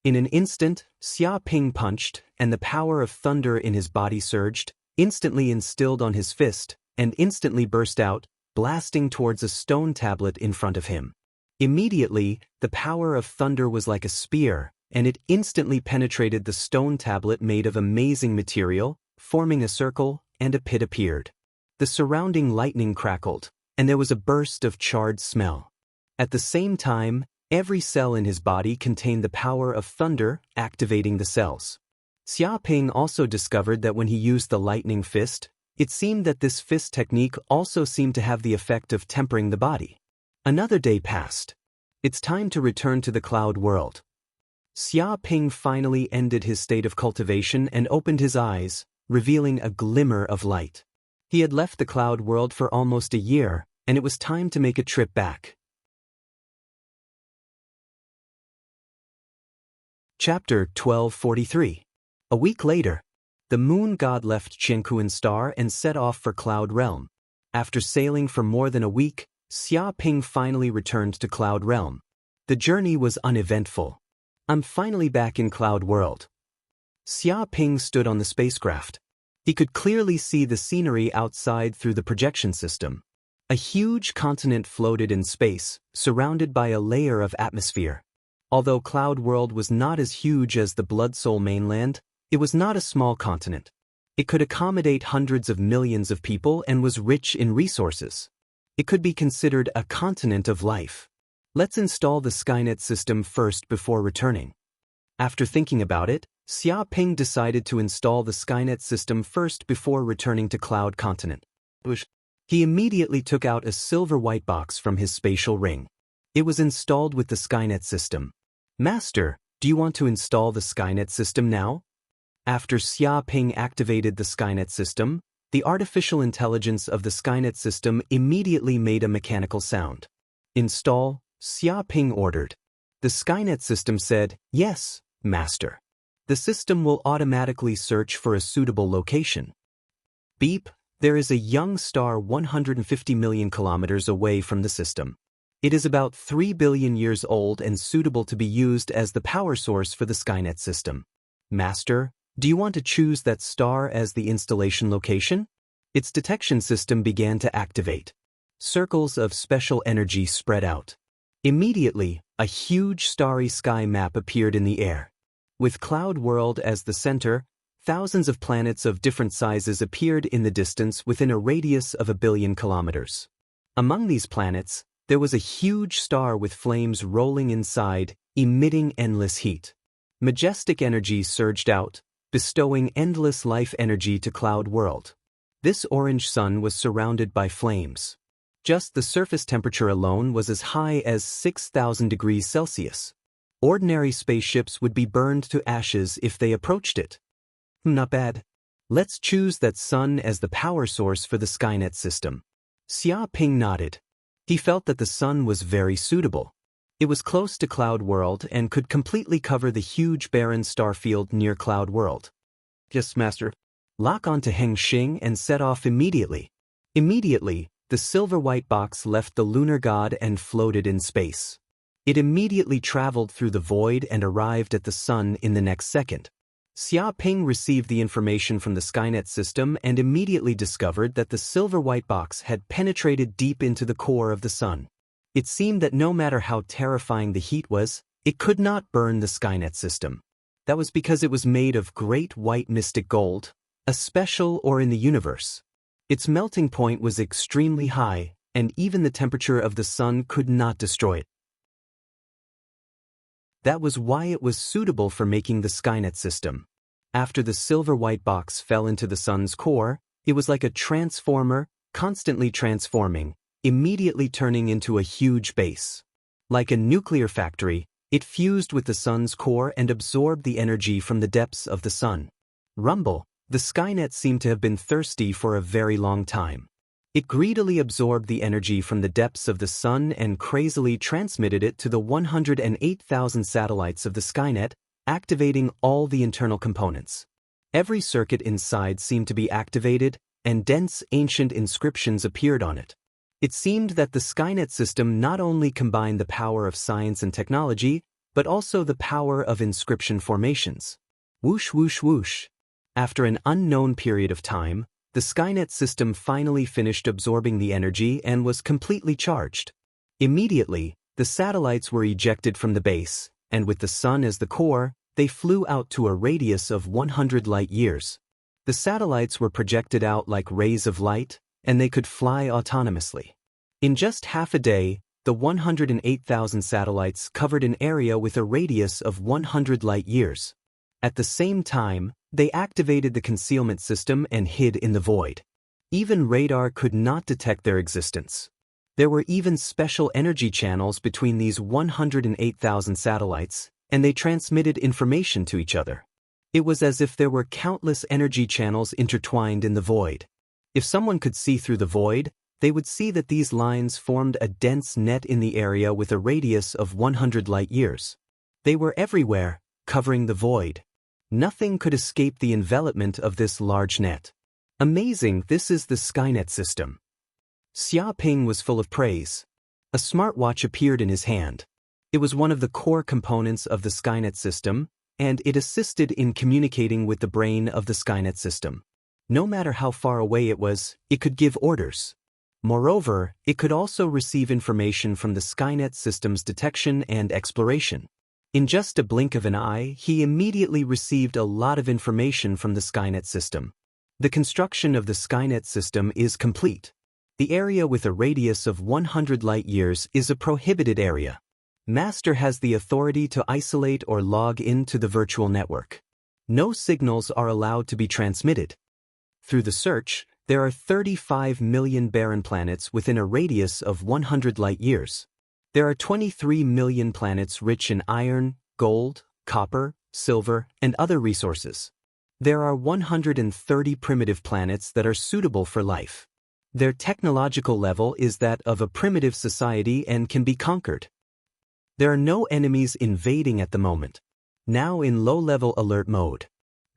In an instant, Xia Ping punched, and the power of thunder in his body surged, instantly instilled on his fist, and instantly burst out, blasting towards a stone tablet in front of him. Immediately, the power of thunder was like a spear, and it instantly penetrated the stone tablet made of amazing material, forming a circle, and a pit appeared. The surrounding lightning crackled, and there was a burst of charred smell. At the same time, every cell in his body contained the power of thunder, activating the cells. Xia Ping also discovered that when he used the lightning fist, it seemed that this fist technique also seemed to have the effect of tempering the body. Another day passed. It's time to return to the cloud world. Xia Ping finally ended his state of cultivation and opened his eyes, revealing a glimmer of light. He had left the cloud world for almost a year, and it was time to make a trip back. Chapter 1243. A week later, the moon god left Qiankuan Star and set off for Cloud Realm. After sailing for more than a week, Xia Ping finally returned to Cloud Realm. The journey was uneventful. I'm finally back in Cloud World. Xia Ping stood on the spacecraft. He could clearly see the scenery outside through the projection system. A huge continent floated in space, surrounded by a layer of atmosphere. Although Cloud World was not as huge as the Blood Soul mainland, it was not a small continent. It could accommodate hundreds of millions of people and was rich in resources. It could be considered a continent of life. Let's install the Skynet system first before returning. After thinking about it, Xia Ping decided to install the Skynet system first before returning to Cloud Continent. He immediately took out a silver white box from his spatial ring. It was installed with the Skynet system. Master, do you want to install the Skynet system now? After Xia Ping activated the Skynet system, the artificial intelligence of the Skynet system immediately made a mechanical sound. Install, Xia Ping ordered. The Skynet system said, yes, Master. The system will automatically search for a suitable location. Beep, there is a young star 150 million kilometers away from the system. It is about 3 billion years old and suitable to be used as the power source for the Skynet system. Master, do you want to choose that star as the installation location? Its detection system began to activate. Circles of special energy spread out. Immediately, a huge starry sky map appeared in the air. With Cloud World as the center, thousands of planets of different sizes appeared in the distance within a radius of 1 billion kilometers. Among these planets, there was a huge star with flames rolling inside, emitting endless heat. Majestic energy surged out, bestowing endless life energy to Cloud World. This orange sun was surrounded by flames. Just the surface temperature alone was as high as 6,000 degrees Celsius. Ordinary spaceships would be burned to ashes if they approached it. Not bad. Let's choose that sun as the power source for the Skynet system. Xia Ping nodded. He felt that the sun was very suitable. It was close to Cloud World and could completely cover the huge barren star field near Cloud World. Yes, Master. Lock onto Heng Xing and set off immediately. Immediately, the silver white box left the lunar god and floated in space. It immediately traveled through the void and arrived at the sun in the next second. Xia Ping received the information from the Skynet system and immediately discovered that the silver white box had penetrated deep into the core of the sun. It seemed that no matter how terrifying the heat was, it could not burn the Skynet system. That was because it was made of great white mystic gold, a special ore in the universe. Its melting point was extremely high, and even the temperature of the sun could not destroy it. That was why it was suitable for making the Skynet system. After the silver white box fell into the sun's core, it was like a transformer, constantly transforming, immediately turning into a huge base. Like a nuclear factory, it fused with the sun's core and absorbed the energy from the depths of the sun. Rumble, the Skynet seemed to have been thirsty for a very long time. It greedily absorbed the energy from the depths of the sun and crazily transmitted it to the 108,000 satellites of the Skynet, activating all the internal components. Every circuit inside seemed to be activated, and dense ancient inscriptions appeared on it. It seemed that the Skynet system not only combined the power of science and technology, but also the power of inscription formations. Whoosh whoosh whoosh. After an unknown period of time, the Skynet system finally finished absorbing the energy and was completely charged. Immediately, the satellites were ejected from the base, and with the sun as the core, they flew out to a radius of 100 light-years. The satellites were projected out like rays of light, and they could fly autonomously. In just half a day, the 108,000 satellites covered an area with a radius of 100 light-years. At the same time, they activated the concealment system and hid in the void. Even radar could not detect their existence. There were even special energy channels between these 108,000 satellites, and they transmitted information to each other. It was as if there were countless energy channels intertwined in the void. If someone could see through the void, they would see that these lines formed a dense net in the area with a radius of 100 light-years. They were everywhere, covering the void. Nothing could escape the envelopment of this large net. Amazing, this is the Skynet system. Xia Ping was full of praise. A smartwatch appeared in his hand. It was one of the core components of the Skynet system, and it assisted in communicating with the brain of the Skynet system. No matter how far away it was, it could give orders. Moreover, it could also receive information from the Skynet system's detection and exploration. In just a blink of an eye, he immediately received a lot of information from the Skynet system. The construction of the Skynet system is complete. The area with a radius of 100 light-years is a prohibited area. Master has the authority to isolate or log into the virtual network. No signals are allowed to be transmitted. Through the search, there are 35 million barren planets within a radius of 100 light-years. There are 23 million planets rich in iron, gold, copper, silver, and other resources. There are 130 primitive planets that are suitable for life. Their technological level is that of a primitive society and can be conquered. There are no enemies invading at the moment. Now in low-level alert mode.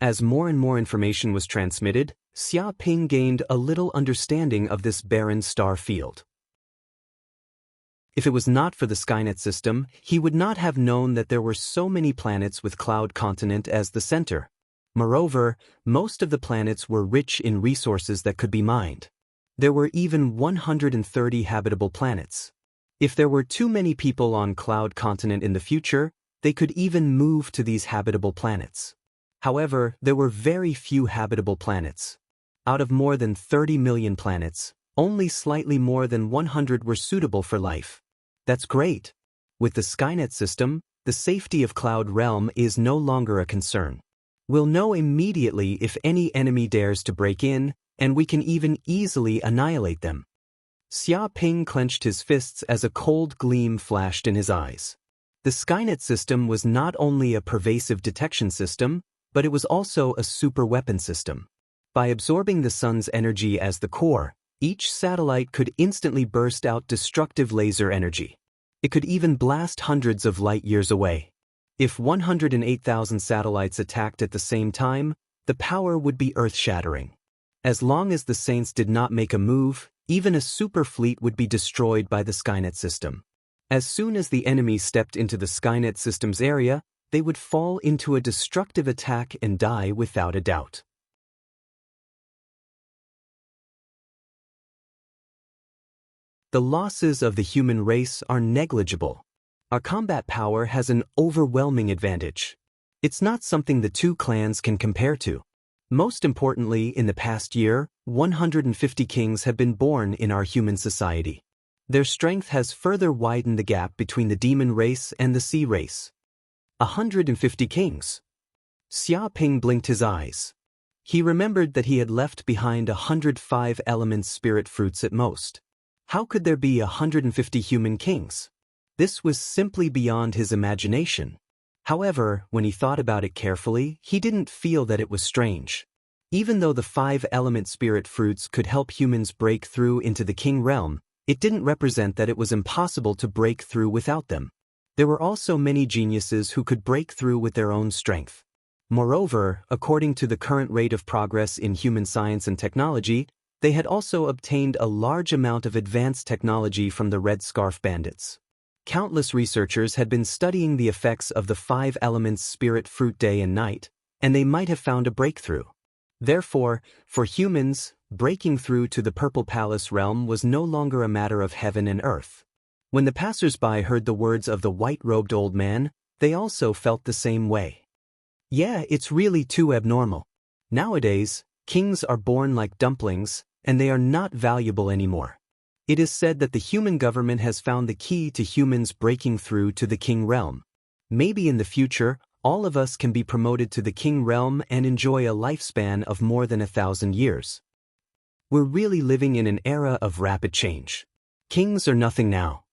As more and more information was transmitted, Xia Ping gained a little understanding of this barren star field. If it was not for the Skynet system, he would not have known that there were so many planets with Cloud Continent as the center. Moreover, most of the planets were rich in resources that could be mined. There were even 130 habitable planets. If there were too many people on Cloud Continent in the future, they could even move to these habitable planets. However, there were very few habitable planets. Out of more than 30 million planets, only slightly more than 100 were suitable for life. That's great. With the Skynet system, the safety of Cloud Realm is no longer a concern. We'll know immediately if any enemy dares to break in, and we can even easily annihilate them. Xia Ping clenched his fists as a cold gleam flashed in his eyes. The Skynet system was not only a pervasive detection system, but it was also a super weapon system. By absorbing the sun's energy as the core, each satellite could instantly burst out destructive laser energy. It could even blast hundreds of light-years away. If 108,000 satellites attacked at the same time, the power would be earth-shattering. As long as the Saints did not make a move, even a super fleet would be destroyed by the Skynet system. As soon as the enemy stepped into the Skynet system's area, they would fall into a destructive attack and die without a doubt. The losses of the human race are negligible. Our combat power has an overwhelming advantage. It's not something the two clans can compare to. Most importantly, in the past year, 150 kings have been born in our human society. Their strength has further widened the gap between the demon race and the sea race. 150 kings. Xia Ping blinked his eyes. He remembered that he had left behind 105 elements spirit fruits at most. How could there be 150 human kings? This was simply beyond his imagination. However, when he thought about it carefully, he didn't feel that it was strange. Even though the 5-element spirit fruits could help humans break through into the king realm, it didn't represent that it was impossible to break through without them. There were also many geniuses who could break through with their own strength. Moreover, according to the current rate of progress in human science and technology, they had also obtained a large amount of advanced technology from the Red Scarf Bandits. Countless researchers had been studying the effects of the 5 elements spirit fruit day and night, and they might have found a breakthrough. Therefore, for humans, breaking through to the Purple Palace realm was no longer a matter of heaven and earth. When the passers-by heard the words of the white-robed old man, they also felt the same way. Yeah, it's really too abnormal. Nowadays, kings are born like dumplings, and they are not valuable anymore. It is said that the human government has found the key to humans breaking through to the king realm. Maybe in the future, all of us can be promoted to the king realm and enjoy a lifespan of more than 1,000 years. We're really living in an era of rapid change. Kings are nothing now.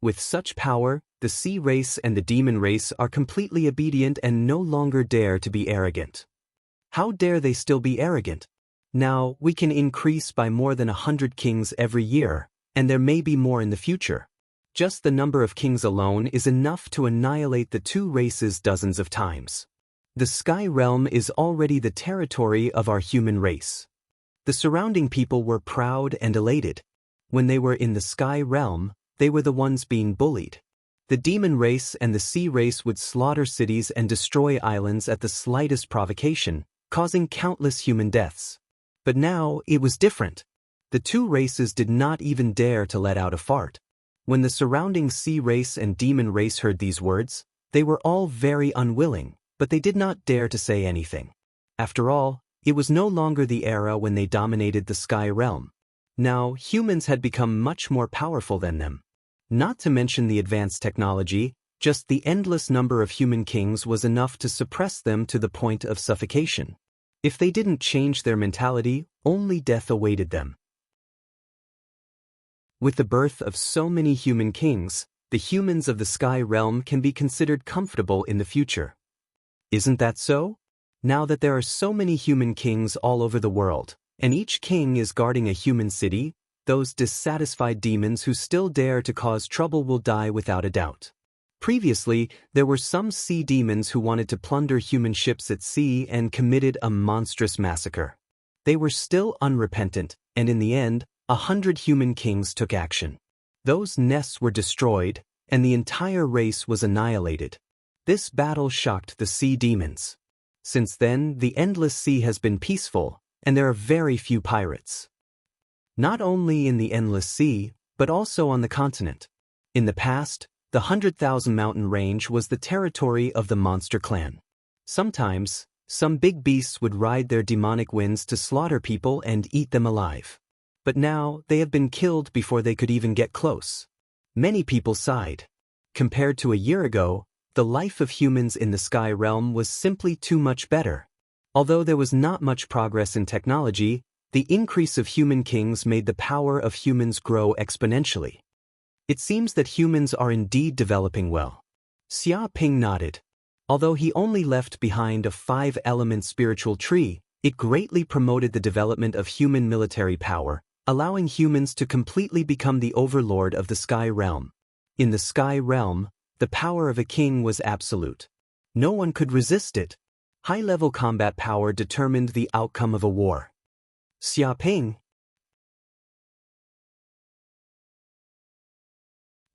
With such power, the sea race and the demon race are completely obedient and no longer dare to be arrogant. How dare they still be arrogant? Now, we can increase by more than 100 kings every year, and there may be more in the future. Just the number of kings alone is enough to annihilate the two races dozens of times. The Sky Realm is already the territory of our human race. The surrounding people were proud and elated. When they were in the Sky Realm, they were the ones being bullied. The demon race and the sea race would slaughter cities and destroy islands at the slightest provocation, causing countless human deaths. But now, it was different. The two races did not even dare to let out a fart. When the surrounding sea race and demon race heard these words, they were all very unwilling, but they did not dare to say anything. After all, it was no longer the era when they dominated the Sky Realm. Now, humans had become much more powerful than them. Not to mention the advanced technology, just the endless number of human kings was enough to suppress them to the point of suffocation. If they didn't change their mentality, only death awaited them. With the birth of so many human kings, the humans of the Sky Realm can be considered comfortable in the future. Isn't that so? Now that there are so many human kings all over the world, and each king is guarding a human city, those dissatisfied demons who still dare to cause trouble will die without a doubt. Previously, there were some sea demons who wanted to plunder human ships at sea and committed a monstrous massacre. They were still unrepentant, and in the end, 100 human kings took action. Those nests were destroyed, and the entire race was annihilated. This battle shocked the sea demons. Since then, the endless sea has been peaceful, and there are very few pirates. Not only in the endless sea, but also on the continent. In the past, the 100,000 mountain range was the territory of the monster clan. Sometimes, some big beasts would ride their demonic winds to slaughter people and eat them alive. But now, they have been killed before they could even get close. Many people sighed. Compared to a year ago, the life of humans in the Sky Realm was simply too much better. Although there was not much progress in technology, the increase of human kings made the power of humans grow exponentially. It seems that humans are indeed developing well. Xia Ping nodded. Although he only left behind a 5-element spiritual tree, it greatly promoted the development of human military power, allowing humans to completely become the overlord of the Sky Realm. In the Sky Realm, the power of a king was absolute. No one could resist it. High-level combat power determined the outcome of a war. Xia Ping.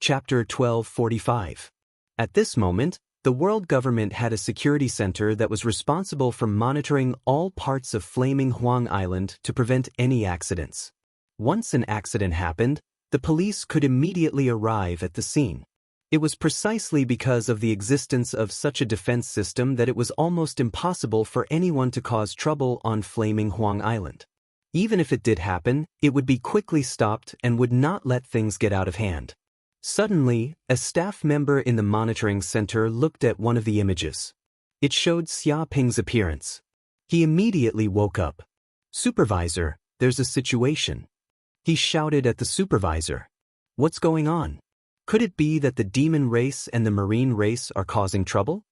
Chapter 1245. At this moment, the world government had a security center that was responsible for monitoring all parts of Flaming Huang Island to prevent any accidents. Once an accident happened, the police could immediately arrive at the scene. It was precisely because of the existence of such a defense system that it was almost impossible for anyone to cause trouble on Flaming Huang Island. Even if it did happen, it would be quickly stopped and would not let things get out of hand. Suddenly, a staff member in the monitoring center looked at one of the images. It showed Xia Ping's appearance. He immediately woke up. "Supervisor, there's a situation." He shouted at the supervisor. "What's going on? Could it be that the demon race and the marine race are causing trouble?"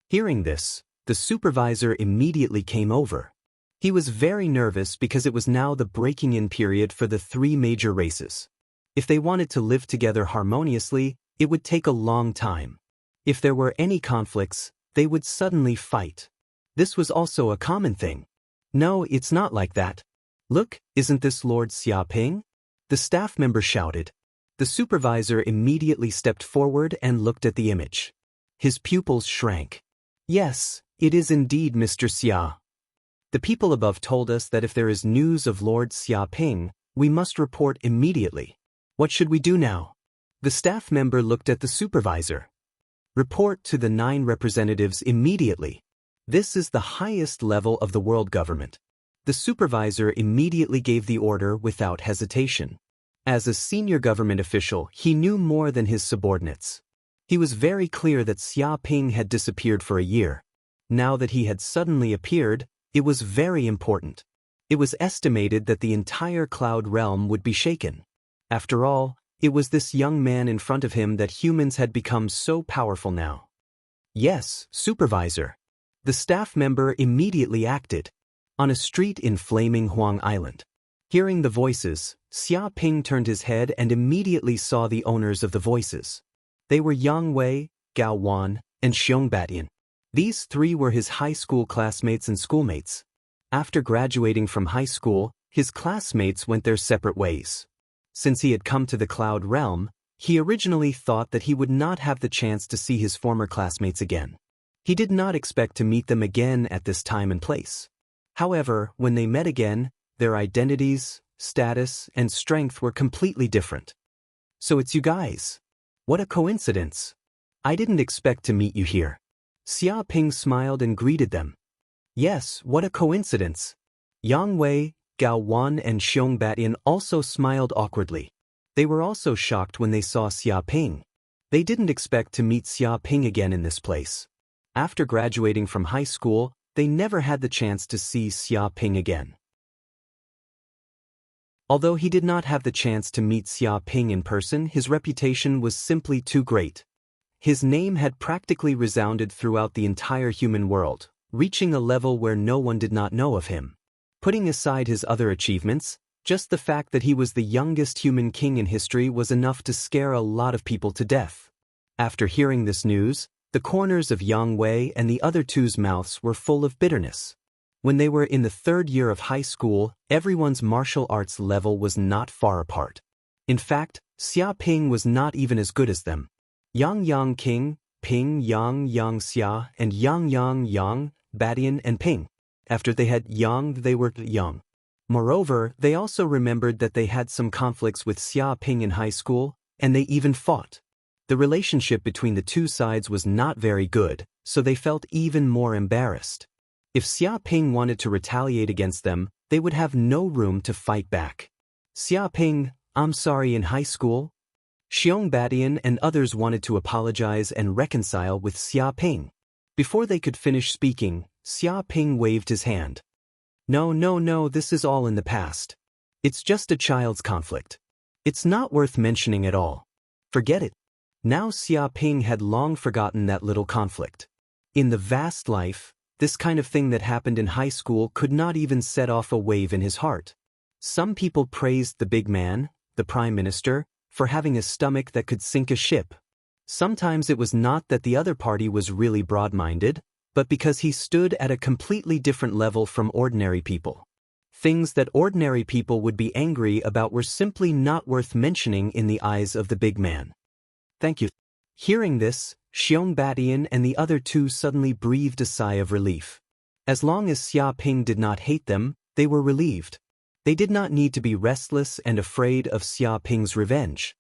Hearing this, the supervisor immediately came over. He was very nervous because it was now the breaking-in period for the 3 major races. If they wanted to live together harmoniously, it would take a long time. If there were any conflicts, they would suddenly fight. This was also a common thing. No, it's not like that. Look, isn't this Lord Xiaoping? The staff member shouted. The supervisor immediately stepped forward and looked at the image. His pupils shrank. Yes, it is indeed Mr. Xia. The people above told us that if there is news of Lord Xiaoping, we must report immediately. What should we do now? The staff member looked at the supervisor. Report to the 9 representatives immediately. This is the highest level of the world government. The supervisor immediately gave the order without hesitation. As a senior government official, he knew more than his subordinates. He was very clear that Xiaoping had disappeared for a year. Now that he had suddenly appeared, it was very important. It was estimated that the entire cloud realm would be shaken. After all, it was this young man in front of him that humans had become so powerful now. Yes, supervisor. The staff member immediately acted. On a street in Flaming Huang Island. Hearing the voices, Xiaoping turned his head and immediately saw the owners of the voices. They were Yang Wei, Gao Wan, and Xiong Batian. These 3 were his high school classmates and schoolmates. After graduating from high school, his classmates went their separate ways. Since he had come to the cloud realm, he originally thought that he would not have the chance to see his former classmates again. He did not expect to meet them again at this time and place. However, when they met again, their identities, status, and strength were completely different. So it's you guys. What a coincidence. I didn't expect to meet you here. Xiaoping smiled and greeted them. Yes, what a coincidence. Yang Wei, Gao Wan, and Xiong Batian also smiled awkwardly. They were also shocked when they saw Xiaoping. They didn't expect to meet Xiaoping again in this place. After graduating from high school, they never had the chance to see Xiaoping again. Although he did not have the chance to meet Xiaoping in person, his reputation was simply too great. His name had practically resounded throughout the entire human world, reaching a level where no one did not know of him. Putting aside his other achievements, just the fact that he was the youngest human king in history was enough to scare a lot of people to death. After hearing this news, the corners of Yang Wei and the other 2's mouths were full of bitterness. When they were in the 3rd year of high school, everyone's martial arts level was not far apart. In fact, Xiaoping was not even as good as them. Yang King, Ping Yang Xia, and Yang Batian and Ping. After they had Yang, they were Yang. Moreover, they also remembered that they had some conflicts with Xiaoping in high school, and they even fought. The relationship between the 2 sides was not very good, so they felt even more embarrassed. If Xiaoping wanted to retaliate against them, they would have no room to fight back. Xiaoping, I'm sorry in high school. Xiong Batian and others wanted to apologize and reconcile with Xiaoping. Before they could finish speaking, Xiaoping waved his hand. No, this is all in the past. It's just a child's conflict. It's not worth mentioning at all. Forget it. Now Xiaoping had long forgotten that little conflict. In the vast life, this kind of thing that happened in high school could not even set off a wave in his heart. Some people praised the big man, the prime minister, for having a stomach that could sink a ship. Sometimes it was not that the other party was really broad-minded, but because he stood at a completely different level from ordinary people. Things that ordinary people would be angry about were simply not worth mentioning in the eyes of the big man. Thank you. Hearing this, Xiong Batian and the other 2 suddenly breathed a sigh of relief. As long as Xiaoping did not hate them, they were relieved. They did not need to be restless and afraid of Xiaoping's revenge.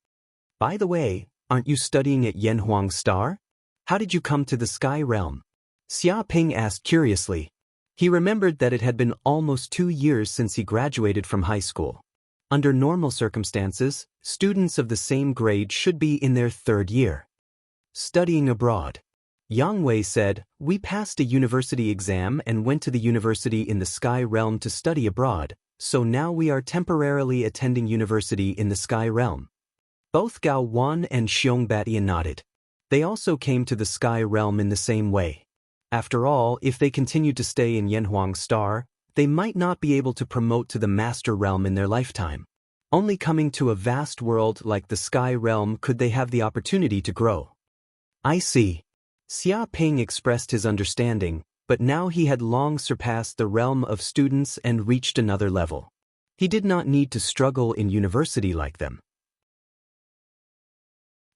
By the way, aren't you studying at Yanhuang Star? How did you come to the Sky Realm? Xiaoping asked curiously. He remembered that it had been almost 2 years since he graduated from high school. Under normal circumstances, students of the same grade should be in their 3rd year. Studying abroad. Yang Wei said, we passed a university exam and went to the university in the Sky Realm to study abroad, so now we are temporarily attending university in the Sky Realm. Both Gao Wan and Xiong Batian nodded. They also came to the Sky Realm in the same way. After all, if they continued to stay in Yanhuang Star, they might not be able to promote to the master realm in their lifetime. Only coming to a vast world like the sky realm could they have the opportunity to grow. I see. Xia Ping expressed his understanding, but now he had long surpassed the realm of students and reached another level. He did not need to struggle in university like them.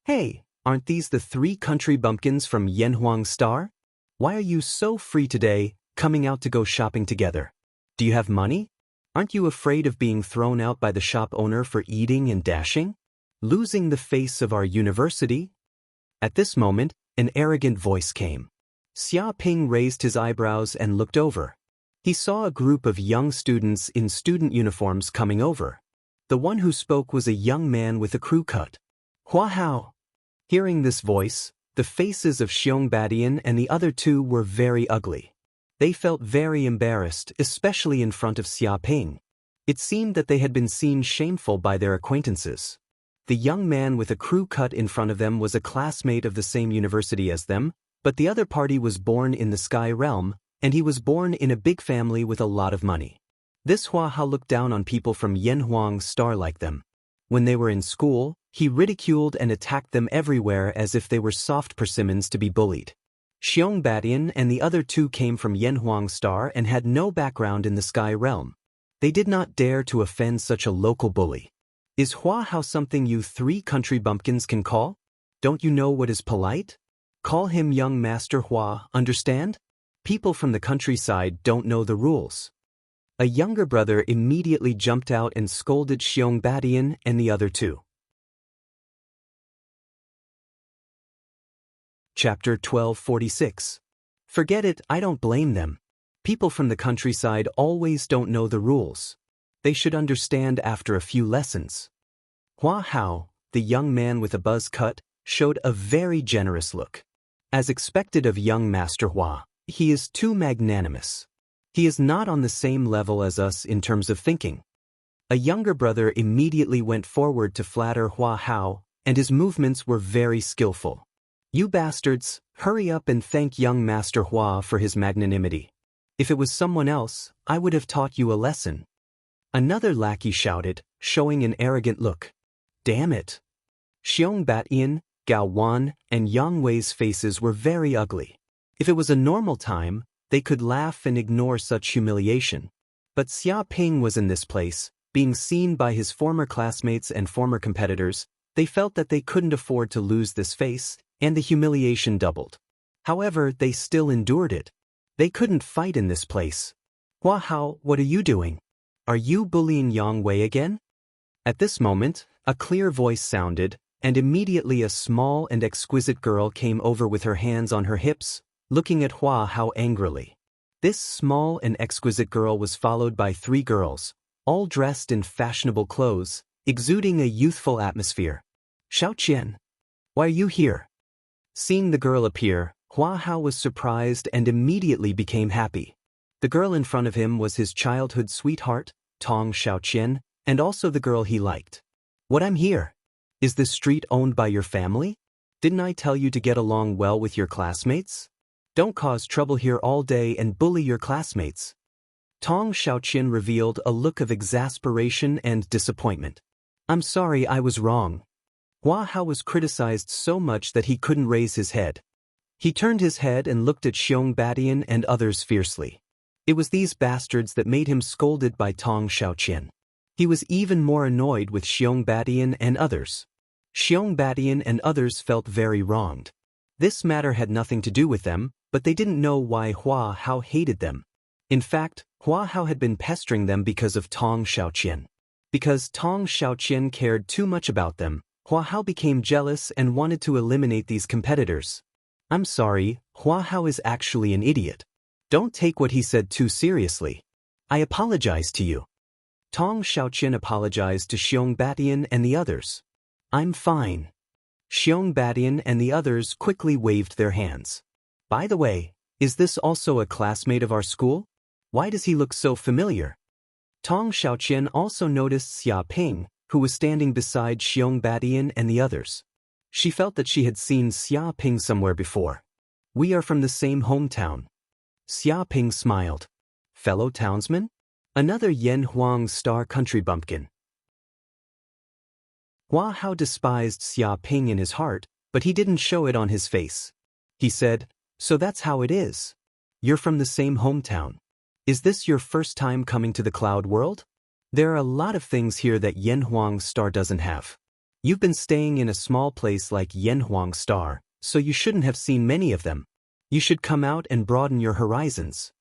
Hey, aren't these the 3 country bumpkins from Yanhuang Star? Why are you so free today, coming out to go shopping together? Do you have money? Aren't you afraid of being thrown out by the shop owner for eating and dashing? Losing the face of our university? At this moment, an arrogant voice came. Xia Ping raised his eyebrows and looked over. He saw a group of young students in student uniforms coming over. The one who spoke was a young man with a crew cut. Hua Hao. Hearing this voice, the faces of Xiong Badian and the other 2 were very ugly. They felt very embarrassed, especially in front of Xia Ping. It seemed that they had been seen shameful by their acquaintances. The young man with a crew cut in front of them was a classmate of the same university as them, but the other party was born in the sky realm, and he was born in a big family with a lot of money. This Hua Hao looked down on people from Yanhuang Star like them. When they were in school, he ridiculed and attacked them everywhere as if they were soft persimmons to be bullied. Xiong Badian and the other 2 came from Yanhuang Star and had no background in the sky realm. They did not dare to offend such a local bully. Is Hua Hao something you 3 country bumpkins can call? Don't you know what is polite? Call him young Master Hua, understand? People from the countryside don't know the rules. A younger brother immediately jumped out and scolded Xiong Badian and the other 2. Chapter 1246. Forget it, I don't blame them. People from the countryside always don't know the rules. They should understand after a few lessons. Hua Hao, the young man with a buzz cut, showed a very generous look. As expected of young Master Hua, he is too magnanimous. He is not on the same level as us in terms of thinking. A younger brother immediately went forward to flatter Hua Hao, and his movements were very skillful. You bastards, hurry up and thank young Master Hua for his magnanimity. If it was someone else, I would have taught you a lesson. Another lackey shouted, showing an arrogant look. Damn it. Xiong Batian, Gao Wan, and Yang Wei's faces were very ugly. If it was a normal time, they could laugh and ignore such humiliation. But Xia Ping was in this place, being seen by his former classmates and former competitors. They felt that they couldn't afford to lose this face, and the humiliation doubled. However, they still endured it. They couldn't fight in this place. Hua Hao, what are you doing? Are you bullying Yang Wei again? At this moment, a clear voice sounded, and immediately a small and exquisite girl came over with her hands on her hips, looking at Hua Hao angrily. This small and exquisite girl was followed by 3 girls, all dressed in fashionable clothes, exuding a youthful atmosphere. Xiao Qian, why are you here? Seeing the girl appear, Hua Hao was surprised and immediately became happy. The girl in front of him was his childhood sweetheart, Tong Xiaoqian, and also the girl he liked. What, I'm here? Is this street owned by your family? Didn't I tell you to get along well with your classmates? Don't cause trouble here all day and bully your classmates. Tong Xiaoqian revealed a look of exasperation and disappointment. I'm sorry, I was wrong. Hua Hao was criticized so much that he couldn't raise his head. He turned his head and looked at Xiong Badian and others fiercely. It was these bastards that made him scolded by Tong Xiaoqian. He was even more annoyed with Xiong Badian and others. Xiong Badian and others felt very wronged. This matter had nothing to do with them, but they didn't know why Hua Hao hated them. In fact, Hua Hao had been pestering them because of Tong Xiaoqian. Because Tong Xiaoqian cared too much about them, Hua Hao became jealous and wanted to eliminate these competitors. I'm sorry, Hua Hao is actually an idiot. Don't take what he said too seriously. I apologize to you. Tong Xiaoqian apologized to Xiong Batian and the others. I'm fine. Xiong Batian and the others quickly waved their hands. By the way, is this also a classmate of our school? Why does he look so familiar? Tong Xiaoqian also noticed Xia Ping, who was standing beside Xiong Batian and the others. She felt that she had seen Xia Ping somewhere before. We are from the same hometown. Xia Ping smiled. fellow townsman? Another Yen Huang star country bumpkin. Hua Hao despised Xia Ping in his heart, but he didn't show it on his face. He said, "So that's how it is. You're from the same hometown. Is this your first time coming to the cloud world? There are a lot of things here that Yen Huang Star doesn't have. You've been staying in a small place like Yen Huang Star, so you shouldn't have seen many of them. You should come out and broaden your horizons."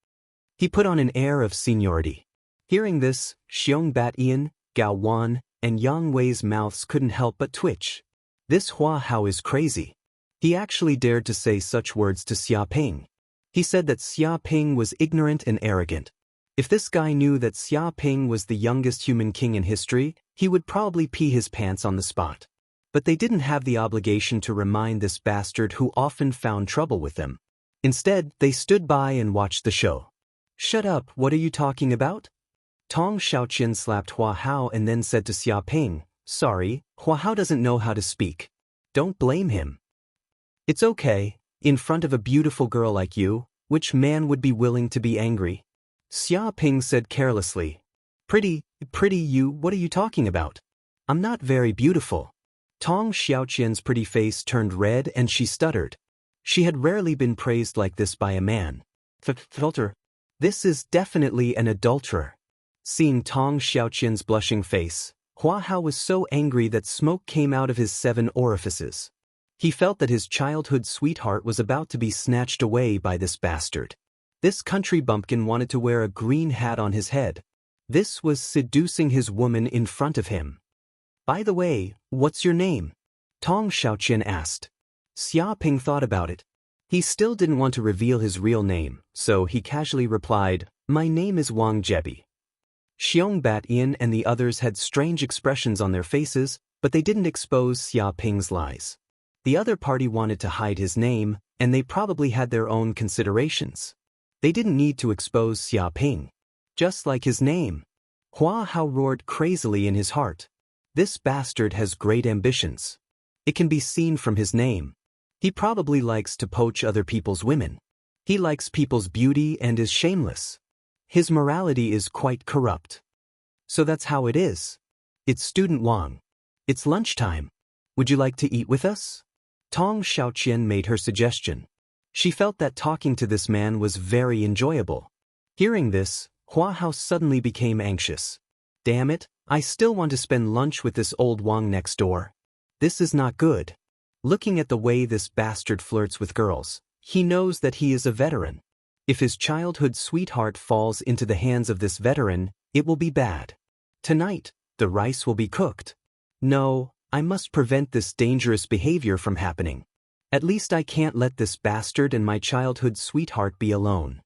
He put on an air of seniority. Hearing this, Xiong Bat Ian, Gao Wan, and Yang Wei's mouths couldn't help but twitch. This Hua Hao is crazy. He actually dared to say such words to Xia Ping. He said that Xia Ping was ignorant and arrogant. If this guy knew that Xia Ping was the youngest human king in history, he would probably pee his pants on the spot. But they didn't have the obligation to remind this bastard who often found trouble with them. Instead, they stood by and watched the show. "Shut up, what are you talking about?" Tong Xiaoqian slapped Hua Hao and then said to Xia Ping, "Sorry, Hua Hao doesn't know how to speak. Don't blame him. It's okay, in front of a beautiful girl like you, which man would be willing to be angry?" Xia Ping said carelessly, Pretty you, what are you talking about? I'm not very beautiful." Tong Xiaoqian's pretty face turned red and she stuttered. She had rarely been praised like this by a man. "Filter. This is definitely an adulterer." Seeing Tong Xiaoqian's blushing face, Hua Hao was so angry that smoke came out of his 7 orifices. He felt that his childhood sweetheart was about to be snatched away by this bastard. This country bumpkin wanted to wear a green hat on his head. This was seducing his woman in front of him. "By the way, what's your name?" Tong Xiaoqian asked. Xia Ping thought about it. He still didn't want to reveal his real name, so he casually replied, "My name is Wang Jebi." Xiong Bat Ian and the others had strange expressions on their faces, but they didn't expose Xia Ping's lies. The other party wanted to hide his name, and they probably had their own considerations. They didn't need to expose Xia Ping. Just like his name. Hua Hao roared crazily in his heart. This bastard has great ambitions. It can be seen from his name. He probably likes to poach other people's women. He likes people's beauty and is shameless. His morality is quite corrupt. So that's how it is. It's Student Wang. It's lunchtime. Would you like to eat with us? Tong Xiaoqian made her suggestion. She felt that talking to this man was very enjoyable. Hearing this, Hua Hao suddenly became anxious. Damn it, I still want to spend lunch with this old Wang next door. This is not good. Looking at the way this bastard flirts with girls, he knows that he is a veteran. If his childhood sweetheart falls into the hands of this veteran, it will be bad. Tonight, the rice will be cooked. No, I must prevent this dangerous behavior from happening. At least I can't let this bastard and my childhood sweetheart be alone.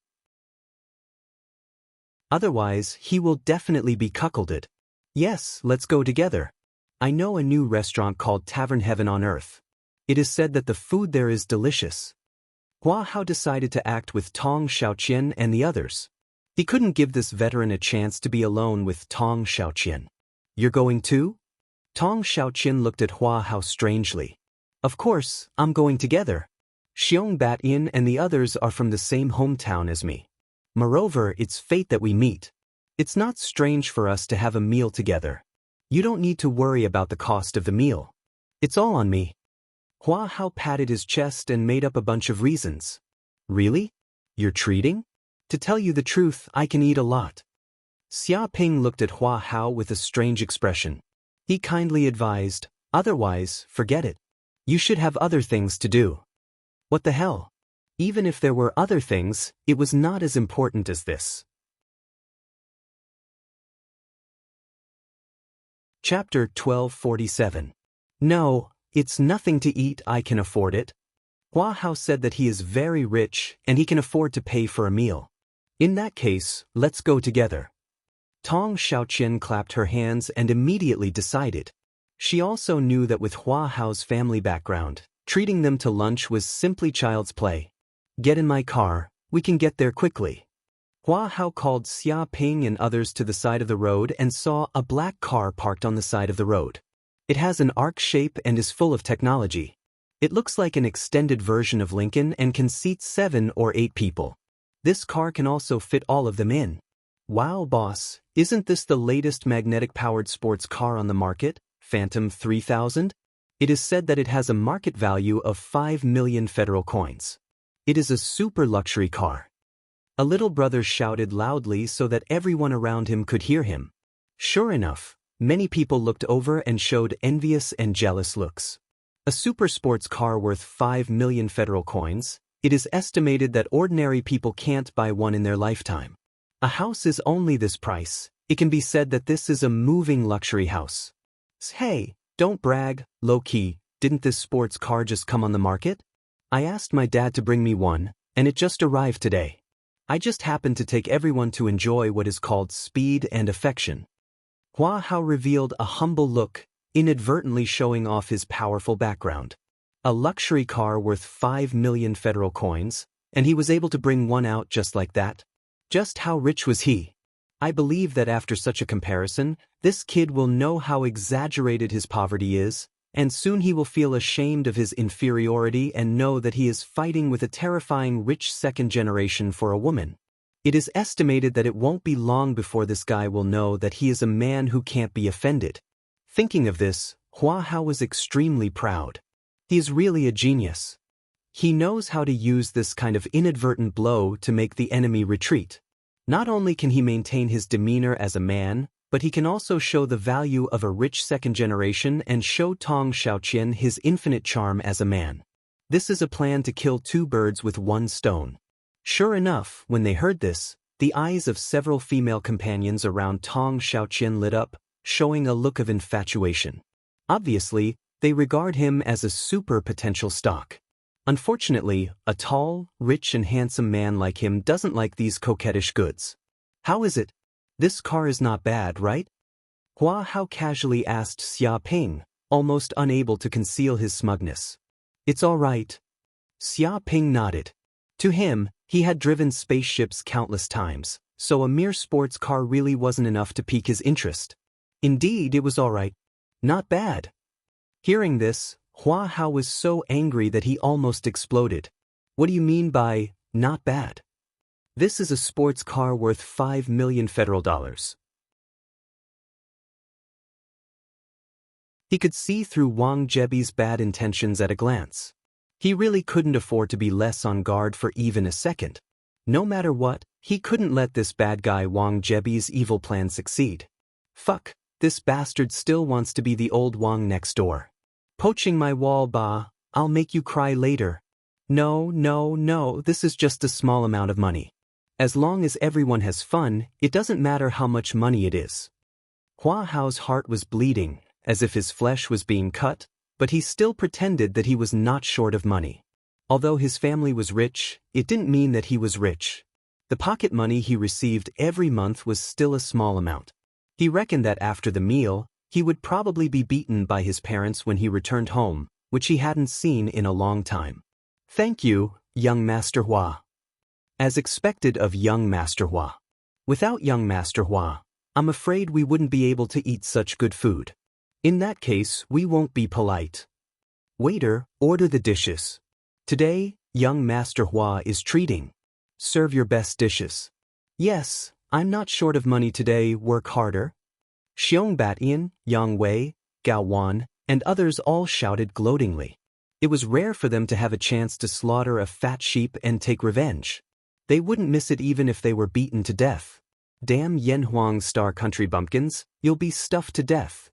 Otherwise, he will definitely be cuckolded. Yes, let's go together. I know a new restaurant called Tavern Heaven on Earth. It is said that the food there is delicious. Hua Hao decided to act with Tong Xiaoqian and the others. He couldn't give this veteran a chance to be alone with Tong Xiaoqian. You're going too? Tong Xiaoqian looked at Hua Hao strangely. Of course, I'm going together. Xiong Bat Yin and the others are from the same hometown as me. Moreover, it's fate that we meet. It's not strange for us to have a meal together. You don't need to worry about the cost of the meal. It's all on me. Hua Hao patted his chest and made up a bunch of reasons. Really? You're treating? To tell you the truth, I can eat a lot. Xia Ping looked at Hua Hao with a strange expression. He kindly advised, otherwise, forget it. You should have other things to do. What the hell? Even if there were other things, it was not as important as this. Chapter 1247. No, it's nothing to eat, I can afford it. Hua Hao said that he is very rich and he can afford to pay for a meal. In that case, let's go together. Tong Xiaoqian clapped her hands and immediately decided. She also knew that with Hua Hao's family background, treating them to lunch was simply child's play. Get in my car, we can get there quickly. Hua Hao called Xia Ping and others to the side of the road and saw a black car parked on the side of the road. It has an arc shape and is full of technology. It looks like an extended version of Lincoln and can seat 7 or 8 people. This car can also fit all of them in. Wow boss, isn't this the latest magnetic-powered sports car on the market, Phantom 3000? It is said that it has a market value of 5 million federal coins. It is a super luxury car. A little brother shouted loudly so that everyone around him could hear him. Sure enough, many people looked over and showed envious and jealous looks. A super sports car worth 5 million federal coins, it is estimated that ordinary people can't buy one in their lifetime. A house is only this price. It can be said that this is a moving luxury house. Hey, don't brag, low-key, didn't this sports car just come on the market? I asked my dad to bring me one, and it just arrived today. I just happened to take everyone to enjoy what is called speed and affection. Hua Hao revealed a humble look, inadvertently showing off his powerful background. A luxury car worth 5 million federal coins, and he was able to bring one out just like that? Just how rich was he? I believe that after such a comparison, this kid will know how exaggerated his poverty is, and soon he will feel ashamed of his inferiority and know that he is fighting with a terrifying rich second generation for a woman. It is estimated that it won't be long before this guy will know that he is a man who can't be offended. Thinking of this, Hua Hao was extremely proud. He is really a genius. He knows how to use this kind of inadvertent blow to make the enemy retreat. Not only can he maintain his demeanor as a man, but he can also show the value of a rich second generation and show Tong Xiaoqian his infinite charm as a man. This is a plan to kill two birds with one stone. Sure enough, when they heard this, the eyes of several female companions around Tong Xiaoqian lit up, showing a look of infatuation. Obviously, they regard him as a super potential stock. Unfortunately, a tall, rich and handsome man like him doesn't like these coquettish goods. How is it? This car is not bad, right? Hua Hao casually asked Xia Ping, almost unable to conceal his smugness. It's all right. Xia Ping nodded. To him, he had driven spaceships countless times, so a mere sports car really wasn't enough to pique his interest. Indeed, it was all right. Not bad. Hearing this, Hua Hao was so angry that he almost exploded. What do you mean by, not bad? This is a sports car worth 5 million federal dollars. He could see through Wang Jebi's bad intentions at a glance. He really couldn't afford to be less on guard for even a second. No matter what, he couldn't let this bad guy Wang Jebi's evil plan succeed. Fuck, this bastard still wants to be the old Wang next door. Poaching my wall, bah, I'll make you cry later. No, this is just a small amount of money. As long as everyone has fun, it doesn't matter how much money it is. Hua Hao's heart was bleeding, as if his flesh was being cut, but he still pretended that he was not short of money. Although his family was rich, it didn't mean that he was rich. The pocket money he received every month was still a small amount. He reckoned that after the meal, he would probably be beaten by his parents when he returned home, which he hadn't seen in a long time. Thank you, young Master Hua. As expected of young Master Hua. Without young Master Hua, I'm afraid we wouldn't be able to eat such good food. In that case, we won't be polite. Waiter, order the dishes. Today, young Master Hua is treating. Serve your best dishes. Yes, I'm not short of money today, work harder. Xiong Batian, Yang Wei, Gao Wan, and others all shouted gloatingly. It was rare for them to have a chance to slaughter a fat sheep and take revenge. They wouldn't miss it even if they were beaten to death. Damn Yanhuang Star Country bumpkins, you'll be stuffed to death.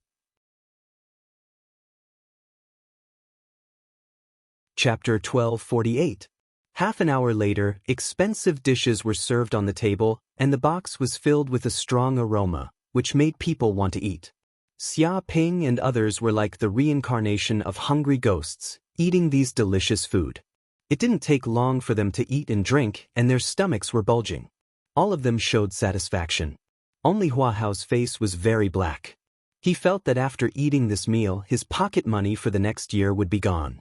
Chapter 1248. Half an hour later, expensive dishes were served on the table, and the box was filled with a strong aroma, which made people want to eat. Xia Ping and others were like the reincarnation of hungry ghosts, eating these delicious food. It didn't take long for them to eat and drink, and their stomachs were bulging. All of them showed satisfaction. Only Hua Hao's face was very black. He felt that after eating this meal, his pocket money for the next year would be gone.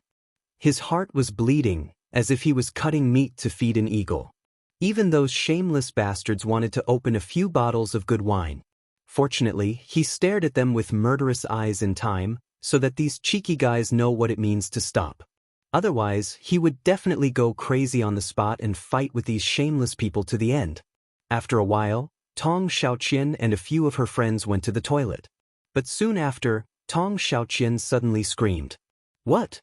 His heart was bleeding, as if he was cutting meat to feed an eagle. Even those shameless bastards wanted to open a few bottles of good wine. Fortunately, he stared at them with murderous eyes in time, so that these cheeky guys know what it means to stop. Otherwise, he would definitely go crazy on the spot and fight with these shameless people to the end. After a while, Tong Xiaoqian and a few of her friends went to the toilet. But soon after, Tong Xiaoqian suddenly screamed. "What?"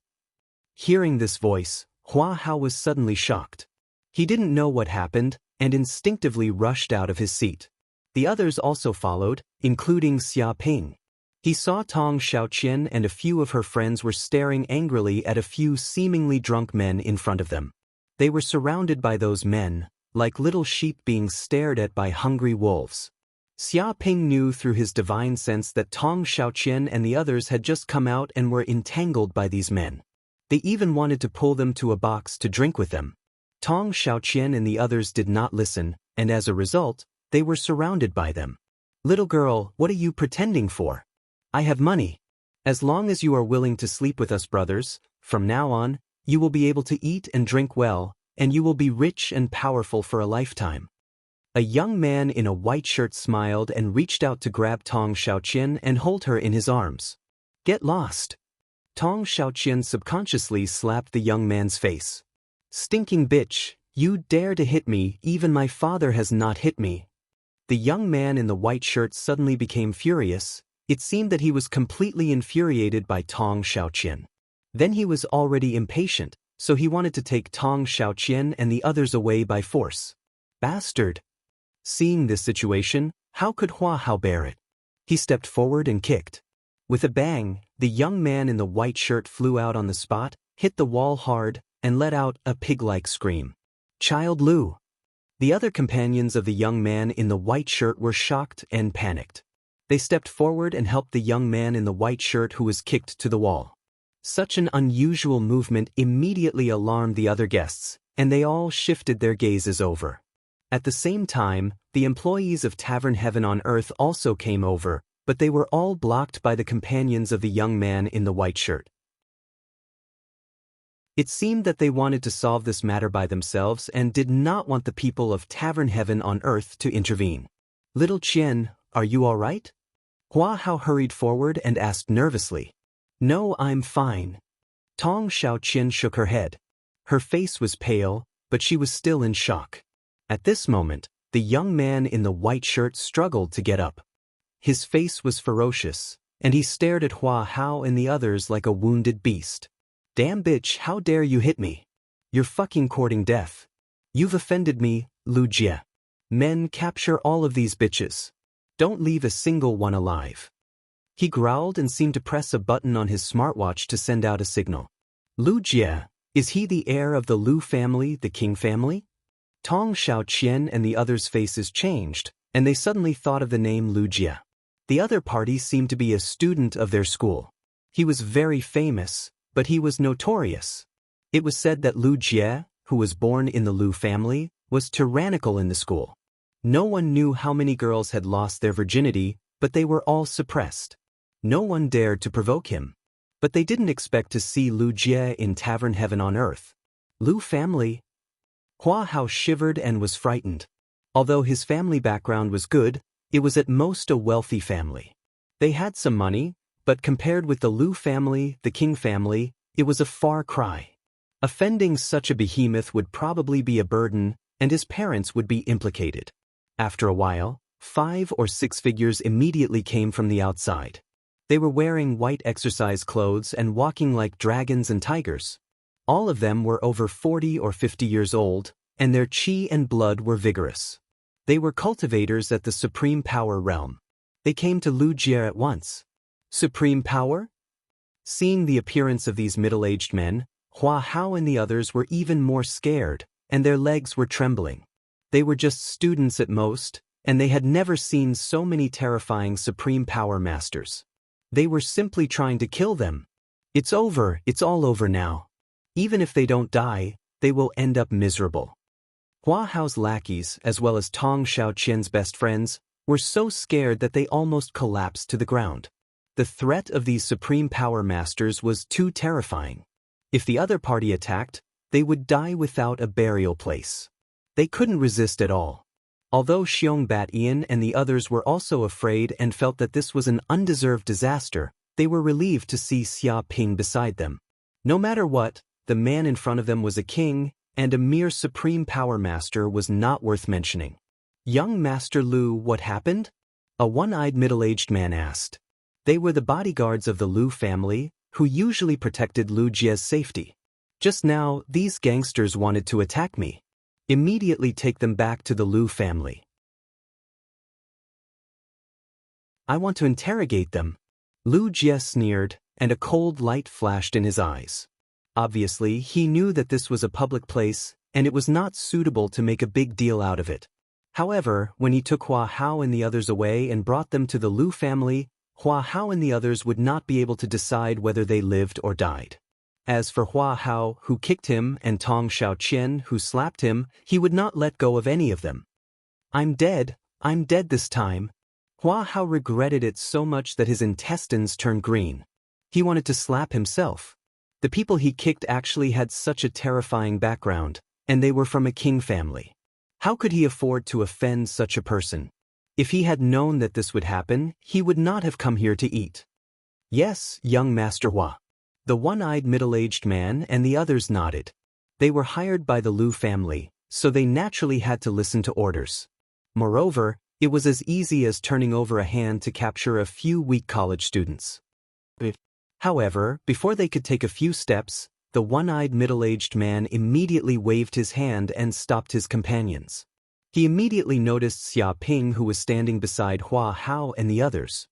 Hearing this voice, Hua Hao was suddenly shocked. He didn't know what happened, and instinctively rushed out of his seat. The others also followed, including Xia Ping. He saw Tong Xiaoqian and a few of her friends were staring angrily at a few seemingly drunk men in front of them. They were surrounded by those men, like little sheep being stared at by hungry wolves. Xia Ping knew through his divine sense that Tong Xiaoqian and the others had just come out and were entangled by these men. They even wanted to pull them to a box to drink with them. Tong Xiaoqian and the others did not listen, and as a result, they were surrounded by them. "Little girl, what are you pretending for? I have money. As long as you are willing to sleep with us brothers, from now on, you will be able to eat and drink well, and you will be rich and powerful for a lifetime." A young man in a white shirt smiled and reached out to grab Tong Xiaoqian and hold her in his arms. "Get lost." Tong Xiaoqian subconsciously slapped the young man's face. "Stinking bitch, you dare to hit me, even my father has not hit me." The young man in the white shirt suddenly became furious. It seemed that he was completely infuriated by Tong Xiaoqian. Then he was already impatient, so he wanted to take Tong Xiaoqian and the others away by force. Bastard! Seeing this situation, how could Hua Hao bear it? He stepped forward and kicked. With a bang, the young man in the white shirt flew out on the spot, hit the wall hard, and let out a pig-like scream. "Child Lu!" The other companions of the young man in the white shirt were shocked and panicked. They stepped forward and helped the young man in the white shirt who was kicked to the wall. Such an unusual movement immediately alarmed the other guests, and they all shifted their gazes over. At the same time, the employees of Tavern Heaven on Earth also came over, but they were all blocked by the companions of the young man in the white shirt. It seemed that they wanted to solve this matter by themselves and did not want the people of Tavern Heaven on Earth to intervene. "Little Qian, are you all right?" Hua Hao hurried forward and asked nervously. "No, I'm fine." Tong Xiaoqian shook her head. Her face was pale, but she was still in shock. At this moment, the young man in the white shirt struggled to get up. His face was ferocious, and he stared at Hua Hao and the others like a wounded beast. "Damn bitch, how dare you hit me? You're fucking courting death. You've offended me, Lu Jie. Men, capture all of these bitches. Don't leave a single one alive." He growled and seemed to press a button on his smartwatch to send out a signal. "Lu Jie, is he the heir of the Lu family, the King family?" Tong Xiaoqian and the others' faces changed, and they suddenly thought of the name Lu Jie. The other party seemed to be a student of their school. He was very famous, but he was notorious. It was said that Lu Jie, who was born in the Lu family, was tyrannical in the school. No one knew how many girls had lost their virginity, but they were all suppressed. No one dared to provoke him. But they didn't expect to see Lu Jie in Tavern Heaven on Earth. Lu family? Hua Hao shivered and was frightened. Although his family background was good, it was at most a wealthy family. They had some money, but compared with the Lu family, the King family, it was a far cry. Offending such a behemoth would probably be a burden, and his parents would be implicated. After a while, 5 or 6 figures immediately came from the outside. They were wearing white exercise clothes and walking like dragons and tigers. All of them were over 40 or 50 years old, and their chi and blood were vigorous. They were cultivators at the Supreme Power realm. They came to Lu Jie at once. Supreme Power? Seeing the appearance of these middle-aged men, Hua Hao and the others were even more scared, and their legs were trembling. They were just students at most, and they had never seen so many terrifying Supreme Power masters. They were simply trying to kill them. It's over, it's all over now. Even if they don't die, they will end up miserable. Hua Hao's lackeys, as well as Tong Xiaoqian's best friends, were so scared that they almost collapsed to the ground. The threat of these Supreme Power Masters was too terrifying. If the other party attacked, they would die without a burial place. They couldn't resist at all. Although Xiong Bat Ian and the others were also afraid and felt that this was an undeserved disaster, they were relieved to see Xia Ping beside them. No matter what, the man in front of them was a king, and a mere Supreme Power Master was not worth mentioning. Young Master Lu, what happened? A one-eyed middle-aged man asked. They were the bodyguards of the Lu family, who usually protected Lu Jie's safety. Just now, these gangsters wanted to attack me. Immediately take them back to the Lu family. I want to interrogate them. Lu Jie sneered, and a cold light flashed in his eyes. Obviously, he knew that this was a public place, and it was not suitable to make a big deal out of it. However, when he took Hua Hao and the others away and brought them to the Lu family, Hua Hao and the others would not be able to decide whether they lived or died. As for Hua Hao, who kicked him, and Tong Xiaoqian, who slapped him, he would not let go of any of them. I'm dead this time. Hua Hao regretted it so much that his intestines turned green. He wanted to slap himself. The people he kicked actually had such a terrifying background, and they were from a king family. How could he afford to offend such a person? If he had known that this would happen, he would not have come here to eat. Yes, young Master Hua. The one-eyed middle-aged man and the others nodded. They were hired by the Lu family, so they naturally had to listen to orders. Moreover, it was as easy as turning over a hand to capture a few weak college students. However, before they could take a few steps, the one-eyed middle-aged man immediately waved his hand and stopped his companions. He immediately noticed Xia Ping, who was standing beside Hua Hao and the others.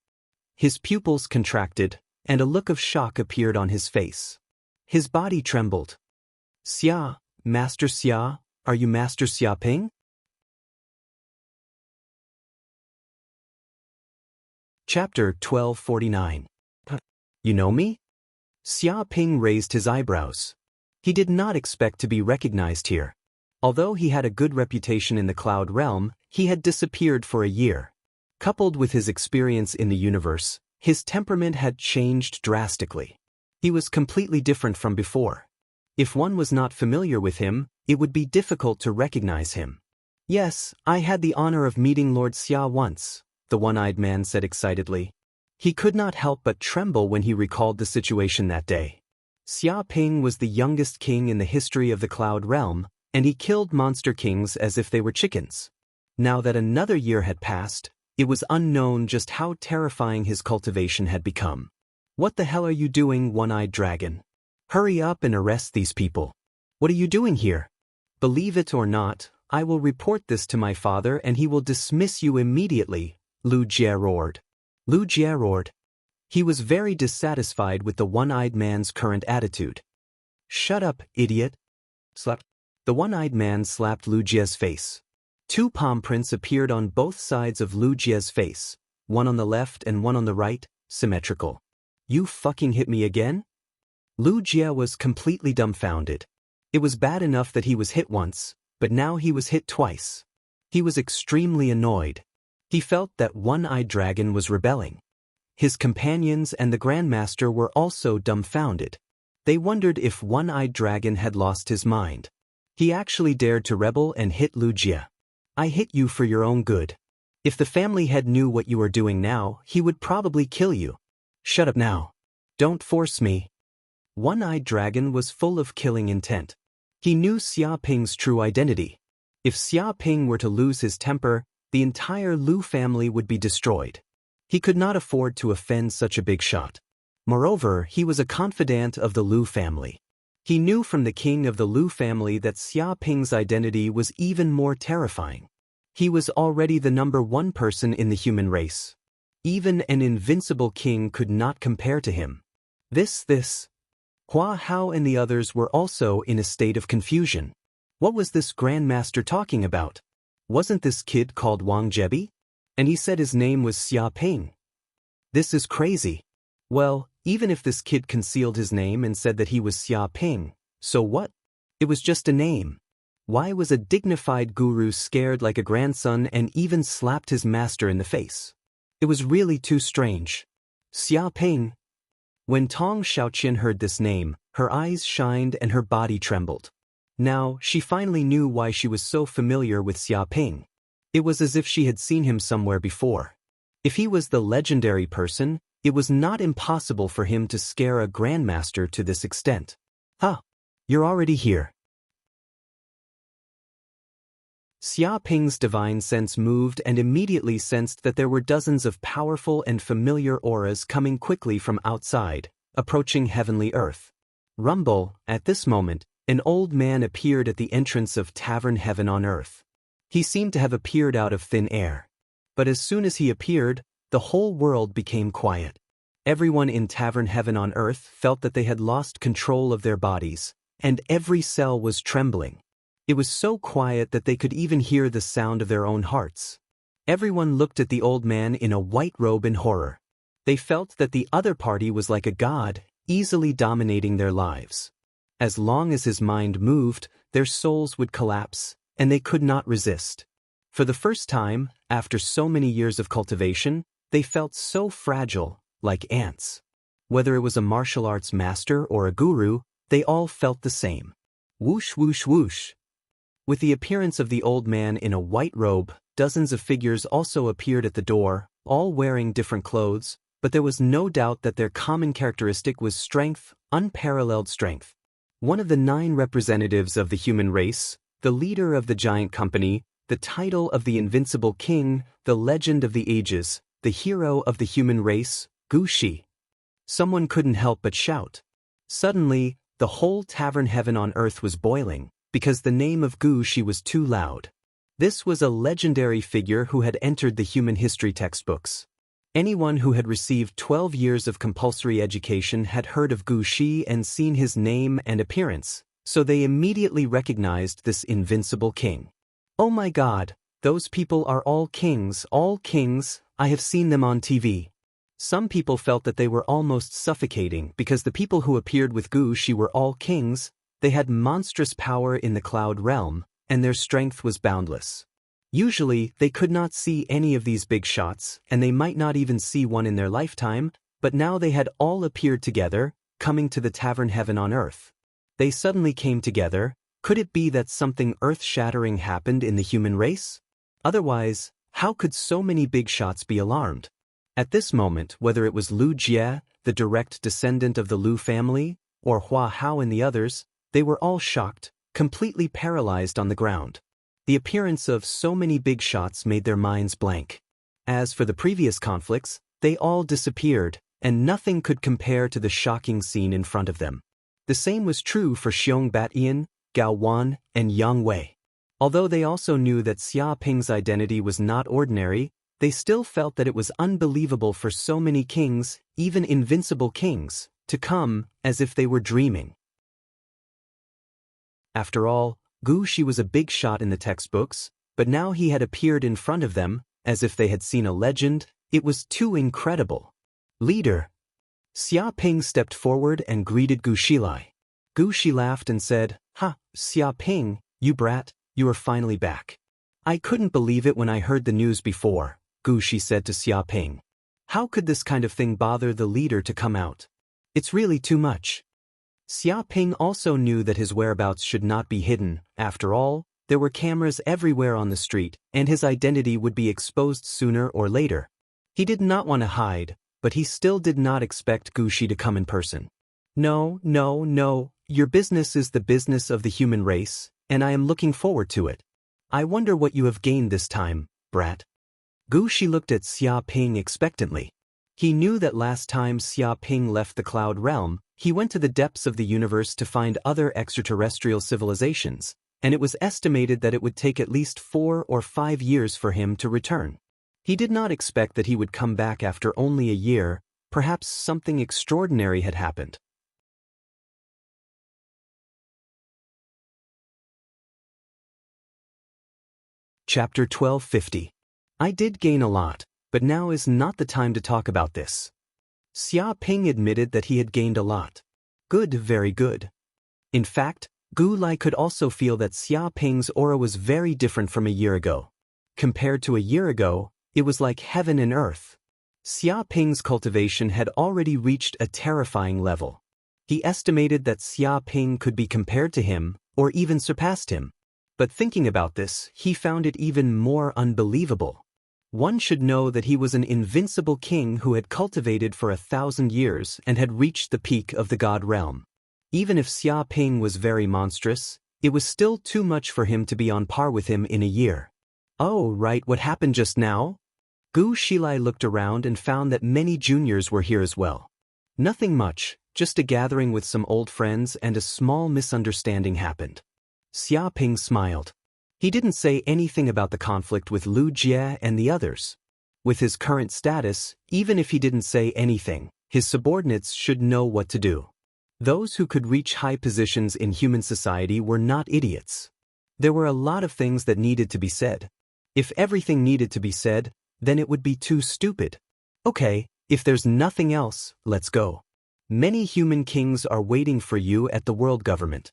His pupils contracted, and a look of shock appeared on his face. His body trembled. Xia, Master Xia, are you Master Xia Ping? Chapter 1249. You know me? Xia Ping raised his eyebrows. He did not expect to be recognized here. Although he had a good reputation in the Cloud Realm, he had disappeared for a year. Coupled with his experience in the universe, his temperament had changed drastically. He was completely different from before. If one was not familiar with him, it would be difficult to recognize him. Yes, I had the honor of meeting Lord Xia once, the one-eyed man said excitedly. He could not help but tremble when he recalled the situation that day. Xia Ping was the youngest king in the history of the Cloud Realm, and he killed monster kings as if they were chickens. Now that another year had passed, it was unknown just how terrifying his cultivation had become. What the hell are you doing, one-eyed dragon? Hurry up and arrest these people. What are you doing here? Believe it or not, I will report this to my father and he will dismiss you immediately, Lu Jie roared. Lu Jie roared. He was very dissatisfied with the one-eyed man's current attitude. Shut up, idiot. Slap. The one-eyed man slapped Lu Jie's face. Two palm prints appeared on both sides of Lu Jie's face, one on the left and one on the right, symmetrical. You fucking hit me again? Lu Jie was completely dumbfounded. It was bad enough that he was hit once, but now he was hit twice. He was extremely annoyed. He felt that one-eyed dragon was rebelling. His companions and the Grandmaster were also dumbfounded. They wondered if one-eyed dragon had lost his mind. He actually dared to rebel and hit Lu Jie. I hit you for your own good. If the family head knew what you are doing now, he would probably kill you. Shut up now. Don't force me. One-eyed dragon was full of killing intent. He knew Xia Ping's true identity. If Xia Ping were to lose his temper, the entire Lu family would be destroyed. He could not afford to offend such a big shot. Moreover, he was a confidant of the Lu family. He knew from the king of the Lu family that Xia Ping's identity was even more terrifying. He was already the #1 person in the human race. Even an invincible king could not compare to him. This. Hua Hao and the others were also in a state of confusion. What was this Grandmaster talking about? Wasn't this kid called Wang Jebi? And he said his name was Xia Ping. This is crazy. Well, even if this kid concealed his name and said that he was Xia Ping, so what? It was just a name. Why was a dignified guru scared like a grandson and even slapped his master in the face? It was really too strange. Xia Ping. When Tong Xiaoqian heard this name, her eyes shined and her body trembled. Now, she finally knew why she was so familiar with Xia Ping. It was as if she had seen him somewhere before. If he was the legendary person, it was not impossible for him to scare a grandmaster to this extent. You're already here. Xia Ping's divine sense moved and immediately sensed that there were dozens of powerful and familiar auras coming quickly from outside, approaching heavenly earth. Rumble, at this moment, an old man appeared at the entrance of Tavern Heaven on Earth. He seemed to have appeared out of thin air. But as soon as he appeared, the whole world became quiet. Everyone in Tavern Heaven on Earth felt that they had lost control of their bodies, and every cell was trembling. It was so quiet that they could even hear the sound of their own hearts. Everyone looked at the old man in a white robe in horror. They felt that the other party was like a god, easily dominating their lives. As long as his mind moved, their souls would collapse, and they could not resist. For the first time, after so many years of cultivation, they felt so fragile, like ants. Whether it was a martial arts master or a guru, they all felt the same. Whoosh, whoosh, whoosh. With the appearance of the old man in a white robe, dozens of figures also appeared at the door, all wearing different clothes, but there was no doubt that their common characteristic was strength, unparalleled strength. One of the 9 representatives of the human race, the leader of the giant company, the title of the invincible king, the legend of the ages, the hero of the human race, Gu Shi. Someone couldn't help but shout. Suddenly, the whole Tavern Heaven on Earth was boiling, because the name of Gu Shi was too loud. This was a legendary figure who had entered the human history textbooks. Anyone who had received 12 years of compulsory education had heard of Gu Shi and seen his name and appearance, so they immediately recognized this invincible king. Oh my God, those people are all kings, I have seen them on TV. Some people felt that they were almost suffocating because the people who appeared with Gu Shi were all kings. They had monstrous power in the cloud realm, and their strength was boundless. Usually, they could not see any of these big shots, and they might not even see one in their lifetime, but now they had all appeared together, coming to the Tavern Heaven on Earth. They suddenly came together. Could it be that something earth-shattering happened in the human race? Otherwise, how could so many big shots be alarmed? At this moment, whether it was Lu Jie, the direct descendant of the Lu family, or Hua Hao and the others, they were all shocked, completely paralyzed on the ground. The appearance of so many big shots made their minds blank. As for the previous conflicts, they all disappeared, and nothing could compare to the shocking scene in front of them. The same was true for Xiong Batian, Gao Wan, and Yang Wei. Although they also knew that Xia Ping's identity was not ordinary, they still felt that it was unbelievable for so many kings, even invincible kings, to come, as if they were dreaming. After all, Gu Shi was a big shot in the textbooks, but now he had appeared in front of them, as if they had seen a legend. It was too incredible. Leader. Xia Ping stepped forward and greeted Gu Shilai. Gu Shi laughed and said, "Ha, Xia Ping, you brat, you are finally back." "I couldn't believe it when I heard the news before," Gu Shi said to Xia Ping. "How could this kind of thing bother the leader to come out? It's really too much." Xia Ping also knew that his whereabouts should not be hidden. After all, there were cameras everywhere on the street, and his identity would be exposed sooner or later. He did not want to hide, but he still did not expect Gu Shi to come in person. No, your business is the business of the human race, and I am looking forward to it. I wonder what you have gained this time, brat." Gu Shi looked at Xia Ping expectantly. He knew that last time Xia Ping left the cloud realm, he went to the depths of the universe to find other extraterrestrial civilizations, and it was estimated that it would take at least 4 or 5 years for him to return. He did not expect that he would come back after only a year. Perhaps something extraordinary had happened. Chapter 1250. I did gain a lot, but now is not the time to talk about this. Xia Ping admitted that he had gained a lot. Good, very good. In fact, Gu Lai could also feel that Xia Ping's aura was very different from a year ago. Compared to a year ago, it was like heaven and earth. Xia Ping's cultivation had already reached a terrifying level. He estimated that Xia Ping could be compared to him, or even surpassed him. But thinking about this, he found it even more unbelievable. One should know that he was an invincible king who had cultivated for 1,000 years and had reached the peak of the god realm. Even if Xia Ping was very monstrous, It was still too much for him to be on par with him in a year. Oh, right, what happened just now? Gu Shilai looked around and found that many juniors were here as well. Nothing much, just a gathering with some old friends and a small misunderstanding happened. Xia Ping smiled. He didn't say anything about the conflict with Lu Jie and the others. With his current status, even if he didn't say anything, his subordinates should know what to do. Those who could reach high positions in human society were not idiots. There were a lot of things that needed to be said. If everything needed to be said, then it would be too stupid. Okay, if there's nothing else, let's go. Many human kings are waiting for you at the world government.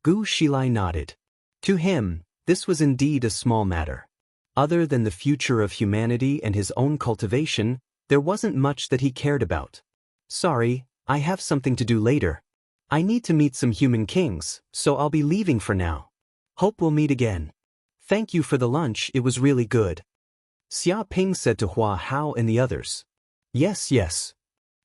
Gu Shilai nodded. To him, this was indeed a small matter. Other than the future of humanity and his own cultivation, there wasn't much that he cared about. Sorry, I have something to do later. I need to meet some human kings, so I'll be leaving for now. Hope we'll meet again. Thank you for the lunch, it was really good. Xia Ping said to Hua Hao and the others. Yes.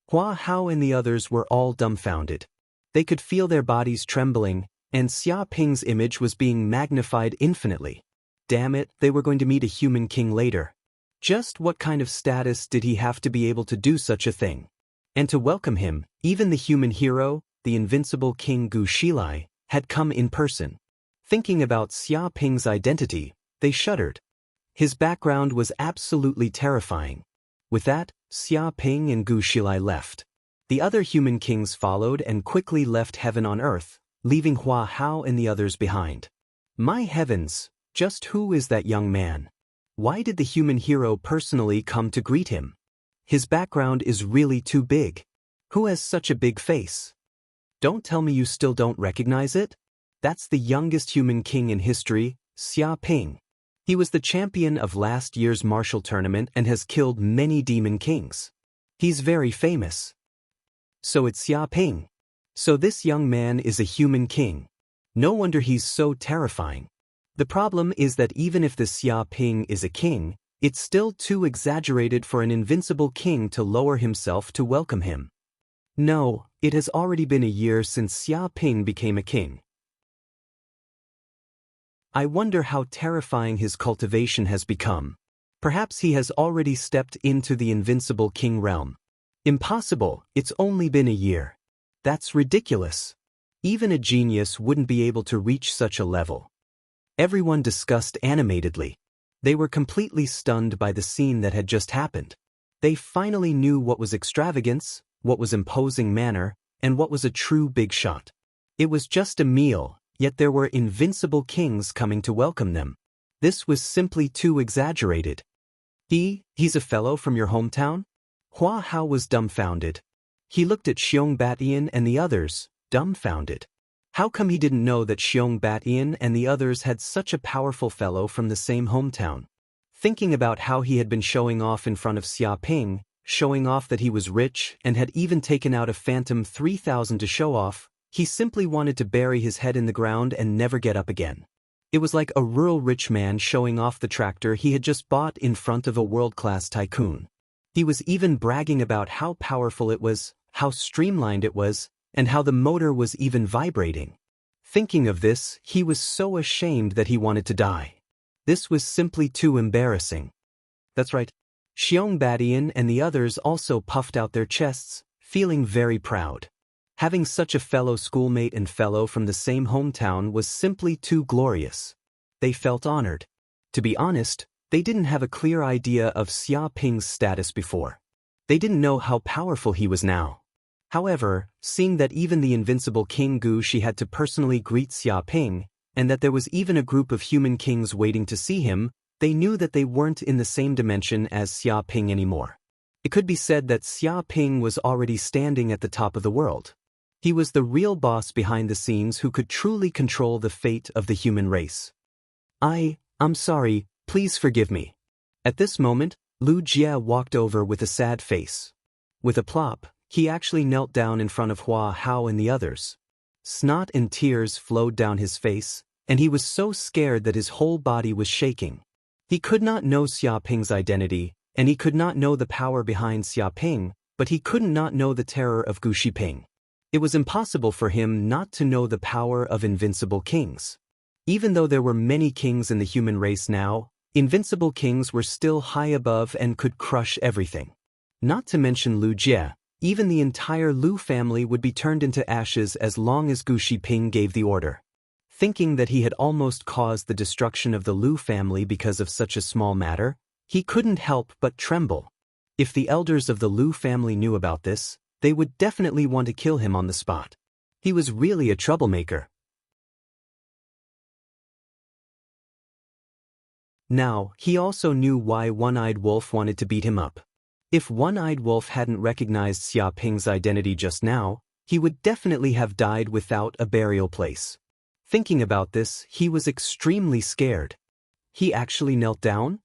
Hua Hao and the others were all dumbfounded. They could feel their bodies trembling, and Xia Ping's image was being magnified infinitely. Damn it, they were going to meet a human king later. Just what kind of status did he have to be able to do such a thing? And to welcome him, even the human hero, the invincible King Gu Shilai, had come in person. Thinking about Xia Ping's identity, they shuddered. His background was absolutely terrifying. With that, Xia Ping and Gu Shilai left. The other human kings followed and quickly left heaven on earth, leaving Hua Hao and the others behind. My heavens, just who is that young man? Why did the human hero personally come to greet him? His background is really too big. Who has such a big face? Don't tell me you still don't recognize it? That's the youngest human king in history, Xia Ping. He was the champion of last year's martial tournament and has killed many demon kings. He's very famous. So it's Xia Ping. So this young man is a human king. No wonder he's so terrifying. The problem is that even if this Xia Ping is a king, it's still too exaggerated for an invincible king to lower himself to welcome him. No, it has already been a year since Xia Ping became a king. I wonder how terrifying his cultivation has become. Perhaps he has already stepped into the invincible king realm. Impossible, it's only been a year. That's ridiculous. Even a genius wouldn't be able to reach such a level. Everyone discussed animatedly. They were completely stunned by the scene that had just happened. They finally knew what was extravagance, what was imposing manner, and what was a true big shot. It was just a meal, yet there were invincible kings coming to welcome them. This was simply too exaggerated. He's a fellow from your hometown? Hua Hao was dumbfounded. He looked at Xiong Batian and the others, dumbfounded. How come he didn't know that Xiong Batian and the others had such a powerful fellow from the same hometown? Thinking about how he had been showing off in front of Xia Ping, showing off that he was rich and had even taken out a phantom 3,000 to show off, he simply wanted to bury his head in the ground and never get up again. It was like a rural rich man showing off the tractor he had just bought in front of a world-class tycoon. He was even bragging about how powerful it was, how streamlined it was, and how the motor was even vibrating. Thinking of this, he was so ashamed that he wanted to die. This was simply too embarrassing. That's right. Xiong Batian and the others also puffed out their chests, feeling very proud. Having such a fellow schoolmate and fellow from the same hometown was simply too glorious. They felt honored. To be honest, they didn't have a clear idea of Xia Ping's status before. They didn't know how powerful he was now. However, seeing that even the invincible King Gu Shi had to personally greet Xia Ping, and that there was even a group of human kings waiting to see him, they knew that they weren't in the same dimension as Xia Ping anymore. It could be said that Xia Ping was already standing at the top of the world. He was the real boss behind the scenes who could truly control the fate of the human race. I'm sorry, please forgive me. At this moment, Lu Jie walked over with a sad face. With a plop, he actually knelt down in front of Hua Hao and the others. Snot and tears flowed down his face, and he was so scared that his whole body was shaking. He could not know Xia Ping's identity, and he could not know the power behind Xia Ping, but he couldn't not know the terror of Gu Shiping. It was impossible for him not to know the power of invincible kings. Even though there were many kings in the human race now, invincible kings were still high above and could crush everything. Not to mention Lu Jie, even the entire Lu family would be turned into ashes as long as Gu Shiping gave the order. Thinking that he had almost caused the destruction of the Lu family because of such a small matter, he couldn't help but tremble. If the elders of the Lu family knew about this, they would definitely want to kill him on the spot. He was really a troublemaker. Now, he also knew why One-Eyed Wolf wanted to beat him up. If One-Eyed Wolf hadn't recognized Xia Ping's identity just now, he would definitely have died without a burial place. Thinking about this, he was extremely scared. He actually knelt down?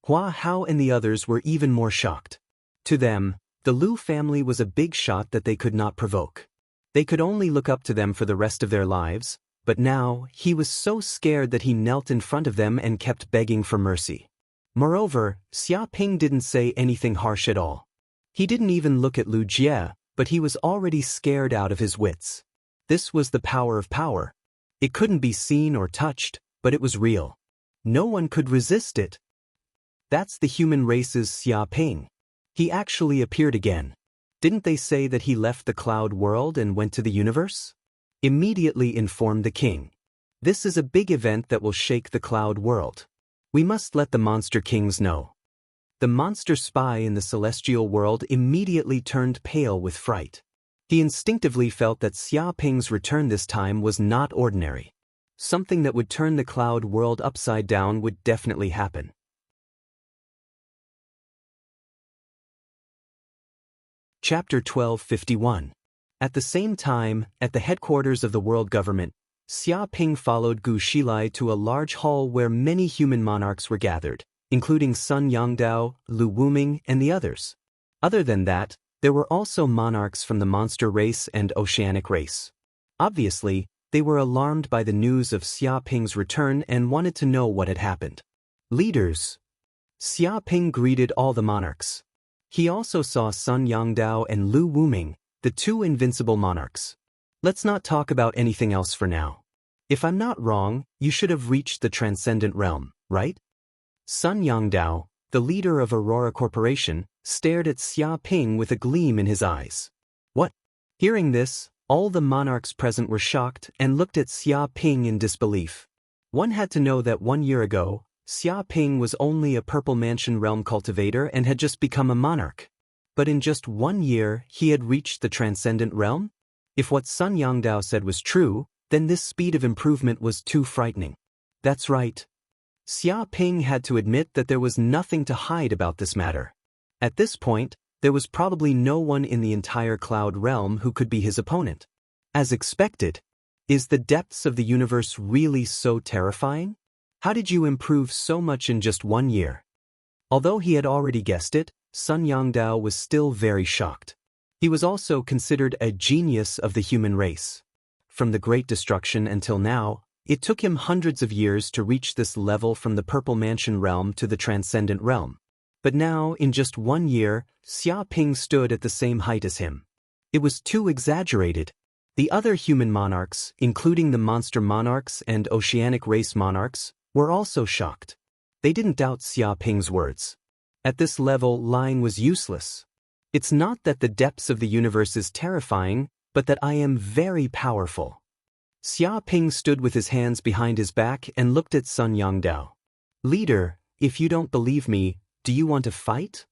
Hua Hao and the others were even more shocked. To them, the Lu family was a big shot that they could not provoke. They could only look up to them for the rest of their lives, but now he was so scared that he knelt in front of them and kept begging for mercy. Moreover, Xia Ping didn't say anything harsh at all. He didn't even look at Lu Jie, but he was already scared out of his wits. This was the power of power. It couldn't be seen or touched, but it was real. No one could resist it. That's the human race's Xia Ping. He actually appeared again. Didn't they say that he left the cloud world and went to the universe? Immediately informed the king. This is a big event that will shake the cloud world. We must let the monster kings know. The monster spy in the celestial world immediately turned pale with fright. He instinctively felt that Xia Ping's return this time was not ordinary. Something that would turn the cloud world upside down would definitely happen. Chapter 1251. At the same time, at the headquarters of the world government, Xia Ping followed Gu Shilai to a large hall where many human monarchs were gathered, including Sun Yangdao, Lu Wuming, and the others. Other than that, there were also monarchs from the monster race and oceanic race. Obviously, they were alarmed by the news of Xia Ping's return and wanted to know what had happened. Leaders. Xia Ping greeted all the monarchs. He also saw Sun Yangdao and Lu Wuming, the two invincible monarchs. Let's not talk about anything else for now. If I'm not wrong, you should have reached the transcendent realm, right? Sun Yangdao, the leader of Aurora Corporation, stared at Xia Ping with a gleam in his eyes. What? Hearing this, all the monarchs present were shocked and looked at Xia Ping in disbelief. One had to know that 1 year ago, Xia Ping was only a Purple Mansion realm cultivator and had just become a monarch. But in just 1 year, he had reached the transcendent realm? If what Sun Yangdao said was true, then this speed of improvement was too frightening. That's right. Xia Ping had to admit that there was nothing to hide about this matter. At this point, there was probably no one in the entire cloud realm who could be his opponent. As expected, is the depths of the universe really so terrifying? How did you improve so much in just 1 year? Although he had already guessed it, Sun Yangdao was still very shocked. He was also considered a genius of the human race. From the Great Destruction until now, it took him hundreds of years to reach this level from the Purple Mansion realm to the Transcendent realm. But now, in just 1 year, Xia Ping stood at the same height as him. It was too exaggerated. The other human monarchs, including the monster monarchs and oceanic race monarchs, were also shocked. They didn't doubt Xia Ping's words. At this level, lying was useless. It's not that the depths of the universe is terrifying, but that I am very powerful. Xia Ping stood with his hands behind his back and looked at Sun Yangdao. Leader, if you don't believe me, do you want to fight?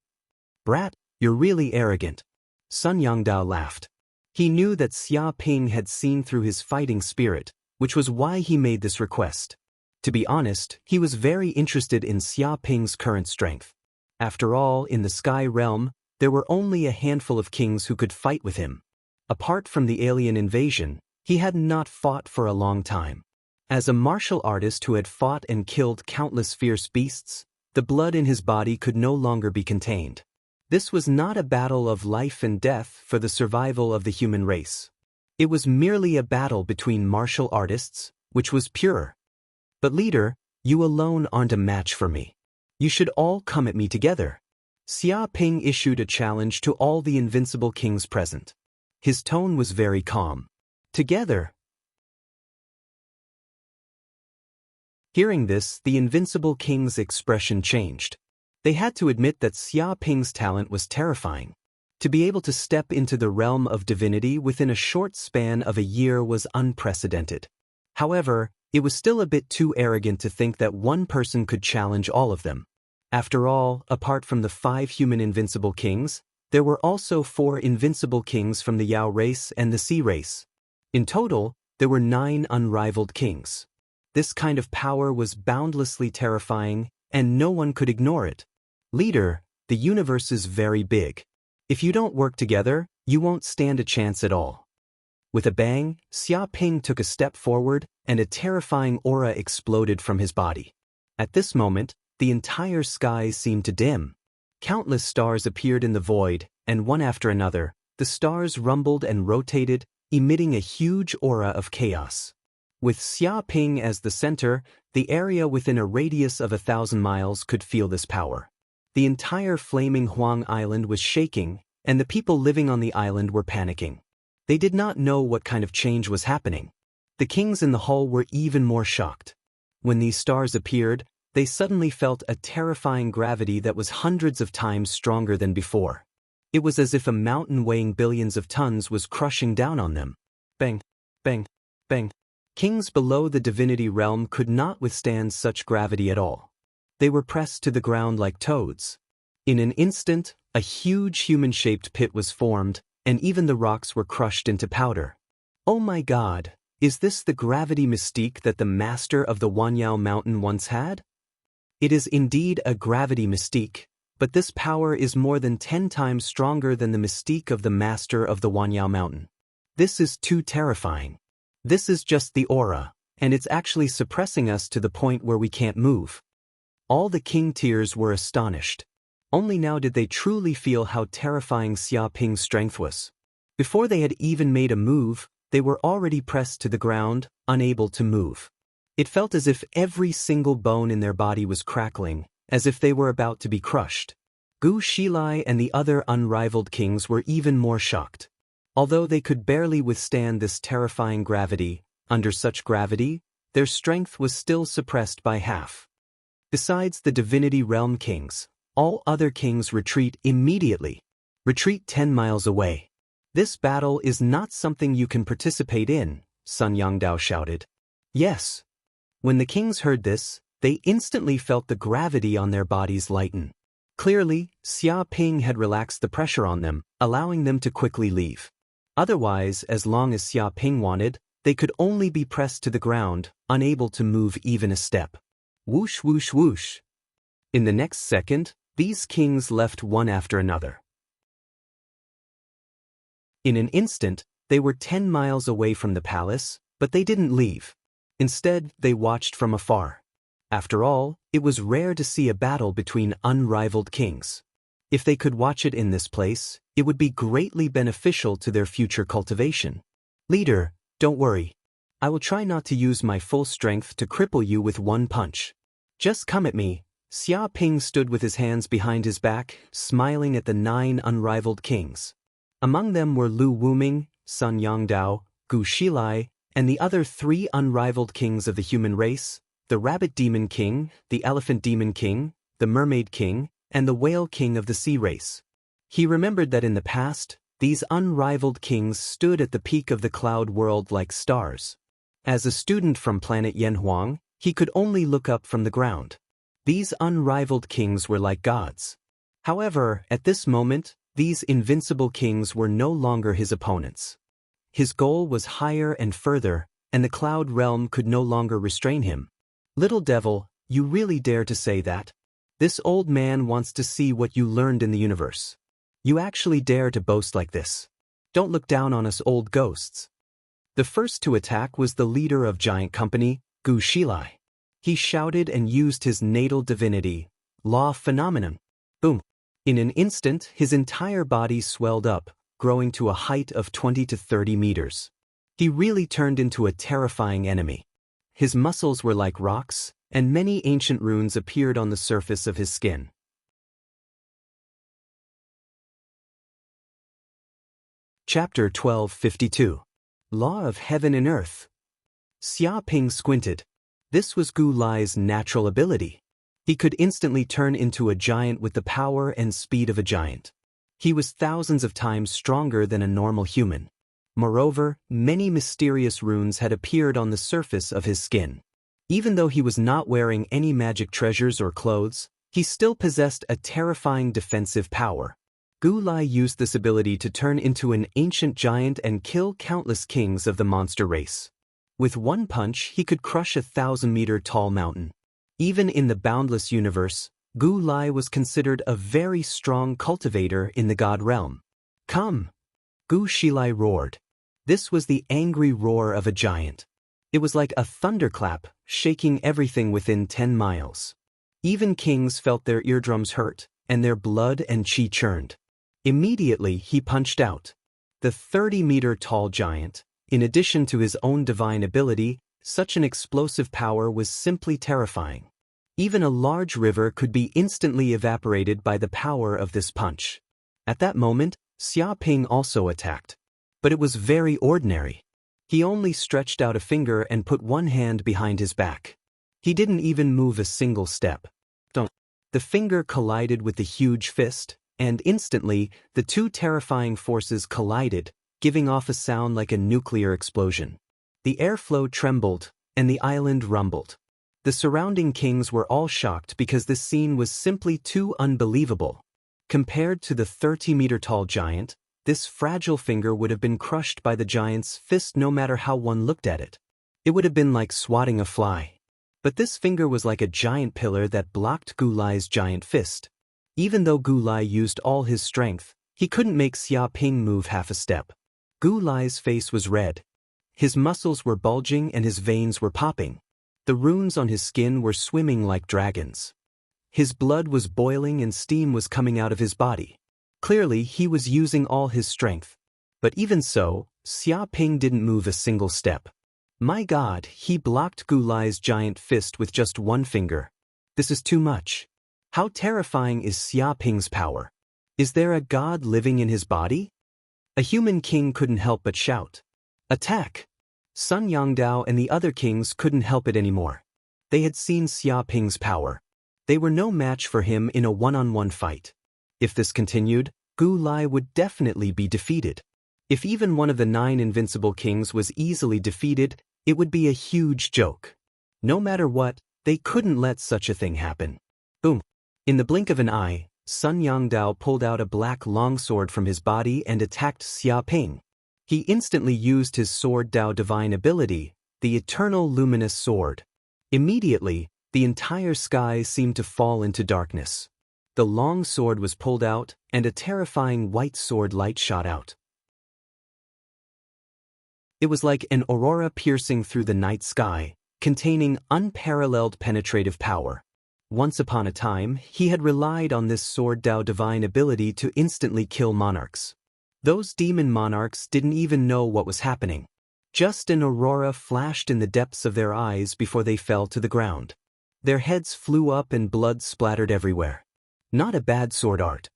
Brat, you're really arrogant. Sun Yangdao laughed. He knew that Xia Ping had seen through his fighting spirit, which was why he made this request. To be honest, he was very interested in Xia Ping's current strength. After all, in the Sky Realm, there were only a handful of kings who could fight with him. Apart from the alien invasion, he had not fought for a long time. As a martial artist who had fought and killed countless fierce beasts, the blood in his body could no longer be contained. This was not a battle of life and death for the survival of the human race. It was merely a battle between martial artists, which was pure. But leader, you alone aren't a match for me. You should all come at me together. Xia Ping issued a challenge to all the invincible kings present. His tone was very calm. Together. Hearing this, the invincible king's expression changed. They had to admit that Xia Ping's talent was terrifying. To be able to step into the realm of divinity within a short span of a year was unprecedented. However, it was still a bit too arrogant to think that one person could challenge all of them. After all, apart from the 5 human invincible kings, there were also 4 invincible kings from the Yao race and the Sea race. In total, there were 9 unrivaled kings. This kind of power was boundlessly terrifying, and no one could ignore it. Leader, the universe is very big. If you don't work together, you won't stand a chance at all. With a bang, Xia Ping took a step forward, and a terrifying aura exploded from his body. At this moment, the entire sky seemed to dim. Countless stars appeared in the void, and one after another, the stars rumbled and rotated, emitting a huge aura of chaos. With Xia Ping as the center, the area within a radius of 1,000 miles could feel this power. The entire flaming Huang Island was shaking, and the people living on the island were panicking. They did not know what kind of change was happening. The kings in the hall were even more shocked. When these stars appeared, they suddenly felt a terrifying gravity that was hundreds of times stronger than before. It was as if a mountain weighing billions of tons was crushing down on them. Bang, bang, bang. Kings below the divinity realm could not withstand such gravity at all. They were pressed to the ground like toads. In an instant, a huge human-shaped pit was formed, and even the rocks were crushed into powder. Oh my God, is this the gravity mystique that the master of the Wanyao mountain once had? It is indeed a gravity mystique, but this power is more than 10 times stronger than the mystique of the master of the Wanyao mountain. This is too terrifying. This is just the aura, and it's actually suppressing us to the point where we can't move. All the king tiers were astonished. Only now did they truly feel how terrifying Xia Ping's strength was. Before they had even made a move, they were already pressed to the ground, unable to move. It felt as if every single bone in their body was crackling, as if they were about to be crushed. Gu Shilai and the other unrivaled kings were even more shocked. Although they could barely withstand this terrifying gravity, under such gravity, their strength was still suppressed by half. Besides the divinity realm kings, all other kings retreat immediately. Retreat 10 miles away. This battle is not something you can participate in, Sun Yangdao shouted. Yes. When the kings heard this, they instantly felt the gravity on their bodies lighten. Clearly, Xia Ping had relaxed the pressure on them, allowing them to quickly leave. Otherwise, as long as Xia Ping wanted, they could only be pressed to the ground, unable to move even a step. Whoosh whoosh whoosh. In the next second, these kings left one after another. In an instant, they were 10 miles away from the palace, but they didn't leave. Instead, they watched from afar. After all, it was rare to see a battle between unrivaled kings. If they could watch it in this place, it would be greatly beneficial to their future cultivation. Leader, don't worry. I will try not to use my full strength to cripple you with one punch. Just come at me. Xia Ping stood with his hands behind his back, smiling at the 9 unrivaled kings. Among them were Lu Wuming, Sun Yangdao, Gu Shilai, and the other 3 unrivaled kings of the human race, the Rabbit Demon King, the Elephant Demon King, the Mermaid King, and the Whale King of the Sea race. He remembered that in the past, these unrivaled kings stood at the peak of the cloud world like stars. As a student from planet Yanhuang, he could only look up from the ground. These unrivaled kings were like gods. However, at this moment, these invincible kings were no longer his opponents. His goal was higher and further, and the cloud realm could no longer restrain him. Little devil, you really dare to say that? This old man wants to see what you learned in the universe. You actually dare to boast like this. Don't look down on us old ghosts. The first to attack was the leader of Giant Company, Gu Shilai. He shouted and used his natal divinity, law phenomenon. Boom. In an instant, his entire body swelled up, growing to a height of 20 to 30 meters. He really turned into a terrifying enemy. His muscles were like rocks, and many ancient runes appeared on the surface of his skin. Chapter 1252. Law of Heaven and Earth. Xia Ping squinted. This was Gu Lai's natural ability. He could instantly turn into a giant with the power and speed of a giant. He was thousands of times stronger than a normal human. Moreover, many mysterious runes had appeared on the surface of his skin. Even though he was not wearing any magic treasures or clothes, he still possessed a terrifying defensive power. Gu Lai used this ability to turn into an ancient giant and kill countless kings of the monster race. With one punch, he could crush a 1,000-meter-tall mountain. Even in the boundless universe, Gu Lai was considered a very strong cultivator in the god realm. Come! Gu Shilai roared. This was the angry roar of a giant. It was like a thunderclap, shaking everything within 10 miles. Even kings felt their eardrums hurt, and their blood and qi churned. Immediately he punched out. The 30-meter-tall giant, in addition to his own divine ability, such an explosive power was simply terrifying. Even a large river could be instantly evaporated by the power of this punch. At that moment, Xia Ping also attacked. But it was very ordinary. He only stretched out a finger and put one hand behind his back. He didn't even move a single step. The finger collided with the huge fist, and instantly, the two terrifying forces collided, giving off a sound like a nuclear explosion. The airflow trembled, and the island rumbled. The surrounding kings were all shocked because this scene was simply too unbelievable. Compared to the 30-meter-tall giant, this fragile finger would have been crushed by the giant's fist no matter how one looked at it. It would have been like swatting a fly. But this finger was like a giant pillar that blocked Gu Lai's giant fist. Even though Gu Lai used all his strength, he couldn't make Xia Ping move half a step. Gu Lai's face was red. His muscles were bulging and his veins were popping. The runes on his skin were swimming like dragons. His blood was boiling and steam was coming out of his body. Clearly, he was using all his strength. But even so, Xia Ping didn't move a single step. My God, he blocked Gu Lai's giant fist with just one finger. This is too much. How terrifying is Xia Ping's power? Is there a god living in his body? A human king couldn't help but shout. Attack! Sun Yangdao and the other kings couldn't help it anymore. They had seen Xia Ping's power. They were no match for him in a one-on-one fight. If this continued, Gu Lai would definitely be defeated. If even one of the 9 invincible kings was easily defeated, it would be a huge joke. No matter what, they couldn't let such a thing happen. Boom! In the blink of an eye, Sun Yangdao pulled out a black longsword from his body and attacked Xia Ping. He instantly used his Sword Dao divine ability, the Eternal Luminous Sword. Immediately, the entire sky seemed to fall into darkness. The long sword was pulled out, and a terrifying white sword light shot out. It was like an aurora piercing through the night sky, containing unparalleled penetrative power. Once upon a time, he had relied on this Sword Dao divine ability to instantly kill monarchs. Those demon monarchs didn't even know what was happening. Just an aurora flashed in the depths of their eyes before they fell to the ground. Their heads flew up and blood splattered everywhere. Not a bad sword art.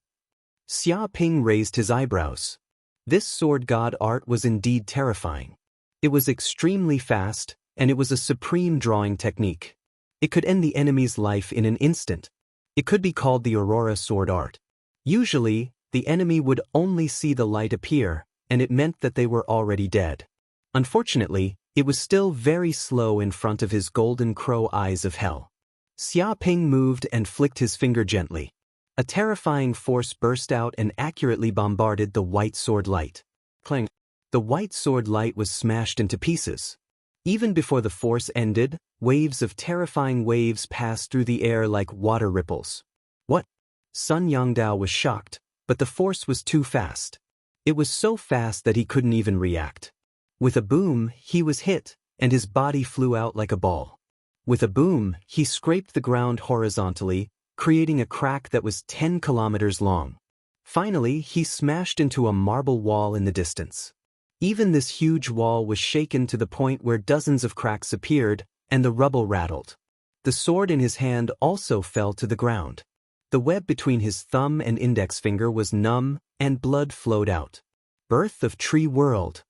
Xia Ping raised his eyebrows. This sword god art was indeed terrifying. It was extremely fast, and it was a supreme drawing technique. It could end the enemy's life in an instant. It could be called the Aurora sword art. Usually, the enemy would only see the light appear, and it meant that they were already dead. Unfortunately, it was still very slow in front of his golden crow eyes of hell. Xia Ping moved and flicked his finger gently. A terrifying force burst out and accurately bombarded the white sword light. Clang! The white sword light was smashed into pieces. Even before the force ended, waves of terrifying waves passed through the air like water ripples. What? Sun Yangdao was shocked, but the force was too fast. It was so fast that he couldn't even react. With a boom, he was hit, and his body flew out like a ball. With a boom, he scraped the ground horizontally, creating a crack that was 10 kilometers long. Finally, he smashed into a marble wall in the distance. Even this huge wall was shaken to the point where dozens of cracks appeared, and the rubble rattled. The sword in his hand also fell to the ground. The web between his thumb and index finger was numb, and blood flowed out. Birth of Tree World.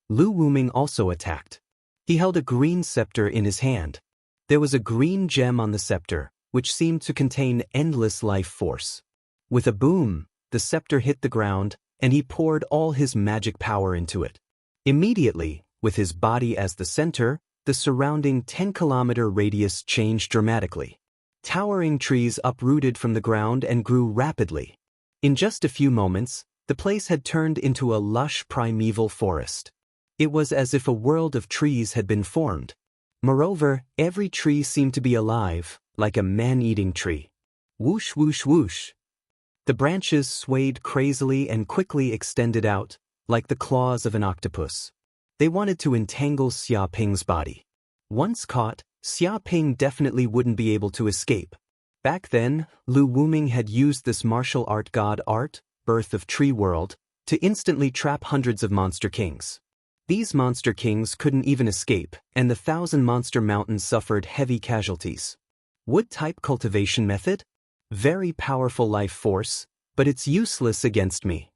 Lu Wuming also attacked. He held a green scepter in his hand. There was a green gem on the scepter, which seemed to contain endless life force. With a boom, the scepter hit the ground, and he poured all his magic power into it. Immediately, with his body as the center, the surrounding 10-kilometer radius changed dramatically. Towering trees uprooted from the ground and grew rapidly. In just a few moments, the place had turned into a lush primeval forest. It was as if a world of trees had been formed. Moreover, every tree seemed to be alive, like a man-eating tree. Whoosh, whoosh, whoosh. The branches swayed crazily and quickly extended out, like the claws of an octopus. They wanted to entangle Xia Ping's body. Once caught, Xia Ping definitely wouldn't be able to escape. Back then, Lu Wuming had used this martial art god art, Birth of Tree World, to instantly trap hundreds of monster kings. These monster kings couldn't even escape, and the 1,000-monster mountain suffered heavy casualties. Wood-type cultivation method? Very powerful life force, but it's useless against me.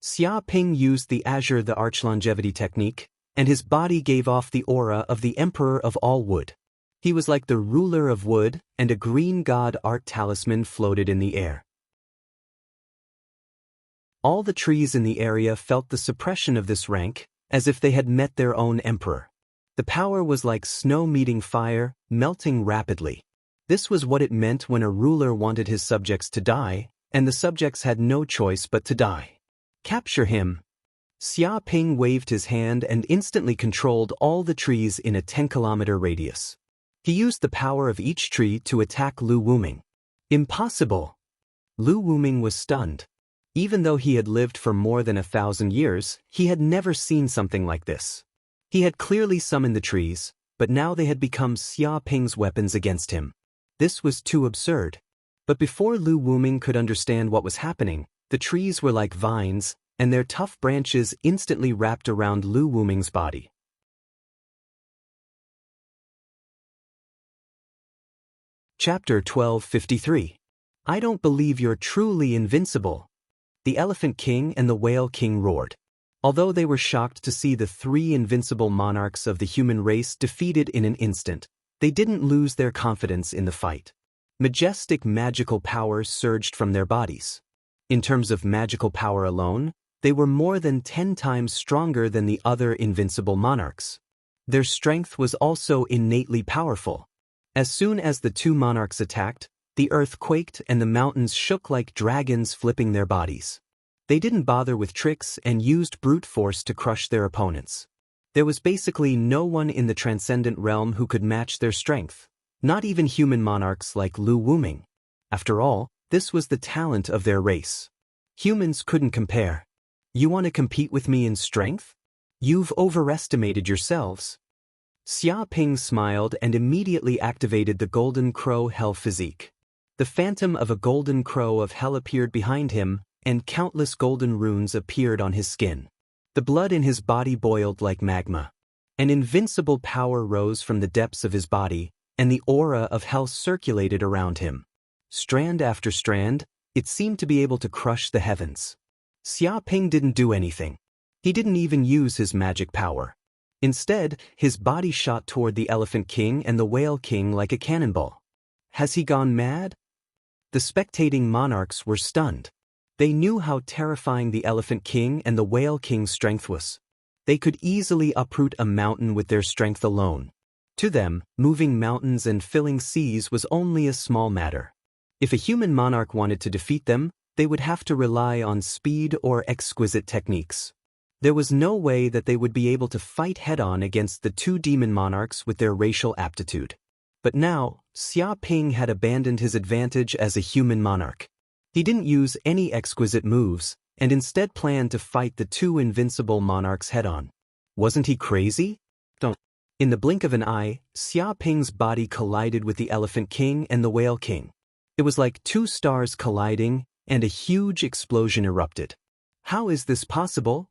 Xia Ping used the Azure the Arch longevity technique, and his body gave off the aura of the Emperor of all wood. He was like the ruler of wood, and a green god art talisman floated in the air. All the trees in the area felt the suppression of this rank, as if they had met their own emperor. The power was like snow meeting fire, melting rapidly. This was what it meant when a ruler wanted his subjects to die, and the subjects had no choice but to die. Capture him. Xia Ping waved his hand and instantly controlled all the trees in a 10-kilometer radius. He used the power of each tree to attack Lu Wuming. Impossible! Lu Wuming was stunned. Even though he had lived for more than 1,000 years, he had never seen something like this. He had clearly summoned the trees, but now they had become Xia Ping's weapons against him. This was too absurd. But before Lu Wuming could understand what was happening, the trees were like vines, and their tough branches instantly wrapped around Lu Wuming's body. Chapter 1253. I don't believe you're truly invincible. The Elephant King and the Whale King roared. Although they were shocked to see the 3 invincible monarchs of the human race defeated in an instant, they didn't lose their confidence in the fight. Majestic magical powers surged from their bodies. In terms of magical power alone, they were more than 10 times stronger than the other invincible monarchs. Their strength was also innately powerful. As soon as the 2 monarchs attacked, the earth quaked and the mountains shook like dragons flipping their bodies. They didn't bother with tricks and used brute force to crush their opponents. There was basically no one in the transcendent realm who could match their strength, not even human monarchs like Lu Wuming. After all, this was the talent of their race. Humans couldn't compare. You want to compete with me in strength? You've overestimated yourselves. Xia Ping smiled and immediately activated the Golden Crow Hell physique. The phantom of a golden crow of hell appeared behind him, and countless golden runes appeared on his skin. The blood in his body boiled like magma. An invincible power rose from the depths of his body, and the aura of hell circulated around him. Strand after strand, it seemed to be able to crush the heavens. Xia Ping didn't do anything. He didn't even use his magic power. Instead, his body shot toward the Elephant King and the Whale King like a cannonball. Has he gone mad? The spectating monarchs were stunned. They knew how terrifying the Elephant King and the Whale King's strength was. They could easily uproot a mountain with their strength alone. To them, moving mountains and filling seas was only a small matter. If a human monarch wanted to defeat them, they would have to rely on speed or exquisite techniques. There was no way that they would be able to fight head-on against the 2 demon monarchs with their racial aptitude. But now, Xia Ping had abandoned his advantage as a human monarch. He didn't use any exquisite moves, and instead planned to fight the 2 invincible monarchs head-on. Wasn't he crazy? In the blink of an eye, Xia Ping's body collided with the Elephant King and the Whale King. It was like 2 stars colliding, and a huge explosion erupted. How is this possible?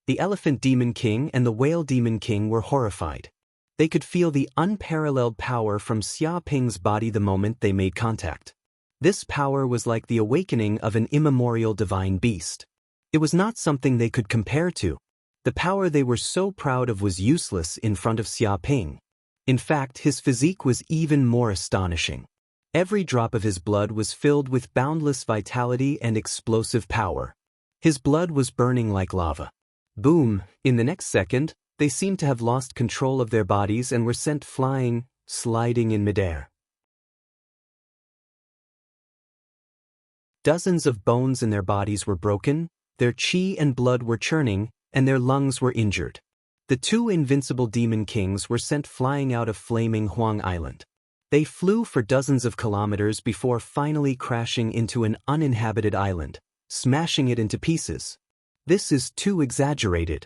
The Elephant Demon King and the Whale Demon King were horrified. They could feel the unparalleled power from Xia Ping's body the moment they made contact. This power was like the awakening of an immemorial divine beast. It was not something they could compare to. The power they were so proud of was useless in front of Xia Ping. In fact, his physique was even more astonishing. Every drop of his blood was filled with boundless vitality and explosive power. His blood was burning like lava. Boom! In the next second, they seemed to have lost control of their bodies and were sent flying, sliding in midair. Dozens of bones in their bodies were broken, their qi and blood were churning, and their lungs were injured. The two invincible demon kings were sent flying out of flaming Huang Island. They flew for dozens of kilometers before finally crashing into an uninhabited island, smashing it into pieces. This is too exaggerated.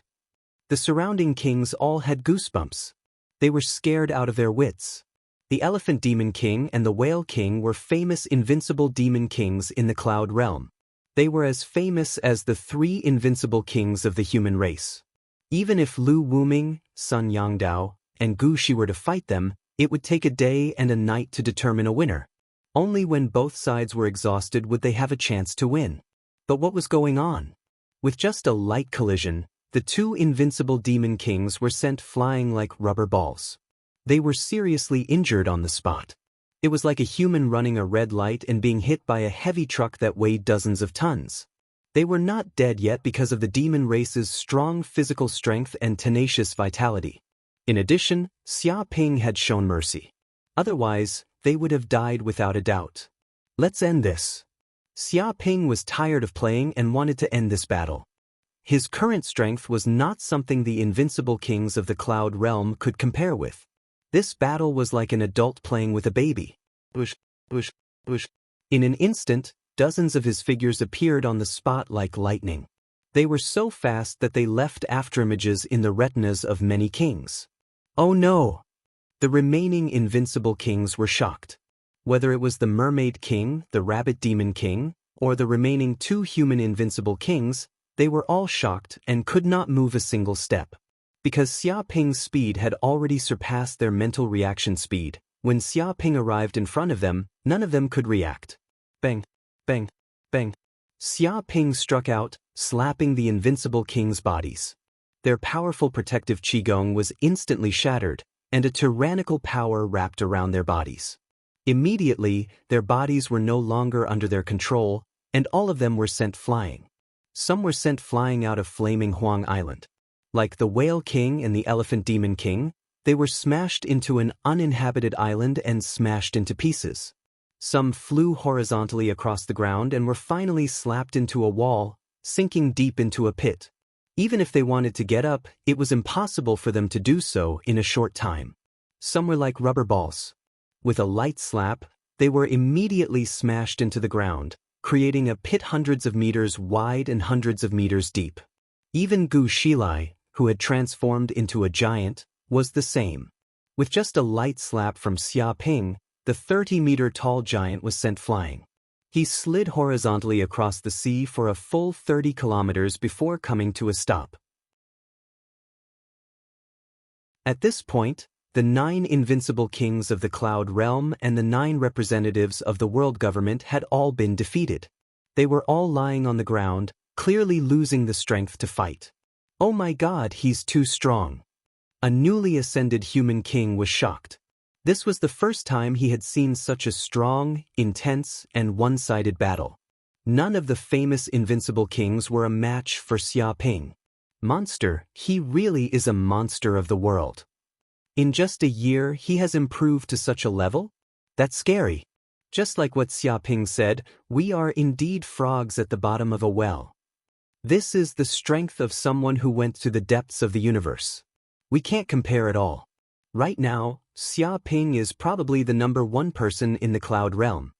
The surrounding kings all had goosebumps. They were scared out of their wits. The Elephant Demon King and the Whale King were famous invincible demon kings in the Cloud Realm. They were as famous as the three invincible kings of the human race. Even if Lu Wuming, Sun Yangdao, and Gu Shi were to fight them, it would take a day and a night to determine a winner. Only when both sides were exhausted would they have a chance to win. But what was going on? With just a light collision, the two invincible demon kings were sent flying like rubber balls. They were seriously injured on the spot. It was like a human running a red light and being hit by a heavy truck that weighed dozens of tons. They were not dead yet because of the demon race's strong physical strength and tenacious vitality. In addition, Xia Ping had shown mercy. Otherwise, they would have died without a doubt. Let's end this. Xia Ping was tired of playing and wanted to end this battle. His current strength was not something the invincible kings of the Cloud Realm could compare with. This battle was like an adult playing with a baby. Whoosh, whoosh, whoosh. In an instant, dozens of his figures appeared on the spot like lightning. They were so fast that they left afterimages in the retinas of many kings. Oh no! The remaining invincible kings were shocked. Whether it was the Mermaid King, the Rabbit Demon King, or the remaining two human invincible kings, they were all shocked and could not move a single step. Because Xia Ping's speed had already surpassed their mental reaction speed, when Xia Ping arrived in front of them, none of them could react. Bang, bang, bang. Xia Ping struck out, slapping the invincible kings' bodies. Their powerful protective qigong was instantly shattered, and a tyrannical power wrapped around their bodies. Immediately, their bodies were no longer under their control, and all of them were sent flying. Some were sent flying out of flaming Huang Island. Like the Whale King and the Elephant Demon King, they were smashed into an uninhabited island and smashed into pieces. Some flew horizontally across the ground and were finally slapped into a wall, sinking deep into a pit. Even if they wanted to get up, it was impossible for them to do so in a short time. Some were like rubber balls. With a light slap, they were immediately smashed into the ground, creating a pit hundreds of meters wide and hundreds of meters deep. Even Gu Shilai, who had transformed into a giant, was the same. With just a light slap from Xia Ping, the 30-meter-tall giant was sent flying. He slid horizontally across the sea for a full 30 kilometers before coming to a stop. At this point, the 9 invincible kings of the Cloud Realm and the 9 representatives of the world government had all been defeated. They were all lying on the ground, clearly losing the strength to fight. Oh my God, he's too strong. A newly ascended human king was shocked. This was the first time he had seen such a strong, intense, and one-sided battle. None of the famous invincible kings were a match for Xia Ping. Monster, he really is a monster of the world. In just a year, he has improved to such a level? That's scary. Just like what Xia Ping said, we are indeed frogs at the bottom of a well. This is the strength of someone who went to the depths of the universe. We can't compare at all. Right now, Xia Ping is probably the number 1 person in the Cloud Realm.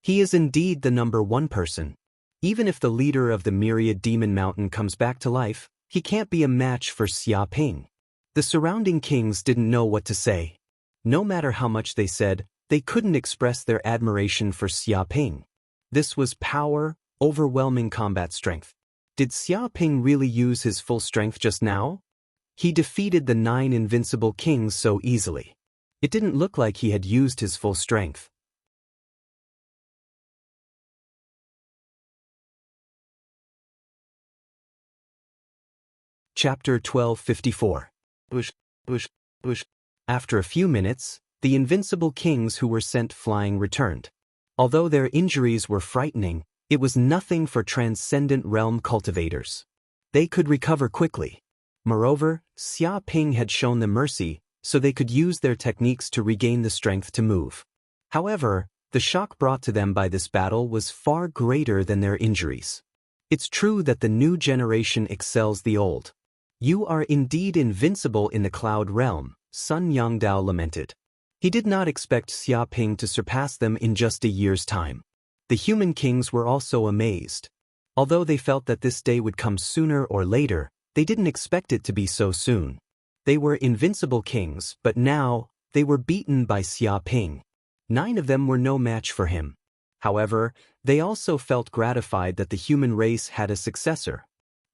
He is indeed the number 1 person. Even if the leader of the Myriad Demon Mountain comes back to life, he can't be a match for Xia Ping. The surrounding kings didn't know what to say. No matter how much they said, they couldn't express their admiration for Xia Ping. This was power, overwhelming combat strength. Did Xia Ping really use his full strength just now? He defeated the 9 invincible kings so easily. It didn't look like he had used his full strength. Chapter 1254. Bush, bush, bush. After a few minutes, the invincible kings who were sent flying returned. Although their injuries were frightening, it was nothing for transcendent realm cultivators. They could recover quickly. Moreover, Xia Ping had shown them mercy, so they could use their techniques to regain the strength to move. However, the shock brought to them by this battle was far greater than their injuries. It's true that the new generation excels the old. You are indeed invincible in the cloud realm, Sun Yangdao lamented. He did not expect Xia Ping to surpass them in just a year's time. The human kings were also amazed. Although they felt that this day would come sooner or later, they didn't expect it to be so soon. They were invincible kings, but now, they were beaten by Xia Ping. 9 of them were no match for him. However, they also felt gratified that the human race had a successor.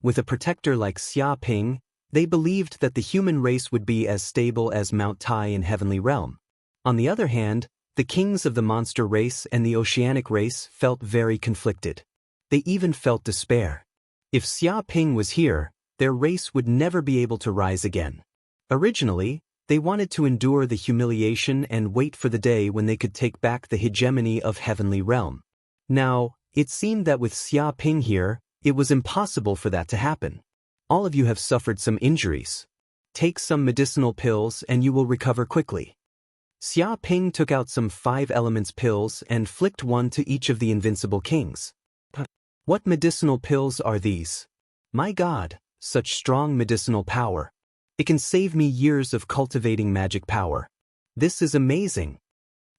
With a protector like Xia Ping, they believed that the human race would be as stable as Mount Tai in Heavenly Realm. On the other hand, the kings of the monster race and the oceanic race felt very conflicted. They even felt despair. If Xia Ping was here, their race would never be able to rise again. Originally, they wanted to endure the humiliation and wait for the day when they could take back the hegemony of Heavenly Realm. Now, it seemed that with Xia Ping here, it was impossible for that to happen. All of you have suffered some injuries. Take some medicinal pills and you will recover quickly. Xia Ping took out some 5 elements pills and flicked one to each of the invincible kings. What medicinal pills are these? My God, such strong medicinal power. It can save me years of cultivating magic power. This is amazing.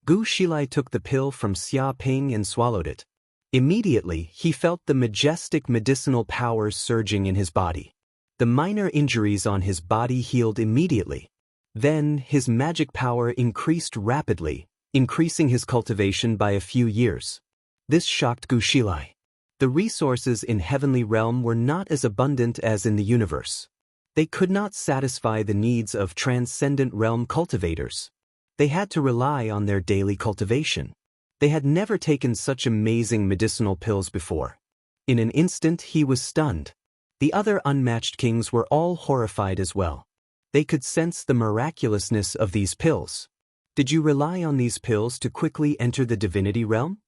Gu Shilai took the pill from Xia Ping and swallowed it. Immediately, he felt the majestic medicinal powers surging in his body. The minor injuries on his body healed immediately. Then, his magic power increased rapidly, increasing his cultivation by a few years. This shocked Gu Shilai. The resources in Heavenly Realm were not as abundant as in the universe. They could not satisfy the needs of transcendent realm cultivators. They had to rely on their daily cultivation. They had never taken such amazing medicinal pills before. In an instant, he was stunned. The other unmatched kings were all horrified as well. They could sense the miraculousness of these pills. Did you rely on these pills to quickly enter the divinity realm?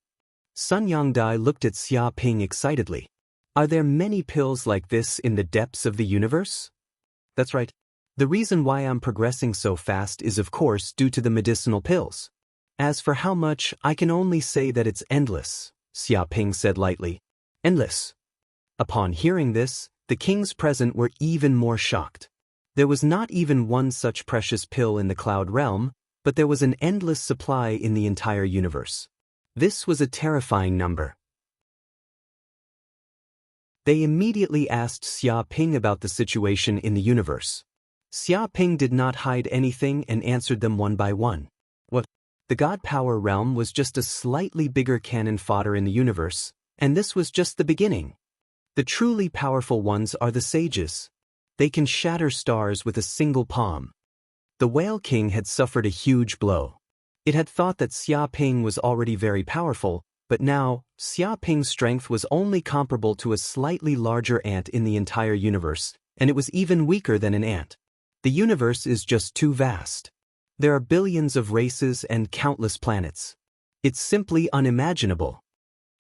Sun Yangdai looked at Xia Ping excitedly. Are there many pills like this in the depths of the universe? That's right. The reason why I'm progressing so fast is of course due to the medicinal pills. As for how much, I can only say that it's endless, Xia Ping said lightly. Endless. Upon hearing this, the kings present were even more shocked. There was not even one such precious pill in the cloud realm, but there was an endless supply in the entire universe. This was a terrifying number. They immediately asked Xia Ping about the situation in the universe. Xia Ping did not hide anything and answered them one by one. What? The God Power realm was just a slightly bigger cannon fodder in the universe, and this was just the beginning. The truly powerful ones are the sages. They can shatter stars with a single palm. The Whale King had suffered a huge blow. It had thought that Xia Ping was already very powerful, but now, Xia Ping's strength was only comparable to a slightly larger ant in the entire universe, and it was even weaker than an ant. The universe is just too vast. There are billions of races and countless planets. It's simply unimaginable.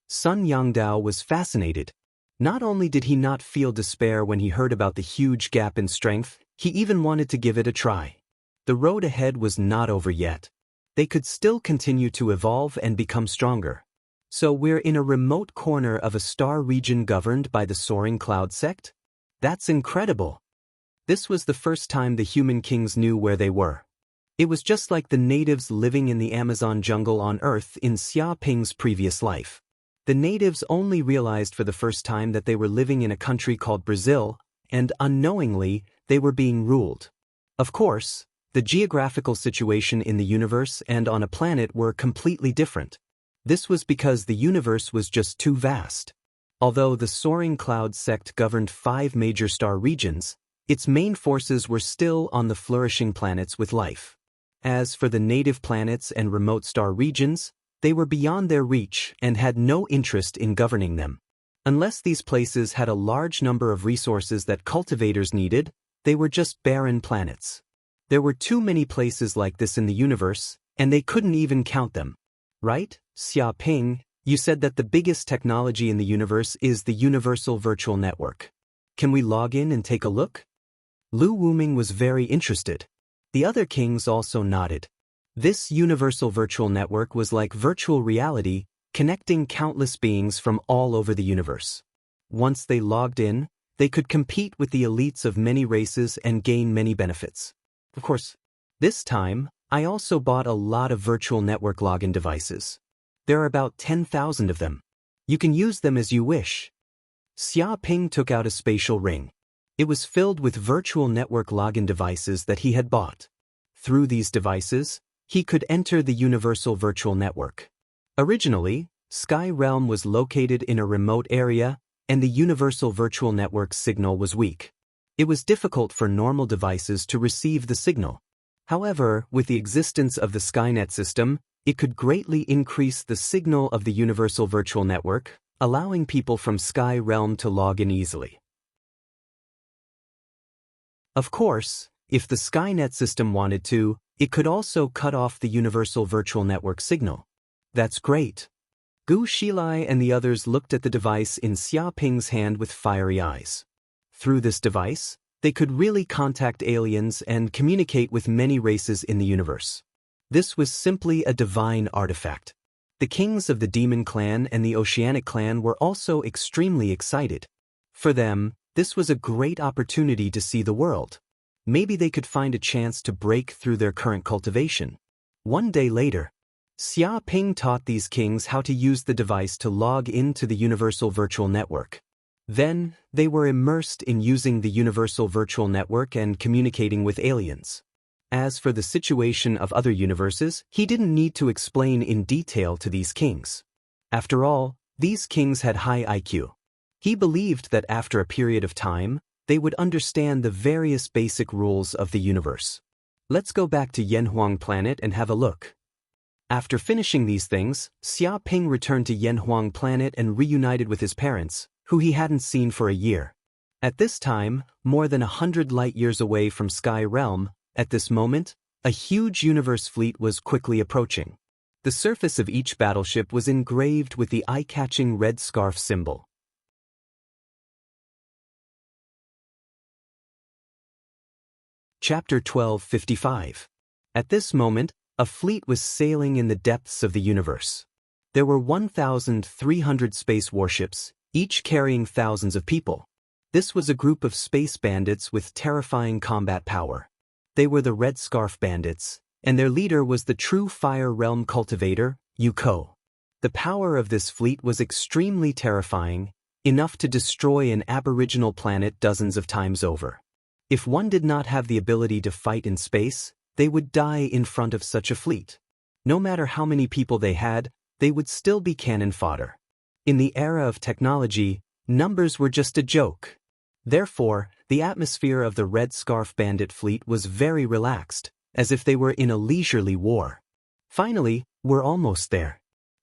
Sun Yangdao was fascinated. Not only did he not feel despair when he heard about the huge gap in strength, he even wanted to give it a try. The road ahead was not over yet. They could still continue to evolve and become stronger. So we're in a remote corner of a star region governed by the soaring cloud sect? That's incredible. This was the first time the human kings knew where they were. It was just like the natives living in the Amazon jungle on Earth in Xia Ping's previous life. The natives only realized for the first time that they were living in a country called Brazil, and unknowingly, they were being ruled. Of course, the geographical situation in the universe and on a planet were completely different. This was because the universe was just too vast. Although the soaring cloud sect governed 5 major star regions, its main forces were still on the flourishing planets with life. As for the native planets and remote star regions, they were beyond their reach and had no interest in governing them. Unless these places had a large number of resources that cultivators needed, they were just barren planets. There were too many places like this in the universe, and they couldn't even count them. Right, Xiaoping? You said that the biggest technology in the universe is the Universal Virtual Network. Can we log in and take a look? Lu Wuming was very interested. The other kings also nodded. This Universal Virtual Network was like virtual reality, connecting countless beings from all over the universe. Once they logged in, they could compete with the elites of many races and gain many benefits. Of course, this time, I also bought a lot of virtual network login devices. There are about 10,000 of them. You can use them as you wish. Xiaoping took out a spatial ring. It was filled with virtual network login devices that he had bought. Through these devices, he could enter the Universal Virtual Network. Originally, Sky Realm was located in a remote area, and the Universal Virtual Network signal was weak. It was difficult for normal devices to receive the signal. However, with the existence of the Skynet system, it could greatly increase the signal of the Universal Virtual Network, allowing people from Sky Realm to log in easily. Of course, if the Skynet system wanted to, it could also cut off the Universal Virtual Network signal. That's great. Gu Shilai and the others looked at the device in Xiaoping's hand with fiery eyes. Through this device, they could really contact aliens and communicate with many races in the universe. This was simply a divine artifact. The kings of the Demon Clan and the Oceanic Clan were also extremely excited. For them, this was a great opportunity to see the world. Maybe they could find a chance to break through their current cultivation. One day later, Xiaoping taught these kings how to use the device to log into the Universal Virtual Network. Then, they were immersed in using the Universal Virtual Network and communicating with aliens. As for the situation of other universes, he didn't need to explain in detail to these kings. After all, these kings had high IQ. He believed that after a period of time, they would understand the various basic rules of the universe. Let's go back to Yanhuang Planet and have a look. After finishing these things, Xiaoping returned to Yanhuang Planet and reunited with his parents, who he hadn't seen for a year. At this time, more than 100 light-years away from Sky Realm, at this moment, a huge universe fleet was quickly approaching. The surface of each battleship was engraved with the eye-catching red scarf symbol. Chapter 1255. At this moment, a fleet was sailing in the depths of the universe. There were 1,300 space warships, each carrying thousands of people. This was a group of space bandits with terrifying combat power. They were the Red Scarf Bandits, and their leader was the true Fire Realm cultivator, Yuko. The power of this fleet was extremely terrifying, enough to destroy an aboriginal planet dozens of times over. If one did not have the ability to fight in space, they would die in front of such a fleet. No matter how many people they had, they would still be cannon fodder. In the era of technology, numbers were just a joke. Therefore, the atmosphere of the Red Scarf Bandit fleet was very relaxed, as if they were in a leisurely war. Finally, we're almost there.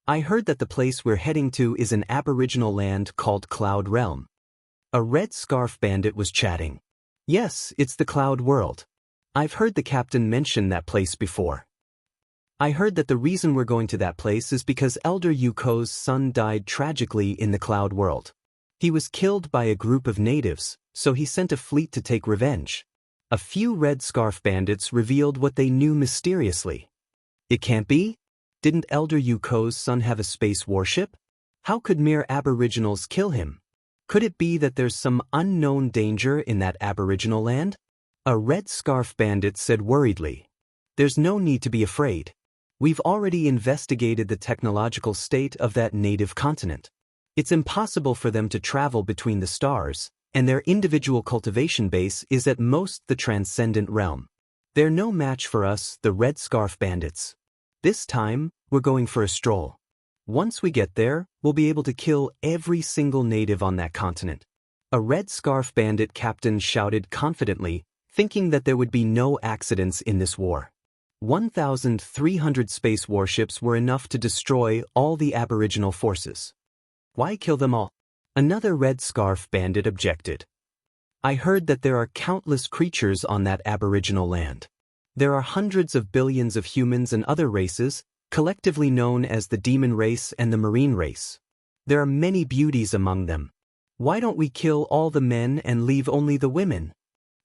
I heard that the place we're heading to is an aboriginal land called Cloud Realm. A Red Scarf Bandit was chatting. Yes, it's the Cloud World. I've heard the captain mention that place before. I heard that the reason we're going to that place is because Elder Yuko's son died tragically in the Cloud World. He was killed by a group of natives, so he sent a fleet to take revenge. A few Red Scarf Bandits revealed what they knew mysteriously. It can't be? Didn't Elder Yuko's son have a space warship? How could mere aboriginals kill him? Could it be that there's some unknown danger in that aboriginal land? A Red Scarf Bandit said worriedly. There's no need to be afraid. We've already investigated the technological state of that native continent. It's impossible for them to travel between the stars, and their individual cultivation base is at most the transcendent realm. They're no match for us, the Red Scarf Bandits. This time, we're going for a stroll. Once we get there, we'll be able to kill every single native on that continent. A Red Scarf Bandit captain shouted confidently, thinking that there would be no accidents in this war. 1,300 space warships were enough to destroy all the aboriginal forces. Why kill them all? Another red scarf bandit objected. I heard that there are countless creatures on that aboriginal land. There are hundreds of billions of humans and other races, collectively known as the demon race and the marine race. There are many beauties among them. Why don't we kill all the men and leave only the women?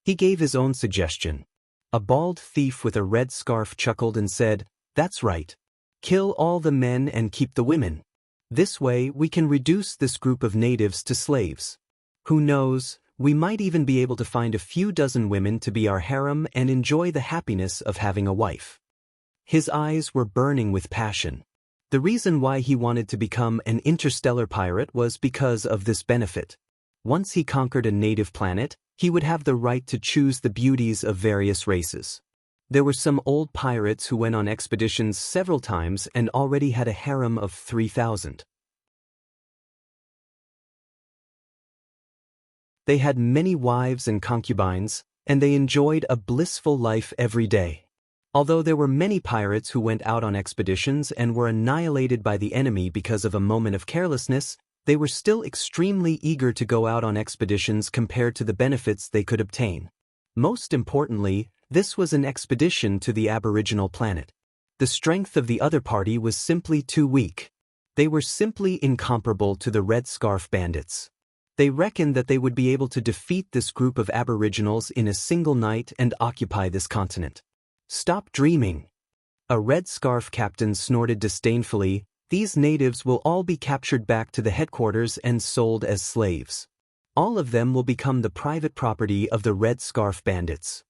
He gave his own suggestion. A bald thief with a red scarf chuckled and said, "That's right. Kill all the men and keep the women. This way we can reduce this group of natives to slaves. Who knows, we might even be able to find a few dozen women to be our harem and enjoy the happiness of having a wife." His eyes were burning with passion. The reason why he wanted to become an interstellar pirate was because of this benefit. Once he conquered a native planet, he would have the right to choose the beauties of various races. There were some old pirates who went on expeditions several times and already had a harem of 3,000. They had many wives and concubines, and they enjoyed a blissful life every day. Although there were many pirates who went out on expeditions and were annihilated by the enemy because of a moment of carelessness, they were still extremely eager to go out on expeditions compared to the benefits they could obtain. Most importantly, this was an expedition to the aboriginal planet. The strength of the other party was simply too weak. They were simply incomparable to the Red Scarf Bandits. They reckoned that they would be able to defeat this group of aboriginals in a single night and occupy this continent. "Stop dreaming." A Red Scarf captain snorted disdainfully. "These natives will all be captured back to the headquarters and sold as slaves. All of them will become the private property of the Red Scarf Bandits.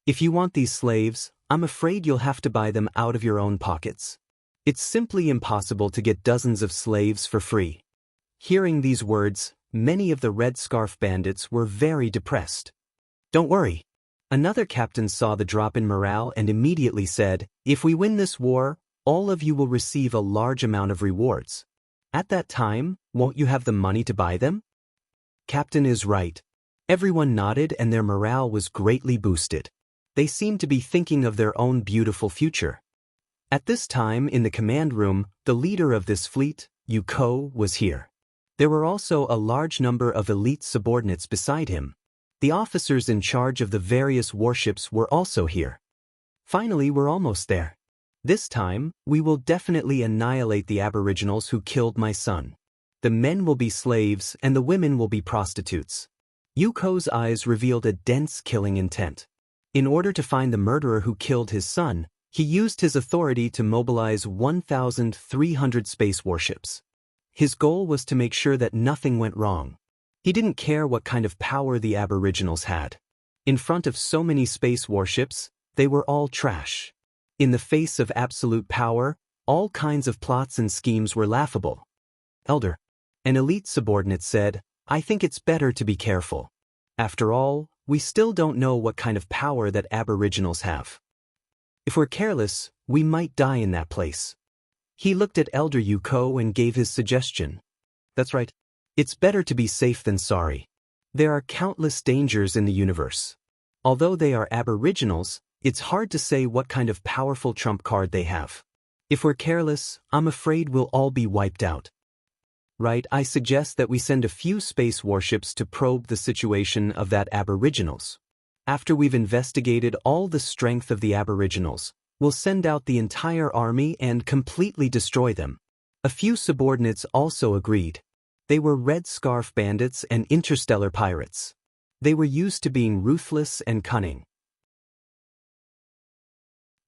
If you want these slaves, I'm afraid you'll have to buy them out of your own pockets. It's simply impossible to get dozens of slaves for free." Hearing these words, many of the Red Scarf Bandits were very depressed. "Don't worry." Another captain saw the drop in morale and immediately said, "If we win this war, all of you will receive a large amount of rewards. At that time, won't you have the money to buy them?" Captain is right. Everyone nodded and their morale was greatly boosted. They seemed to be thinking of their own beautiful future. At this time in the command room, the leader of this fleet, Yuko, was here. There were also a large number of elite subordinates beside him. The officers in charge of the various warships were also here. "Finally, we're almost there. This time, we will definitely annihilate the aboriginals who killed my son. The men will be slaves and the women will be prostitutes." Yuko's eyes revealed a dense killing intent. In order to find the murderer who killed his son, he used his authority to mobilize 1,300 space warships. His goal was to make sure that nothing went wrong. He didn't care what kind of power the aboriginals had. In front of so many space warships, they were all trash. In the face of absolute power, all kinds of plots and schemes were laughable. "Elder," an elite subordinate said, "I think it's better to be careful. After all, we still don't know what kind of power that aboriginals have. If we're careless, we might die in that place." He looked at Elder Yuko and gave his suggestion. "That's right. It's better to be safe than sorry. There are countless dangers in the universe. Although they are aboriginals, it's hard to say what kind of powerful trump card they have. If we're careless, I'm afraid we'll all be wiped out. Right, I suggest that we send a few space warships to probe the situation of that aboriginals. After we've investigated all the strength of the aboriginals, we'll send out the entire army and completely destroy them." A few subordinates also agreed. They were Red Scarf Bandits and interstellar pirates. They were used to being ruthless and cunning.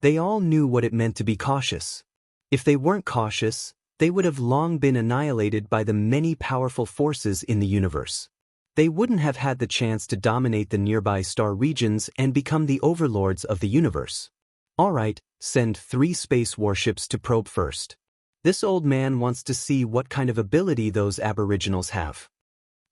They all knew what it meant to be cautious. If they weren't cautious, they would have long been annihilated by the many powerful forces in the universe. They wouldn't have had the chance to dominate the nearby star regions and become the overlords of the universe. "All right, send 3 space warships to probe first. This old man wants to see what kind of ability those aboriginals have."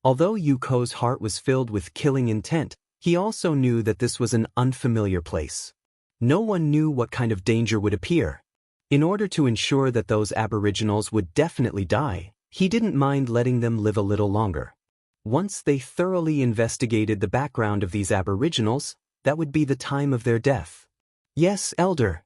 Although Yuko's heart was filled with killing intent, he also knew that this was an unfamiliar place. No one knew what kind of danger would appear. In order to ensure that those aboriginals would definitely die, he didn't mind letting them live a little longer. Once they thoroughly investigated the background of these aboriginals, that would be the time of their death. "Yes, Elder."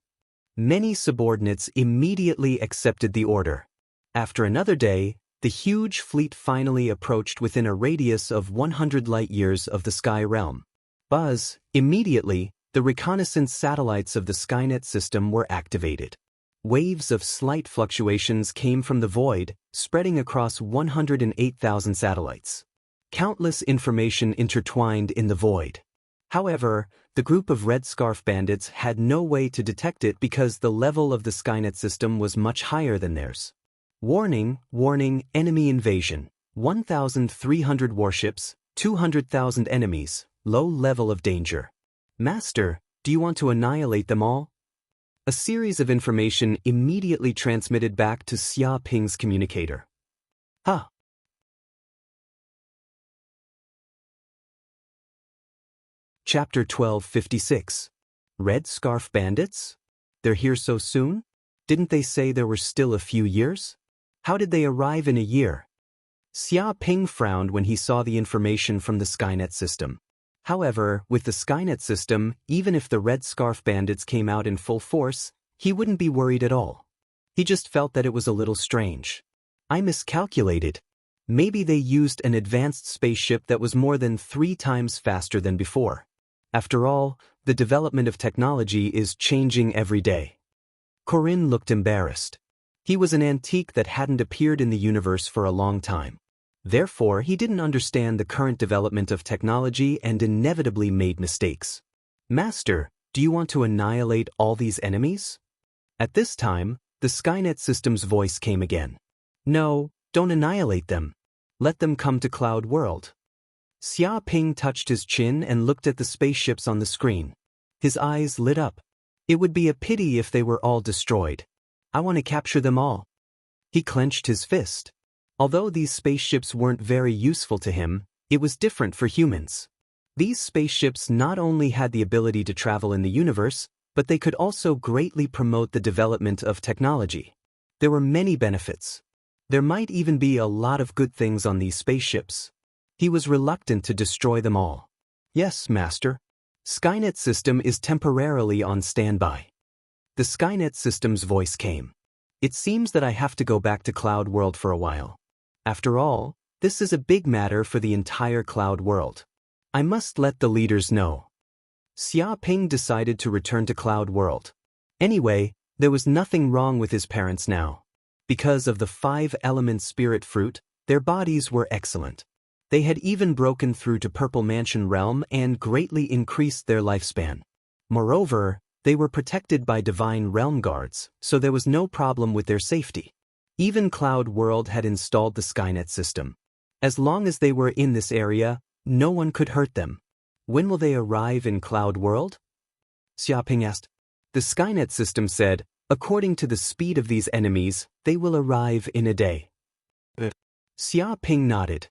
Many subordinates immediately accepted the order. After another day, The huge fleet finally approached within a radius of 100 light-years of the Sky Realm. Buzz, immediately, the reconnaissance satellites of the Skynet system were activated. Waves of slight fluctuations came from the void, spreading across 108,000 satellites. Countless information intertwined in the void. However, the group of Red Scarf Bandits had no way to detect it because the level of the Skynet system was much higher than theirs. Warning, warning, enemy invasion. 1,300 warships, 200,000 enemies, low level of danger. Master, do you want to annihilate them all? A series of information immediately transmitted back to Xia Ping's communicator. Huh. Chapter 1256. Red Scarf Bandits? They're here so soon? Didn't they say there were still a few years? How did they arrive in a year? Xia Ping frowned when he saw the information from the Skynet system. However, with the Skynet system, even if the Red Scarf Bandits came out in full force, he wouldn't be worried at all. He just felt that it was a little strange. I miscalculated. Maybe they used an advanced spaceship that was more than 3 times faster than before. After all, the development of technology is changing every day. Corinne looked embarrassed. He was an antique that hadn't appeared in the universe for a long time. Therefore, he didn't understand the current development of technology and inevitably made mistakes. Master, do you want to annihilate all these enemies? At this time, the Skynet system's voice came again. No, don't annihilate them. Let them come to Cloud World. Xia Ping touched his chin and looked at the spaceships on the screen. His eyes lit up. It would be a pity if they were all destroyed. I want to capture them all. He clenched his fist. Although these spaceships weren't very useful to him, it was different for humans. These spaceships not only had the ability to travel in the universe, but they could also greatly promote the development of technology. There were many benefits. There might even be a lot of good things on these spaceships. He was reluctant to destroy them all. Yes, Master. Skynet system is temporarily on standby. The Skynet system's voice came. It seems that I have to go back to Cloud World for a while. After all, this is a big matter for the entire Cloud World. I must let the leaders know. Xia Ping decided to return to Cloud World. Anyway, there was nothing wrong with his parents now. Because of the 5-element spirit fruit, their bodies were excellent. They had even broken through to Purple Mansion Realm and greatly increased their lifespan. Moreover, they were protected by divine realm guards, so there was no problem with their safety. Even Cloud World had installed the Skynet system. As long as they were in this area, no one could hurt them. When will they arrive in Cloud World? Xia Ping asked. The Skynet system said, according to the speed of these enemies, they will arrive in a day. Xia Ping nodded.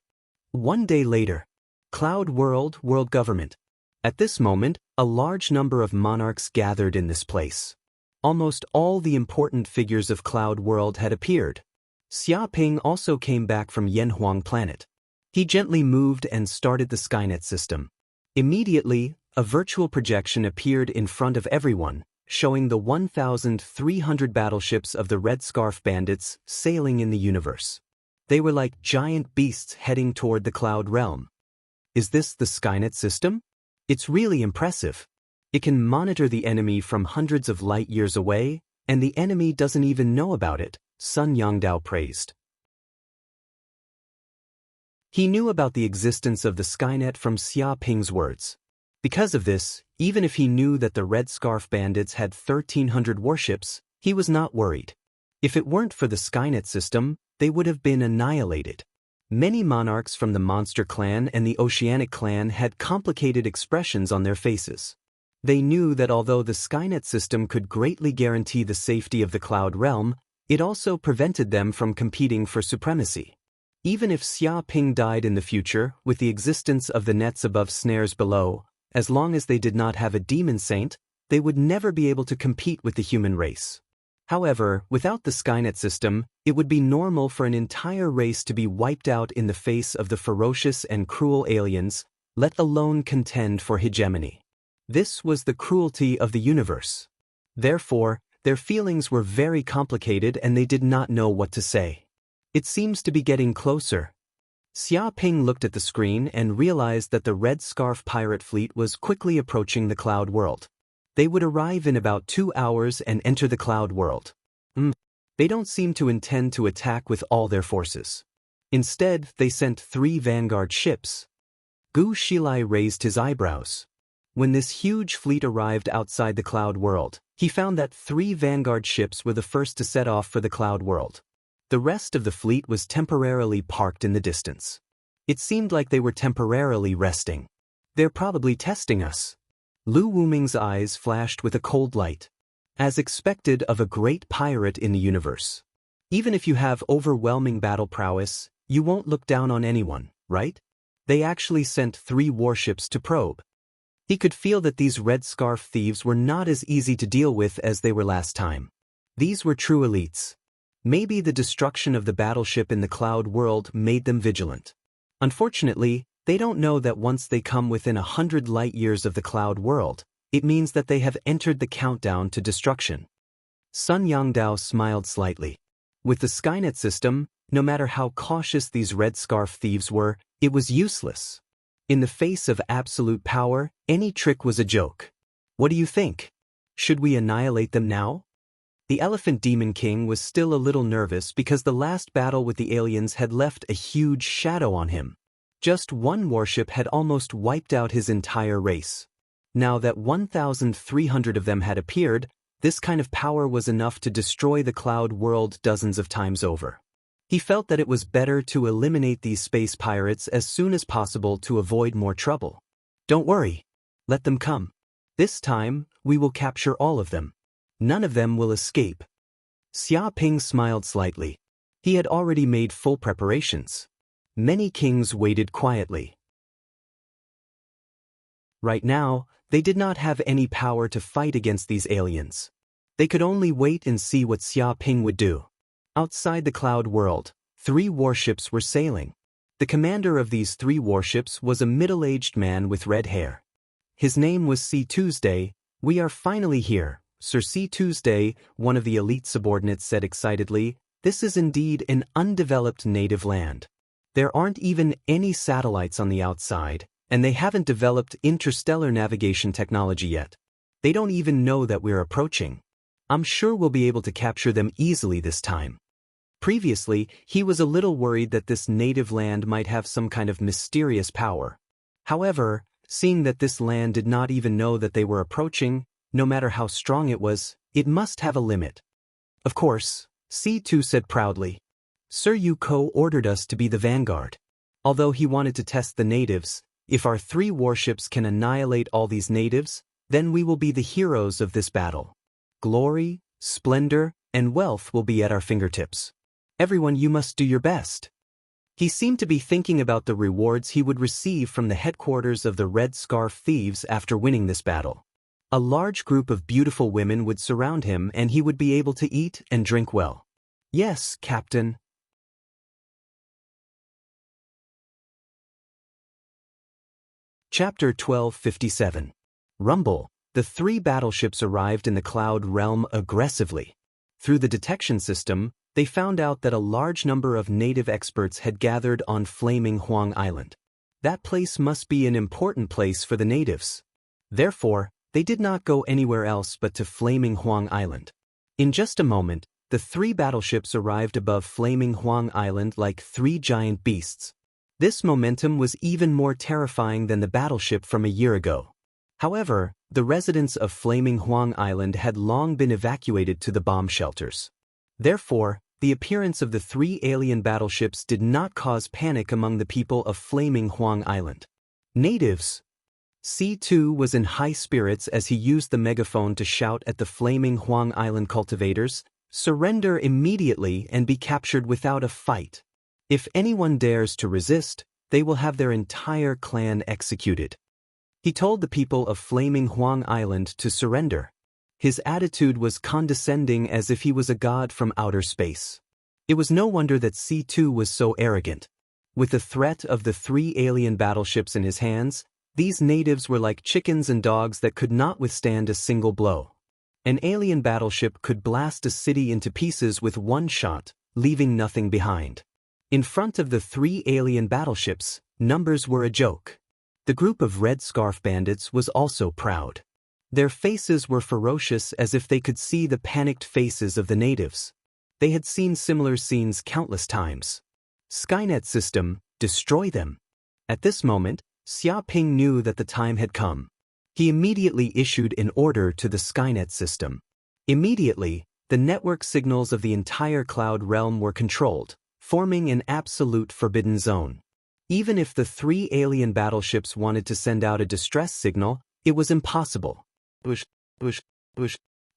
1 day later. Cloud World, World Government. At this moment, a large number of monarchs gathered in this place. Almost all the important figures of Cloud World had appeared. Xia Ping also came back from Yanhuang planet. He gently moved and started the Skynet system. Immediately, a virtual projection appeared in front of everyone, showing the 1,300 battleships of the Red Scarf Bandits sailing in the universe. They were like giant beasts heading toward the Cloud Realm. Is this the Skynet system? It's really impressive. It can monitor the enemy from hundreds of light years away, and the enemy doesn't even know about it, Sun Yangdao praised. He knew about the existence of the Skynet from Xia Ping's words. Because of this, even if he knew that the Red Scarf Bandits had 1,300 warships, he was not worried. If it weren't for the Skynet system, they would have been annihilated. Many monarchs from the Monster Clan and the Oceanic Clan had complicated expressions on their faces. They knew that although the Skynet system could greatly guarantee the safety of the Cloud Realm, it also prevented them from competing for supremacy. Even if Xia Ping died in the future, with the existence of the nets above snares below, as long as they did not have a demon saint, they would never be able to compete with the human race. However, without the Skynet system, it would be normal for an entire race to be wiped out in the face of the ferocious and cruel aliens, let alone contend for hegemony. This was the cruelty of the universe. Therefore, their feelings were very complicated and they did not know what to say. It seems to be getting closer. Xia Ping looked at the screen and realized that the Red Scarf pirate fleet was quickly approaching the cloud world. They would arrive in about 2 hours and enter the cloud world. They don't seem to intend to attack with all their forces. Instead, they sent 3 vanguard ships. Gu Shilai raised his eyebrows. When this huge fleet arrived outside the cloud world, he found that 3 vanguard ships were the first to set off for the cloud world. The rest of the fleet was temporarily parked in the distance. It seemed like they were temporarily resting. They're probably testing us. Lu Wuming's eyes flashed with a cold light. As expected of a great pirate in the universe. Even if you have overwhelming battle prowess, you won't look down on anyone, right? They actually sent 3 warships to probe. He could feel that these Red Scarf thieves were not as easy to deal with as they were last time. These were true elites. Maybe the destruction of the battleship in the cloud world made them vigilant. Unfortunately, they don't know that once they come within 100 light years of the cloud world, it means that they have entered the countdown to destruction. Sun Yangdao smiled slightly. With the Skynet system, no matter how cautious these Red Scarf thieves were, it was useless. In the face of absolute power, any trick was a joke. What do you think? Should we annihilate them now? The Elephant Demon King was still a little nervous because the last battle with the aliens had left a huge shadow on him. Just one warship had almost wiped out his entire race. Now that 1,300 of them had appeared, this kind of power was enough to destroy the cloud world dozens of times over. He felt that it was better to eliminate these space pirates as soon as possible to avoid more trouble. Don't worry. Let them come. This time, we will capture all of them. None of them will escape. Xia Ping smiled slightly. He had already made full preparations. Many kings waited quietly. Right now, they did not have any power to fight against these aliens. They could only wait and see what Xia Ping would do. Outside the cloud world, 3 warships were sailing. The commander of these 3 warships was a middle-aged man with red hair. His name was C. Tuesday. "We are finally here, Sir C. Tuesday," one of the elite subordinates said excitedly. "This is indeed an undeveloped native land. There aren't even any satellites on the outside, and they haven't developed interstellar navigation technology yet. They don't even know that we're approaching. I'm sure we'll be able to capture them easily this time." Previously, he was a little worried that this native land might have some kind of mysterious power. However, seeing that this land did not even know that they were approaching, no matter how strong it was, it must have a limit. Of course, C2 said proudly. Sir Yuko ordered us to be the vanguard. Although he wanted to test the natives, if our 3 warships can annihilate all these natives, then we will be the heroes of this battle. Glory, splendor, and wealth will be at our fingertips. Everyone, you must do your best. He seemed to be thinking about the rewards he would receive from the headquarters of the Red Scarf thieves after winning this battle. A large group of beautiful women would surround him and he would be able to eat and drink well. Yes, Captain. Chapter 1257. Rumble. The 3 battleships arrived in the cloud realm aggressively. Through the detection system, they found out that a large number of native experts had gathered on Flaming Huang Island. That place must be an important place for the natives. Therefore, they did not go anywhere else but to Flaming Huang Island. In just a moment, the 3 battleships arrived above Flaming Huang Island like 3 giant beasts. This momentum was even more terrifying than the battleship from a year ago. However, the residents of Flaming Huang Island had long been evacuated to the bomb shelters. Therefore, the appearance of the 3 alien battleships did not cause panic among the people of Flaming Huang Island. Natives. C2 was in high spirits as he used the megaphone to shout at the Flaming Huang Island cultivators, "Surrender immediately and be captured without a fight. If anyone dares to resist, they will have their entire clan executed." He told the people of Flaming Huang Island to surrender. His attitude was condescending as if he was a god from outer space. It was no wonder that C2 was so arrogant. With the threat of the 3 alien battleships in his hands, these natives were like chickens and dogs that could not withstand a single blow. An alien battleship could blast a city into pieces with one shot, leaving nothing behind. In front of the 3 alien battleships, numbers were a joke. The group of Red Scarf Bandits was also proud. Their faces were ferocious, as if they could see the panicked faces of the natives. They had seen similar scenes countless times. Skynet system, destroy them. At this moment, Xia Ping knew that the time had come. He immediately issued an order to the Skynet system. Immediately, the network signals of the entire cloud realm were controlled, forming an absolute forbidden zone. Even if the 3 alien battleships wanted to send out a distress signal, it was impossible.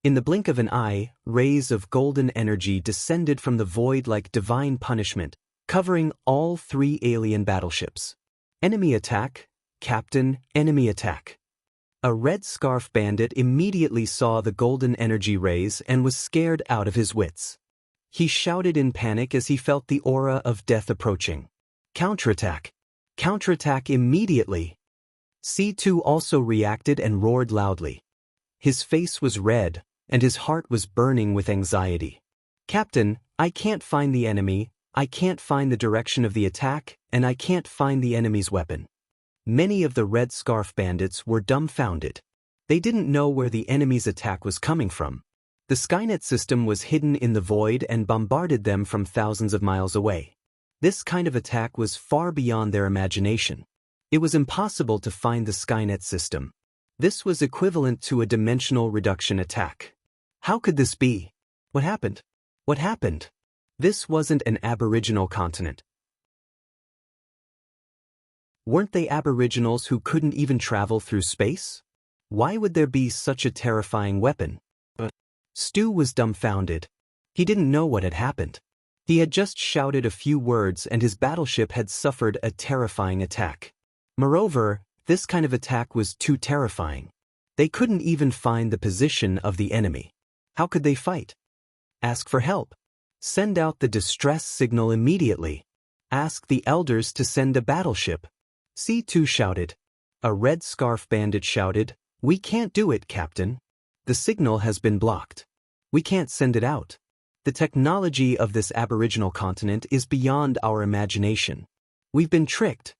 In the blink of an eye, rays of golden energy descended from the void like divine punishment, covering all 3 alien battleships. Enemy attack, Captain, enemy attack. A Red Scarf Bandit immediately saw the golden energy rays and was scared out of his wits. He shouted in panic as he felt the aura of death approaching. Counterattack! Counterattack immediately! C2 also reacted and roared loudly. His face was red, and his heart was burning with anxiety. Captain, I can't find the enemy, I can't find the direction of the attack, and I can't find the enemy's weapon. Many of the Red Scarf Bandits were dumbfounded. They didn't know where the enemy's attack was coming from. The Skynet system was hidden in the void and bombarded them from thousands of miles away. This kind of attack was far beyond their imagination. It was impossible to find the Skynet system. This was equivalent to a dimensional reduction attack. How could this be? What happened? What happened? This wasn't an aboriginal continent. Weren't they aboriginals who couldn't even travel through space? Why would there be such a terrifying weapon? Stu was dumbfounded. He didn't know what had happened. He had just shouted a few words and his battleship had suffered a terrifying attack. Moreover, this kind of attack was too terrifying. They couldn't even find the position of the enemy. How could they fight? Ask for help. Send out the distress signal immediately. Ask the elders to send a battleship. C2 shouted. A Red Scarf Bandit shouted, "We can't do it, Captain. The signal has been blocked. We can't send it out. The technology of this aboriginal continent is beyond our imagination. We've been tricked."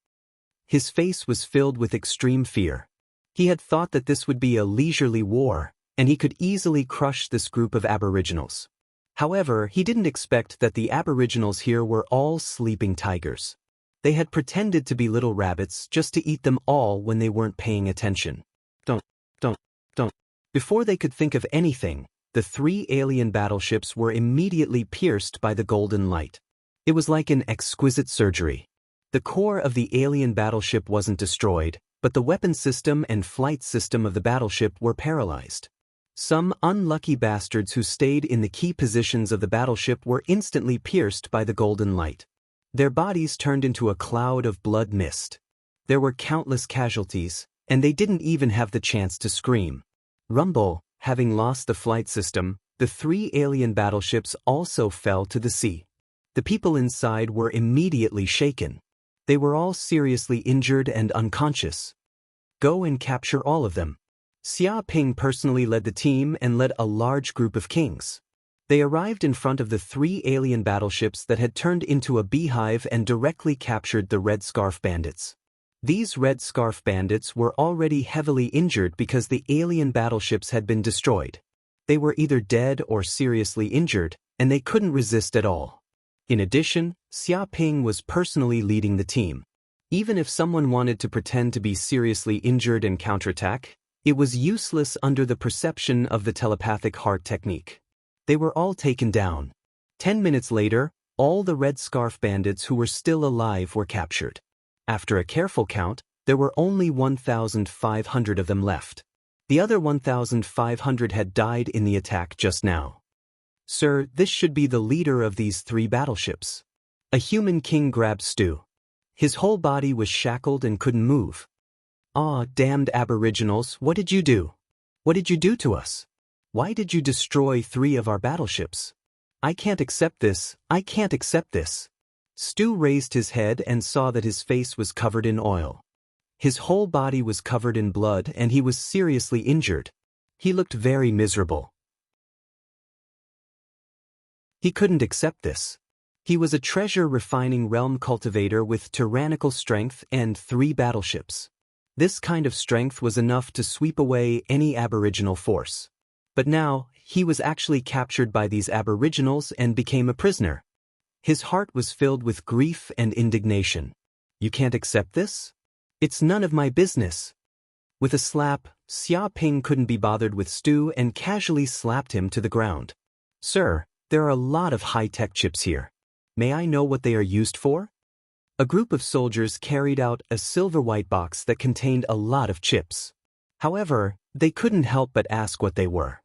His face was filled with extreme fear. He had thought that this would be a leisurely war, and he could easily crush this group of aboriginals. However, he didn't expect that the aboriginals here were all sleeping tigers. They had pretended to be little rabbits just to eat them all when they weren't paying attention. Don't. Before they could think of anything, the 3 alien battleships were immediately pierced by the golden light. It was like an exquisite surgery. The core of the alien battleship wasn't destroyed, but the weapon system and flight system of the battleship were paralyzed. Some unlucky bastards who stayed in the key positions of the battleship were instantly pierced by the golden light. Their bodies turned into a cloud of blood mist. There were countless casualties, and they didn't even have the chance to scream. Rumble, having lost the flight system, the 3 alien battleships also fell to the sea. The people inside were immediately shaken. They were all seriously injured and unconscious. Go and capture all of them. Xia Ping personally led the team and led a large group of kings. They arrived in front of the 3 alien battleships that had turned into a beehive and directly captured the Red Scarf Bandits. These Red Scarf Bandits were already heavily injured because the alien battleships had been destroyed. They were either dead or seriously injured, and they couldn't resist at all. In addition, Xia Ping was personally leading the team. Even if someone wanted to pretend to be seriously injured and counterattack, it was useless under the perception of the telepathic heart technique. They were all taken down. 10 minutes later, all the Red Scarf Bandits who were still alive were captured. After a careful count, there were only 1,500 of them left. The other 1,500 had died in the attack just now. Sir, this should be the leader of these 3 battleships. A human king grabbed Stu. His whole body was shackled and couldn't move. "Ah, damned aboriginals, what did you do? What did you do to us? Why did you destroy 3 of our battleships? I can't accept this, I can't accept this." Stu raised his head and saw that his face was covered in oil. His whole body was covered in blood and he was seriously injured. He looked very miserable. He couldn't accept this. He was a treasure-refining realm cultivator with tyrannical strength and 3 battleships. This kind of strength was enough to sweep away any aboriginal force. But now, he was actually captured by these aboriginals and became a prisoner. His heart was filled with grief and indignation. You can't accept this? It's none of my business. With a slap, Xia Ping couldn't be bothered with Stu and casually slapped him to the ground. Sir, there are a lot of high-tech chips here. May I know what they are used for? A group of soldiers carried out a silver-white box that contained a lot of chips. However, they couldn't help but ask what they were.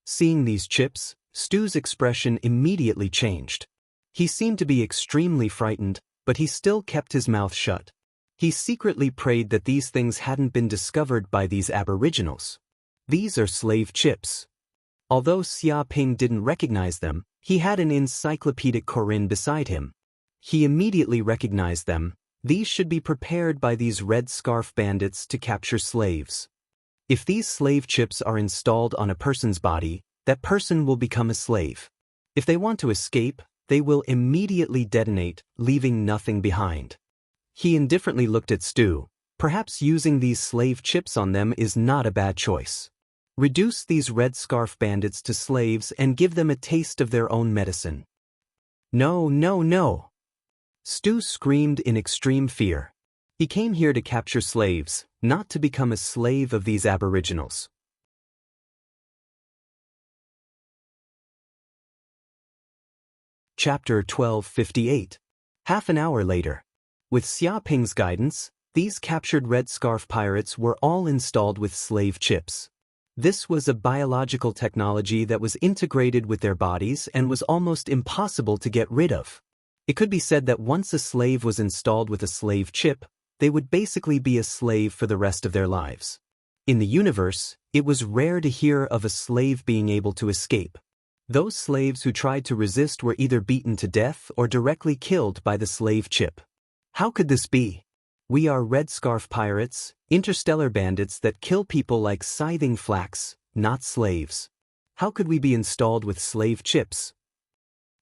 Seeing these chips, Stu's expression immediately changed. He seemed to be extremely frightened, but he still kept his mouth shut. He secretly prayed that these things hadn't been discovered by these aboriginals. These are slave chips. Although Xia Ping didn't recognize them, he had an encyclopedic Korin beside him. He immediately recognized them. These should be prepared by these red scarf bandits to capture slaves. If these slave chips are installed on a person's body, that person will become a slave. If they want to escape, they will immediately detonate, leaving nothing behind. He indifferently looked at Stu. Perhaps using these slave chips on them is not a bad choice. Reduce these red scarf bandits to slaves and give them a taste of their own medicine. No, no, no! Stu screamed in extreme fear. He came here to capture slaves, not to become a slave of these aboriginals. Chapter 1258. Half an hour later. With Xia Ping's guidance, these captured Red Scarf pirates were all installed with slave chips. This was a biological technology that was integrated with their bodies and was almost impossible to get rid of. It could be said that once a slave was installed with a slave chip, they would basically be a slave for the rest of their lives. In the universe, it was rare to hear of a slave being able to escape. Those slaves who tried to resist were either beaten to death or directly killed by the slave chip. How could this be? We are Red Scarf pirates, interstellar bandits that kill people like scything flax, not slaves. How could we be installed with slave chips?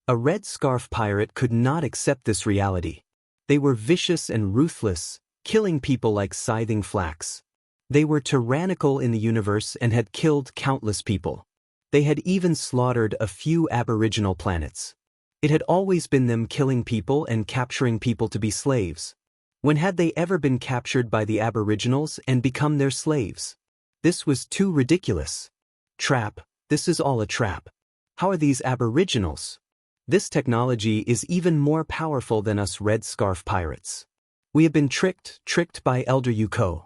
A Red Scarf pirate could not accept this reality. They were vicious and ruthless, killing people like scything flax. They were tyrannical in the universe and had killed countless people. They had even slaughtered a few aboriginal planets. It had always been them killing people and capturing people to be slaves. When had they ever been captured by the aboriginals and become their slaves? This was too ridiculous. Trap, this is all a trap. How are these aboriginals? This technology is even more powerful than us Red Scarf pirates. We have been tricked by Elder Yuko.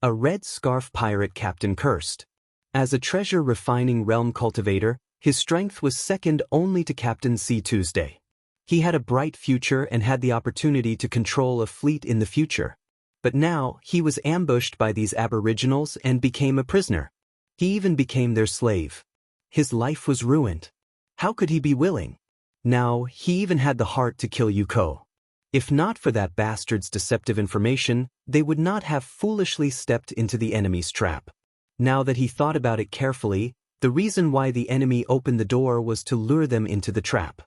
A Red Scarf pirate captain cursed. As a treasure-refining realm cultivator, his strength was second only to Captain C. Tuesday. He had a bright future and had the opportunity to control a fleet in the future. But now, he was ambushed by these aboriginals and became a prisoner. He even became their slave. His life was ruined. How could he be willing? Now, he even had the heart to kill Yuko. If not for that bastard's deceptive information, they would not have foolishly stepped into the enemy's trap. Now that he thought about it carefully, the reason why the enemy opened the door was to lure them into the trap.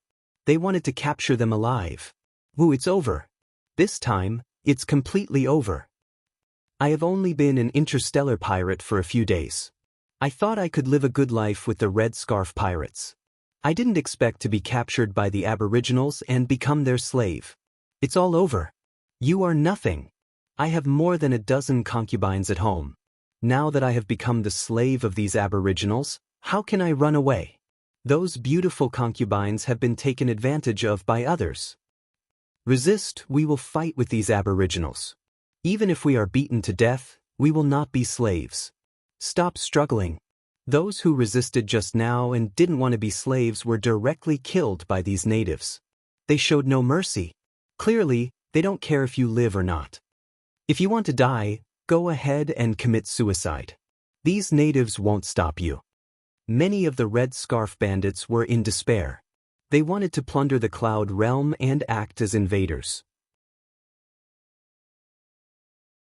They wanted to capture them alive. Woo, it's over. This time, it's completely over. I have only been an interstellar pirate for a few days. I thought I could live a good life with the Red Scarf pirates. I didn't expect to be captured by the aboriginals and become their slave. It's all over. You are nothing. I have more than a dozen concubines at home. Now that I have become the slave of these aboriginals, how can I run away? Those beautiful concubines have been taken advantage of by others. Resist, we will fight with these aboriginals. Even if we are beaten to death, we will not be slaves. Stop struggling. Those who resisted just now and didn't want to be slaves were directly killed by these natives. They showed no mercy. Clearly, they don't care if you live or not. If you want to die, go ahead and commit suicide. These natives won't stop you. Many of the Red Scarf bandits were in despair. They wanted to plunder the Cloud Realm and act as invaders.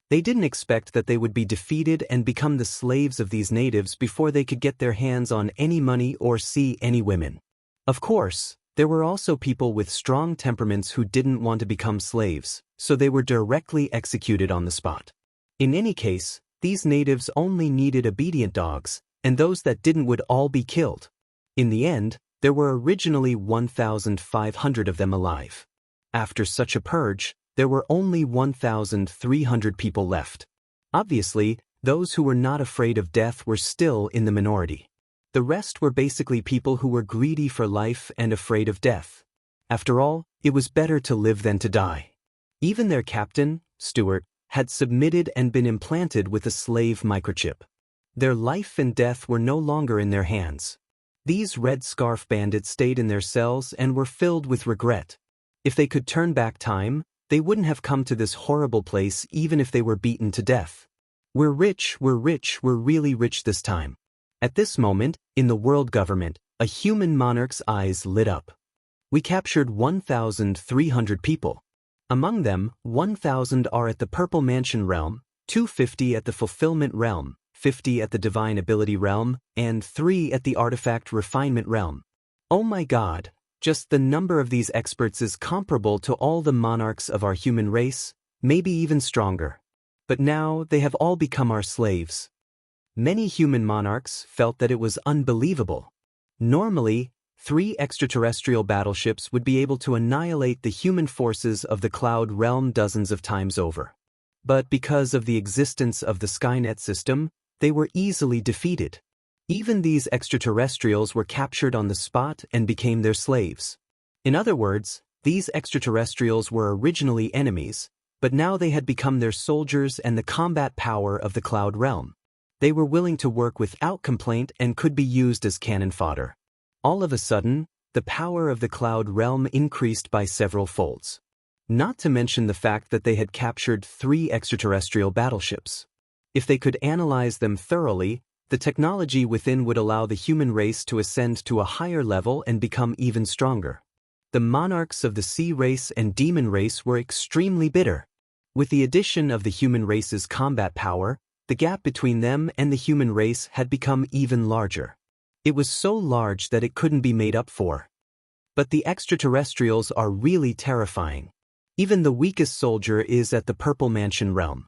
They didn't expect that they would be defeated and become the slaves of these natives before they could get their hands on any money or see any women. Of course, There were also people with strong temperaments who didn't want to become slaves, so they were directly executed on the spot. In any case, these natives only needed obedient dogs, and those that didn't would all be killed. In the end, there were originally 1,500 of them alive. After such a purge, there were only 1,300 people left. Obviously, those who were not afraid of death were still in the minority. The rest were basically people who were greedy for life and afraid of death. After all, it was better to live than to die. Even their captain, Stuart, had submitted and been implanted with a slave microchip. Their life and death were no longer in their hands. These red scarf bandits stayed in their cells and were filled with regret. If they could turn back time, they wouldn't have come to this horrible place even if they were beaten to death. We're rich, we're really rich this time. At this moment, in the world government, a human monarch's eyes lit up. We captured 1,300 people. Among them, 1,000 are at the Purple Mansion realm, 250 at the Fulfillment realm, 50 at the Divine Ability realm, and 3 at the Artifact Refinement realm. Oh my God, just the number of these experts is comparable to all the monarchs of our human race, maybe even stronger. But now they have all become our slaves. Many human monarchs felt that it was unbelievable. Normally, 3 extraterrestrial battleships would be able to annihilate the human forces of the Cloud realm dozens of times over. But because of the existence of the Skynet system, they were easily defeated. Even these extraterrestrials were captured on the spot and became their slaves. In other words, these extraterrestrials were originally enemies, but now they had become their soldiers and the combat power of the Cloud realm. They were willing to work without complaint and could be used as cannon fodder. All of a sudden, the power of the Cloud realm increased by several folds. Not to mention the fact that they had captured 3 extraterrestrial battleships. If they could analyze them thoroughly, the technology within would allow the human race to ascend to a higher level and become even stronger. The monarchs of the sea race and demon race were extremely bitter. With the addition of the human race's combat power, the gap between them and the human race had become even larger. It was so large that it couldn't be made up for. But the extraterrestrials are really terrifying. Even the weakest soldier is at the Purple Mansion realm.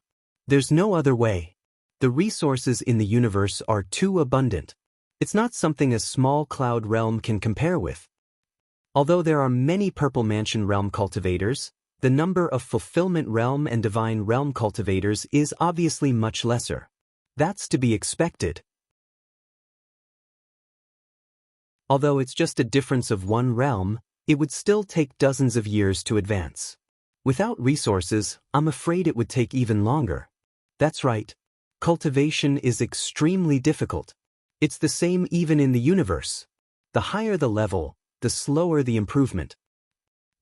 There's no other way. The resources in the universe are too abundant. It's not something a small Cloud realm can compare with. Although there are many Purple Mansion realm cultivators, the number of Fulfillment realm and Divine realm cultivators is obviously much lesser. That's to be expected. Although it's just a difference of one realm, it would still take dozens of years to advance. Without resources, I'm afraid it would take even longer. That's right. Cultivation is extremely difficult. It's the same even in the universe. The higher the level, the slower the improvement.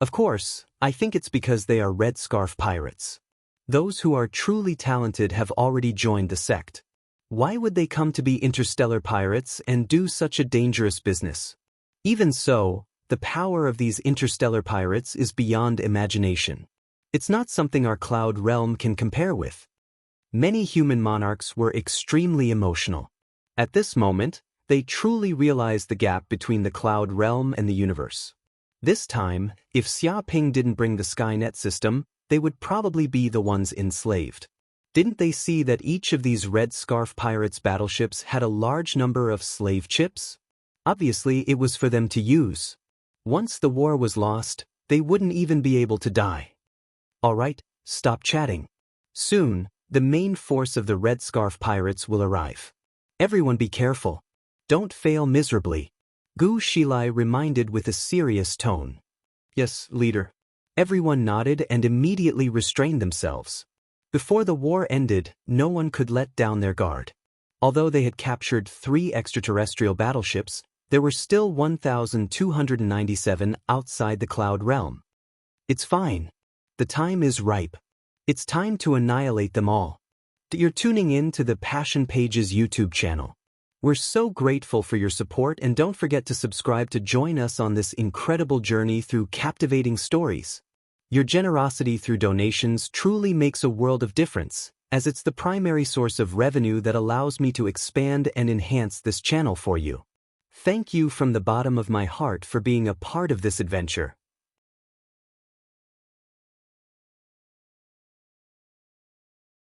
Of course, I think it's because they are Red Scarf pirates. Those who are truly talented have already joined the sect. Why would they come to be interstellar pirates and do such a dangerous business? Even so, the power of these interstellar pirates is beyond imagination. It's not something our Cloud realm can compare with. Many human monarchs were extremely emotional. At this moment, they truly realized the gap between the Cloud realm and the universe. This time, if Xiaoping didn't bring the Skynet system, they would probably be the ones enslaved. Didn't they see that each of these Red Scarf pirates' battleships had a large number of slave chips? Obviously, it was for them to use. Once the war was lost, they wouldn't even be able to die. Alright, stop chatting. Soon, the main force of the Red Scarf pirates will arrive. Everyone be careful. Don't fail miserably. Gu Shilai reminded with a serious tone. Yes, leader. Everyone nodded and immediately restrained themselves. Before the war ended, no one could let down their guard. Although they had captured 3 extraterrestrial battleships, there were still 1,297 outside the Cloud realm. It's fine. The time is ripe. It's time to annihilate them all. You're tuning in to the Passion Pages YouTube channel. We're so grateful for your support, and don't forget to subscribe to join us on this incredible journey through captivating stories. Your generosity through donations truly makes a world of difference, as it's the primary source of revenue that allows me to expand and enhance this channel for you. Thank you from the bottom of my heart for being a part of this adventure.